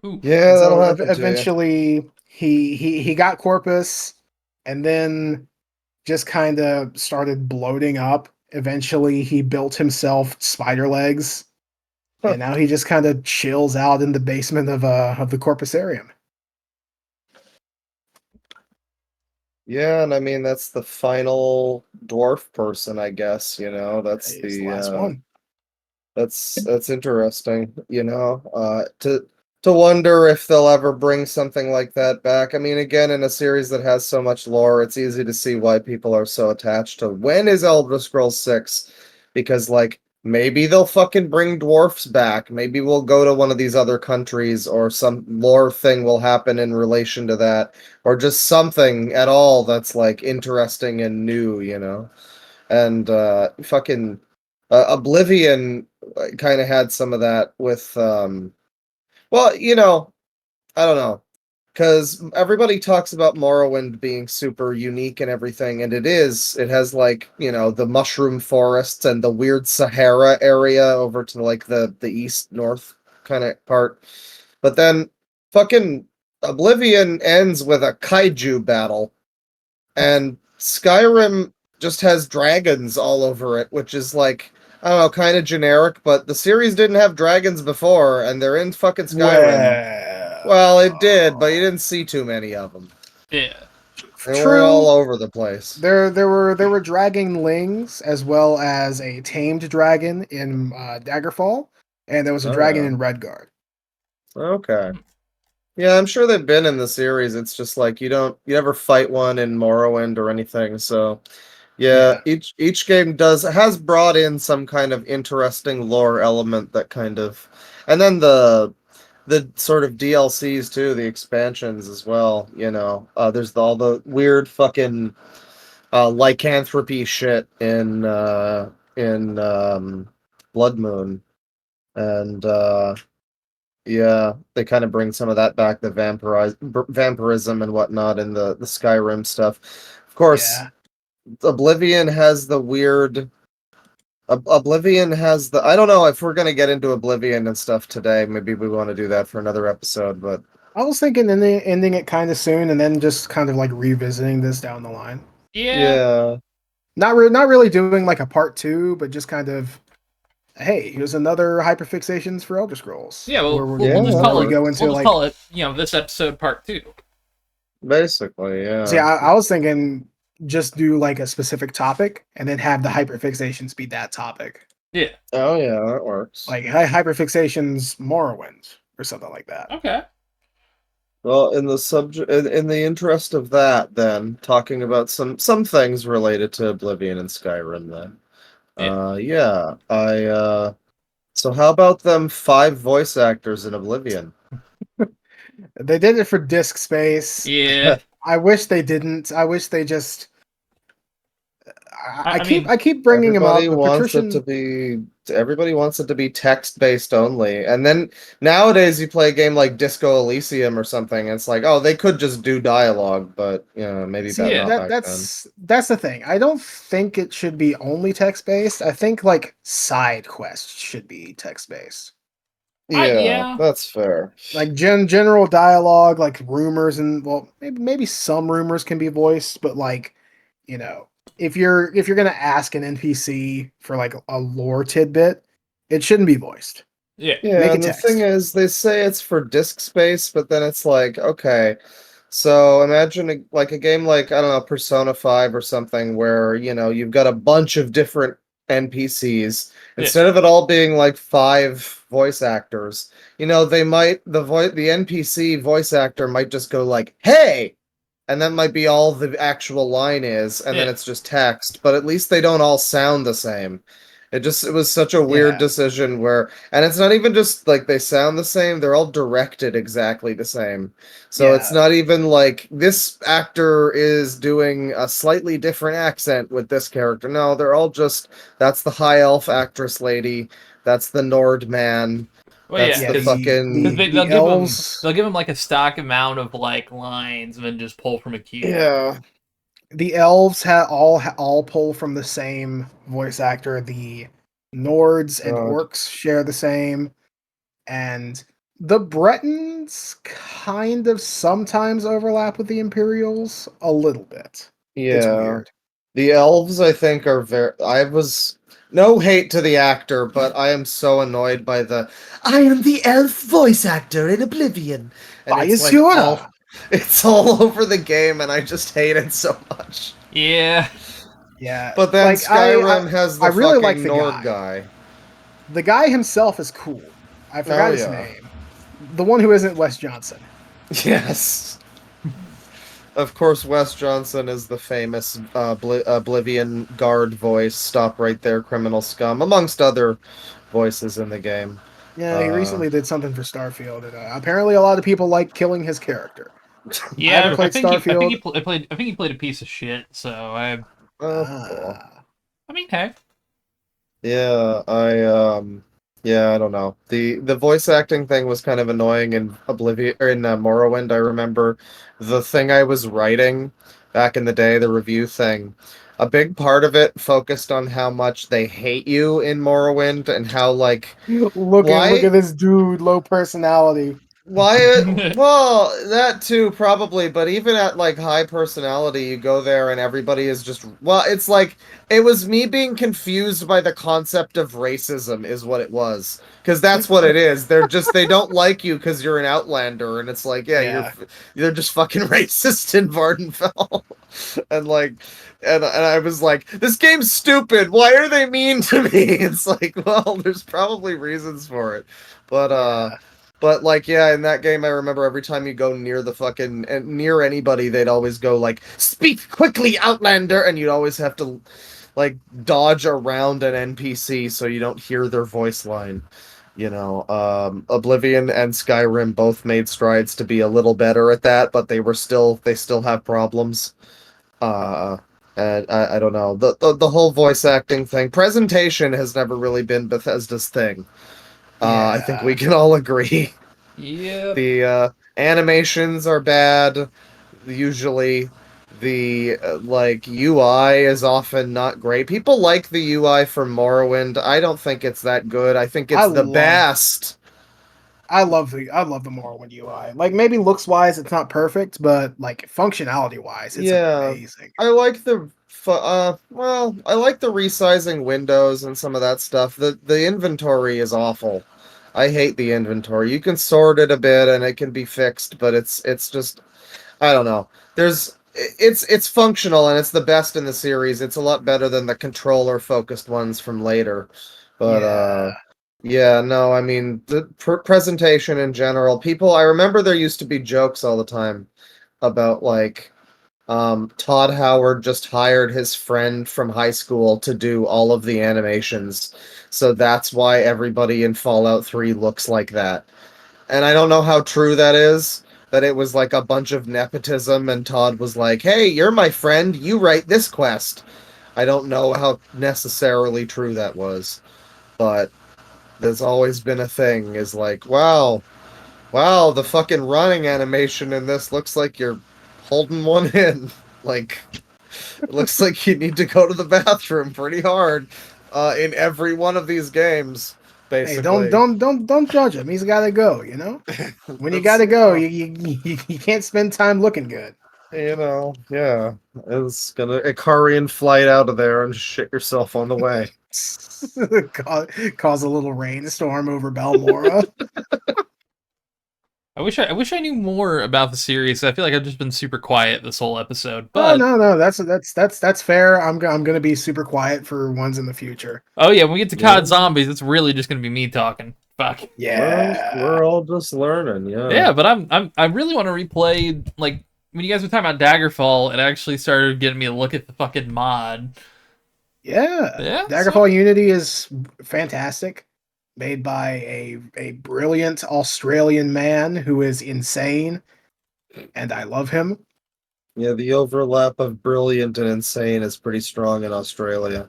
Oof. Yeah, And that'll so happen to you. eventually he got Corpus, and then just kind of started bloating up. Eventually, he built himself spider legs, Huh. and now he just kind of chills out in the basement of the Corpusarium. Yeah, and I mean that's the final dwarf person, I guess, He's the last one. that's interesting, to wonder if they'll ever bring something like that back. I mean, again, in a series that has so much lore, it's easy to see why people are so attached to when is Elder Scrolls 6, because maybe they'll fucking bring dwarfs back. Maybe we'll go to one of these other countries or some lore thing will happen in relation to that or just something at all that's interesting and new. And fucking Oblivion kind of had some of that with well, I don't know. Because everybody talks about Morrowind being super unique and everything, and it is. It has the mushroom forests and the weird Sahara area over to the east north kind of part. But then fucking Oblivion ends with a kaiju battle, and Skyrim just has dragons all over it, which is I don't know, kind of generic, but the series didn't have dragons before, and they're in fucking Skyrim. Well, it did, but you didn't see too many of them. Yeah. They weren't all True. over the place. There were dragonlings as well as a tamed dragon in Daggerfall, and there was a Oh, dragon yeah. in Redguard. Okay. Yeah, I'm sure they've been in the series. It's just you never fight one in Morrowind or anything. So yeah, Yeah, each game has brought in some kind of interesting lore element that and then the sort of DLCs too, the expansions as well. There's all the weird fucking lycanthropy shit in Blood Moon, and yeah, they kind of bring some of that back, the vampirism and whatnot, and the Skyrim stuff. Of course, yeah, Oblivion has the weird Oblivion has the. I don't know if we're gonna get into Oblivion and stuff today. Maybe we want to do that for another episode. But I was thinking ending it kind of soon, and then just kind of like revisiting this down the line. Yeah. yeah, Not really doing like a part two, but just kind of, hey, here's another hyperfixations for Elder Scrolls. Yeah, well, where we'll just call we it. go We'll into just like, call it. This episode part 2. basically, yeah. see, I was thinking just do like a specific topic, and then have the hyperfixations be that topic, Yeah. Oh yeah, that works. like hyperfixations Morrowind or something like that. Okay. Well, in the subject, in the interest of that, then talking about some things related to Oblivion and Skyrim, then. Yeah. Yeah, So how about them 5 voice actors in Oblivion? They did it for disk space. Yeah. I wish they didn't. I wish they just. I mean, I keep bringing him up. Everybody The wants it patrician. to be. Everybody wants it to be text-based only, and then nowadays you play a game like Disco Elysium or something. And it's like, oh, they could just do dialogue, but maybe See, not back then. that's the thing. I don't think it should be only text based. I think like side quests should be text based. yeah. That's fair. Like general dialogue, like rumors, and well, maybe some rumors can be voiced, but like, if you're gonna ask an NPC for like a lore tidbit, it shouldn't be voiced. Yeah. Yeah, Make it and the text. thing is, they say it's for disk space, but then it's like, okay, so imagine a game like, I don't know, Persona 5 or something, where, you've got a bunch of different NPCs. Yeah. Instead of it all being like 5 voice actors, the NPC voice actor might just go like, "Hey!" And that might be all the actual line is, and then Yeah. it's just text, but at least they don't all sound the same. It was such a weird Yeah. decision and it's not even just like they sound the same, they're all directed exactly the same. So it's Yeah. not even like this actor is doing a slightly different accent with this character. No, they're all just, that's the high elf actress lady, that's the Nord man, Well, that's yeah, the fucking. they'll elves. give him like a stock amount of like lines and then just pull from a queue. Yeah. The elves all pull from the same voice actor. The Nords and God. orcs share the same, and the Bretons kind of sometimes overlap with the Imperials a little bit. It's Yeah. weird. The elves, I think, are very. I was. No hate to the actor, but I am so annoyed by I am the elf voice actor in Oblivion. And Why it's is like Yoda? it's all over the game, and I just hate it so much. Yeah. Yeah, But then like, Skyrim has the I really fucking like the Nord guy. guy. The guy himself is cool. I forgot his yeah. name. The one who isn't Wes Johnson. Yes. Of course, Wes Johnson is the famous Oblivion guard voice. Stop right there, criminal scum, amongst other voices in the game. Yeah, he recently did something for Starfield, and apparently a lot of people like killing his character. Yeah, haven't played Starfield. I think he played a piece of shit. So Cool. I mean, hey. Yeah, I don't know. The voice acting thing was kind of annoying in Oblivion or in Morrowind. I remember the thing I was writing back in the day, the review thing. A big part of it focused on how much they hate you in Morrowind and how like Look at this dude, low personality. well, that too, probably, but even at like high personality, you go there and everybody is just, well, it's like, it was me being confused by the concept of racism, is what it was. Because that's what it is. They don't like you because you're an outlander, and it's like, Yeah. you're just fucking racist in Vardenfell. and like, and I was like, this game's stupid. Why are they mean to me? It's like, well, there's probably reasons for it. But, Yeah. But like, yeah, in that game, I remember every time you go near near anybody, they'd always go like, "Speak quickly, Outlander," and you'd always have to like dodge around an NPC so you don't hear their voice line. Oblivion and Skyrim both made strides to be a little better at that, but they still have problems. And I don't know, the whole voice acting thing, presentation has never really been Bethesda's thing. I think we can all agree. Yeah. The animations are bad, usually. The like UI is often not great. People like the UI from Morrowind. I don't think it's that good. I think I it's the love best. I love the Morrowind UI. Like maybe looks wise, it's not perfect, but like functionality wise, it's Yeah, amazing. I like the well, I like the resizing windows and some of that stuff. The inventory is awful. I hate the inventory. You can sort it a bit and it can be fixed, but it's just I don't know. It's functional and it's the best in the series. It's a lot better than the controller focused ones from later. But Yeah. yeah, no, I mean the presentation in general. I remember there used to be jokes all the time about like Todd Howard just hired his friend from high school to do all of the animations. So that's why everybody in Fallout 3 looks like that. And I don't know how true that is, that it was like a bunch of nepotism and Todd was like, "Hey, you're my friend, you write this quest." I don't know how necessarily true that was, but there's always been a thing is like, wow, the fucking running animation in this looks like you're holding one in. Like, it looks like you need to go to the bathroom pretty hard in every one of these games, Hey, don't basically. don't don't don't judge him. He's got to go. You know, when you got That's, to go, you can't spend time looking good. yeah. It's gonna Ikarian flight out of there and shit yourself on the way. Cause a little rainstorm over Balmora. I wish I knew more about the series. I feel like I've just been super quiet this whole episode. Oh But no, that's fair. I'm gonna be super quiet for ones in the future. oh yeah, when we get to Yeah. COD Zombies, it's really just gonna be me talking. Fuck. Yeah. We're all just learning, yeah. Yeah, but I really want to replay, like, when you guys were talking about Daggerfall, it actually started getting me to look at the fucking mod. Yeah. Yeah, so Daggerfall Unity is fantastic. Made by a brilliant Australian man who is insane, and I love him. Yeah, the overlap of brilliant and insane is pretty strong in Australia.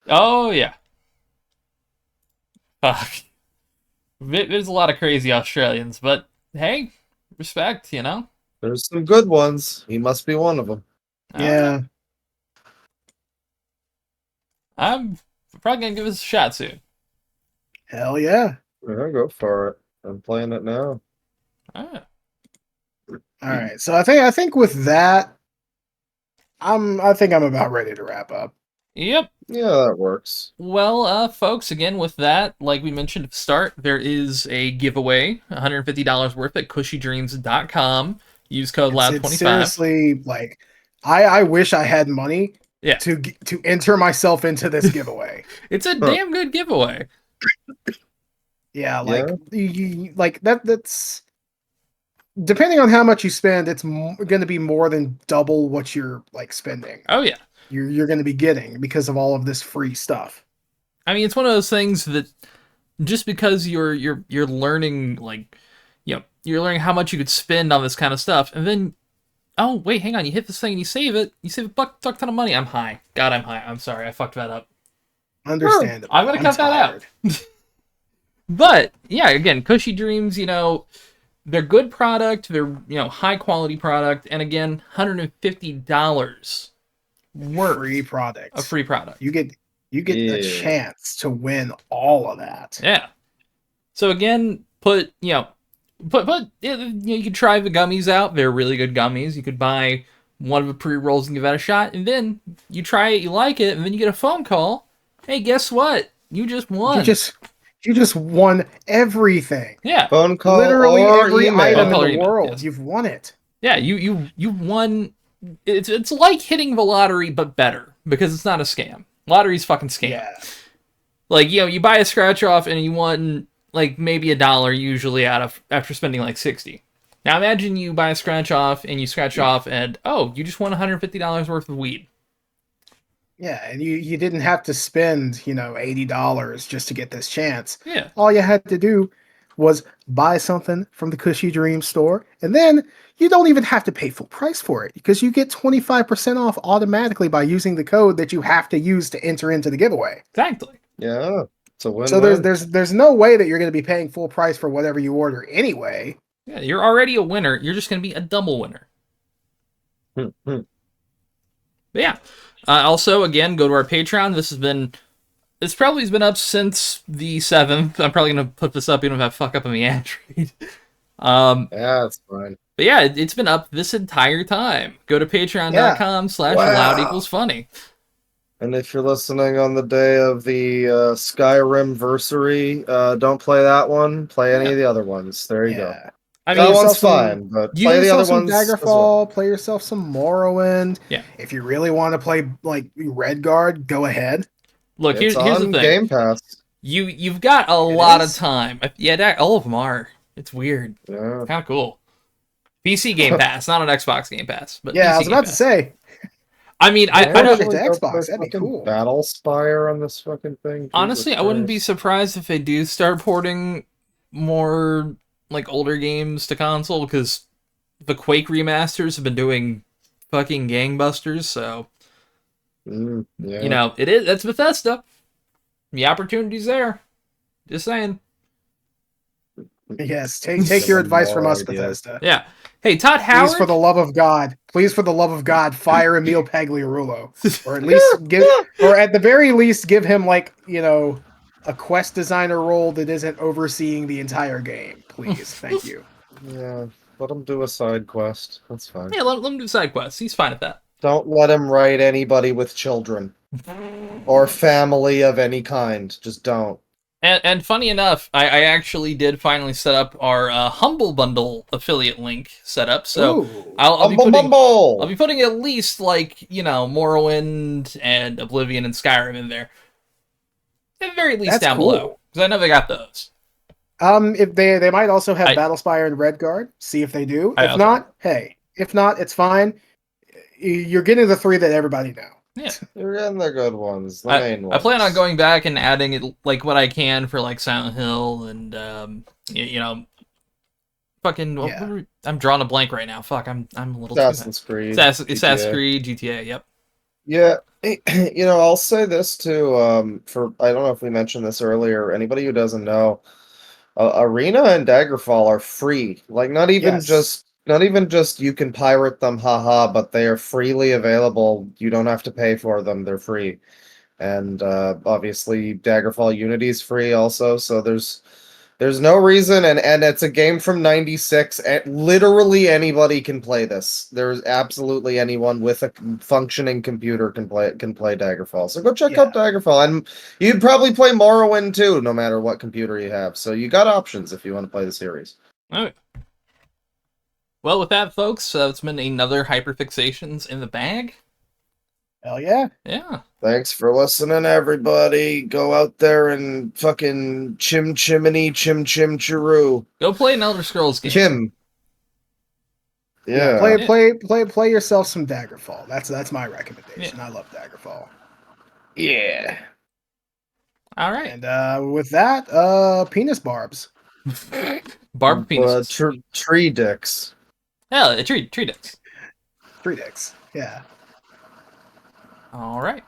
oh yeah. Fuck. There's a lot of crazy Australians, but hey, respect, you know? There's some good ones. He must be one of them. I don't know. Yeah. I'm probably gonna give this a shot soon. Hell yeah. Yeah, go for it. I'm playing it now. Ah. All right. So I think with that, I think I'm about ready to wrap up. Yep. Yeah, that works. Well, folks, again, with that, like we mentioned at the start, there is a giveaway, $150 worth at cushydreams.com. Use code It's LOUD25. seriously like I wish I had money Yeah. to enter myself into this giveaway. It's a Huh. damn good giveaway. Yeah, Yeah. like like that's depending on how much you spend, it's going to be more than double what you're like spending. Oh, yeah. You're going to be getting because of all of this free stuff. I mean, it's one of those things that just because you're learning, like, you know, you're learning how much you could spend on this kind of stuff, and then, oh, wait, hang on, you hit this thing and you save a fuck ton of money. I'm high. God, I'm high. I'm sorry. I fucked that up. Understandable. I'm gonna cut that out. But yeah, again, Cushy Dreams, you know, they're good product, they're, you know, high quality product, and again, $150 worth Free product. of free product. You get a Yeah. chance to win all of that. Yeah. So again, put you know, you could try the gummies out. They're really good gummies. You could buy one of the pre-rolls and give that a shot, and then you try it, you like it, and then you get a phone call. Hey, guess what? You just won. You just won everything. Yeah. Phone call Literally or every email. item Phone in call or the email, world. yes. You've won it. Yeah, you won. It's like hitting the lottery, but better because it's not a scam. Lottery's fucking scam. Yeah. Like, you know, you buy a scratch off and you won like maybe $1 usually out of after spending like 60. Now imagine you buy a scratch off and you scratch off and oh, you just won $150 worth of weed. Yeah, and you didn't have to spend, $80 just to get this chance. Yeah. All you had to do was buy something from the Cushy Dream store, and then you don't even have to pay full price for it because you get 25% off automatically by using the code that you have to use to enter into the giveaway. Exactly. Yeah, it's a win-win. So there's no way that you're going to be paying full price for whatever you order anyway. Yeah, you're already a winner. You're just going to be a double winner. But yeah. Also, again, go to our Patreon. It's probably been up since the 7th. I'm probably going to put this up even if I fuck up on the ad read. Yeah, it's fine. But yeah, it's been up this entire time. Go to patreon.com/loud Wow. equals funny. And if you're listening on the day of the Skyrim versary, don't play that one. Play any of the other ones. There you go. Yeah. I That mean, one's fine, but Give play the yourself other some ones as well. Daggerfall, play yourself some Morrowind. Yeah. If you really want to play like Redguard, go ahead. look, It's here's the on thing. Game Pass. You've got a It lot is? of time. Yeah, all of them are. It's weird. Yeah. Kind of cool. PC Game Pass, not on Xbox Game Pass, but Yeah, PC I was Game about to Pass. say. I mean, I Port don't. it to Actually, go Xbox, play that'd be fucking cool. Battle Spire on this fucking thing. Honestly, Jesus I wouldn't be Christ. surprised if they do start porting more like older games to console because the Quake remasters have been doing fucking gangbusters. So Yeah. that's Bethesda. The opportunity's there. Just saying. Yes, take your advice from us, Bethesda. Yeah. Hey, Todd Please, Howard. for the love of God, fire Emil Pagliarulo, or at least or at the very least, give him a quest designer role that isn't overseeing the entire game. Please, thank you. Yeah. Let him do a side quest. That's fine. Yeah, let him do side quests. He's fine at that. Don't let him write anybody with children or family of any kind. Just don't. And funny enough, I actually did finally set up our Humble Bundle affiliate link setup. So Ooh. I'll be Bumble! I'll be putting at least Morrowind and Oblivion and Skyrim in there. At the very least That's down cool. below. Because I know they got those. If they might also have Battlespire and Redguard. See if they do. If not, it's fine. You're getting the 3 that everybody know. Yeah. You're getting the good ones, the main ones. I plan on going back and adding it what I can for Silent Hill and I'm drawing a blank right now. Fuck, I'm a little Assassin's Creed. Assassin's Creed, GTA, yep. Yeah, I'll say this too. I don't know if we mentioned this earlier. Anybody who doesn't know, Arena and Daggerfall are free. Like not even just you can pirate them, haha, but they are freely available. You don't have to pay for them. They're free. And obviously Daggerfall Unity is free also, so there's no reason, and it's a game from 96, and literally anybody can play this. There's absolutely anyone with a functioning computer can play Daggerfall. So go check out Daggerfall, and you'd probably play Morrowind too, no matter what computer you have. So you got options if you want to play the series. All right. Well, with that, folks, it's been another Hyperfixations in the bag. Hell yeah. Yeah. Thanks for listening, everybody. Go out there and fucking chim chiroo. Go play an Elder Scrolls game. Kim. Yeah. Play yourself some Daggerfall. That's my recommendation. I love Daggerfall. Yeah. All right. And with that, penis barbs. Barb penises. Tree dicks. Yeah, tree dicks. 3 dicks. Yeah. All right.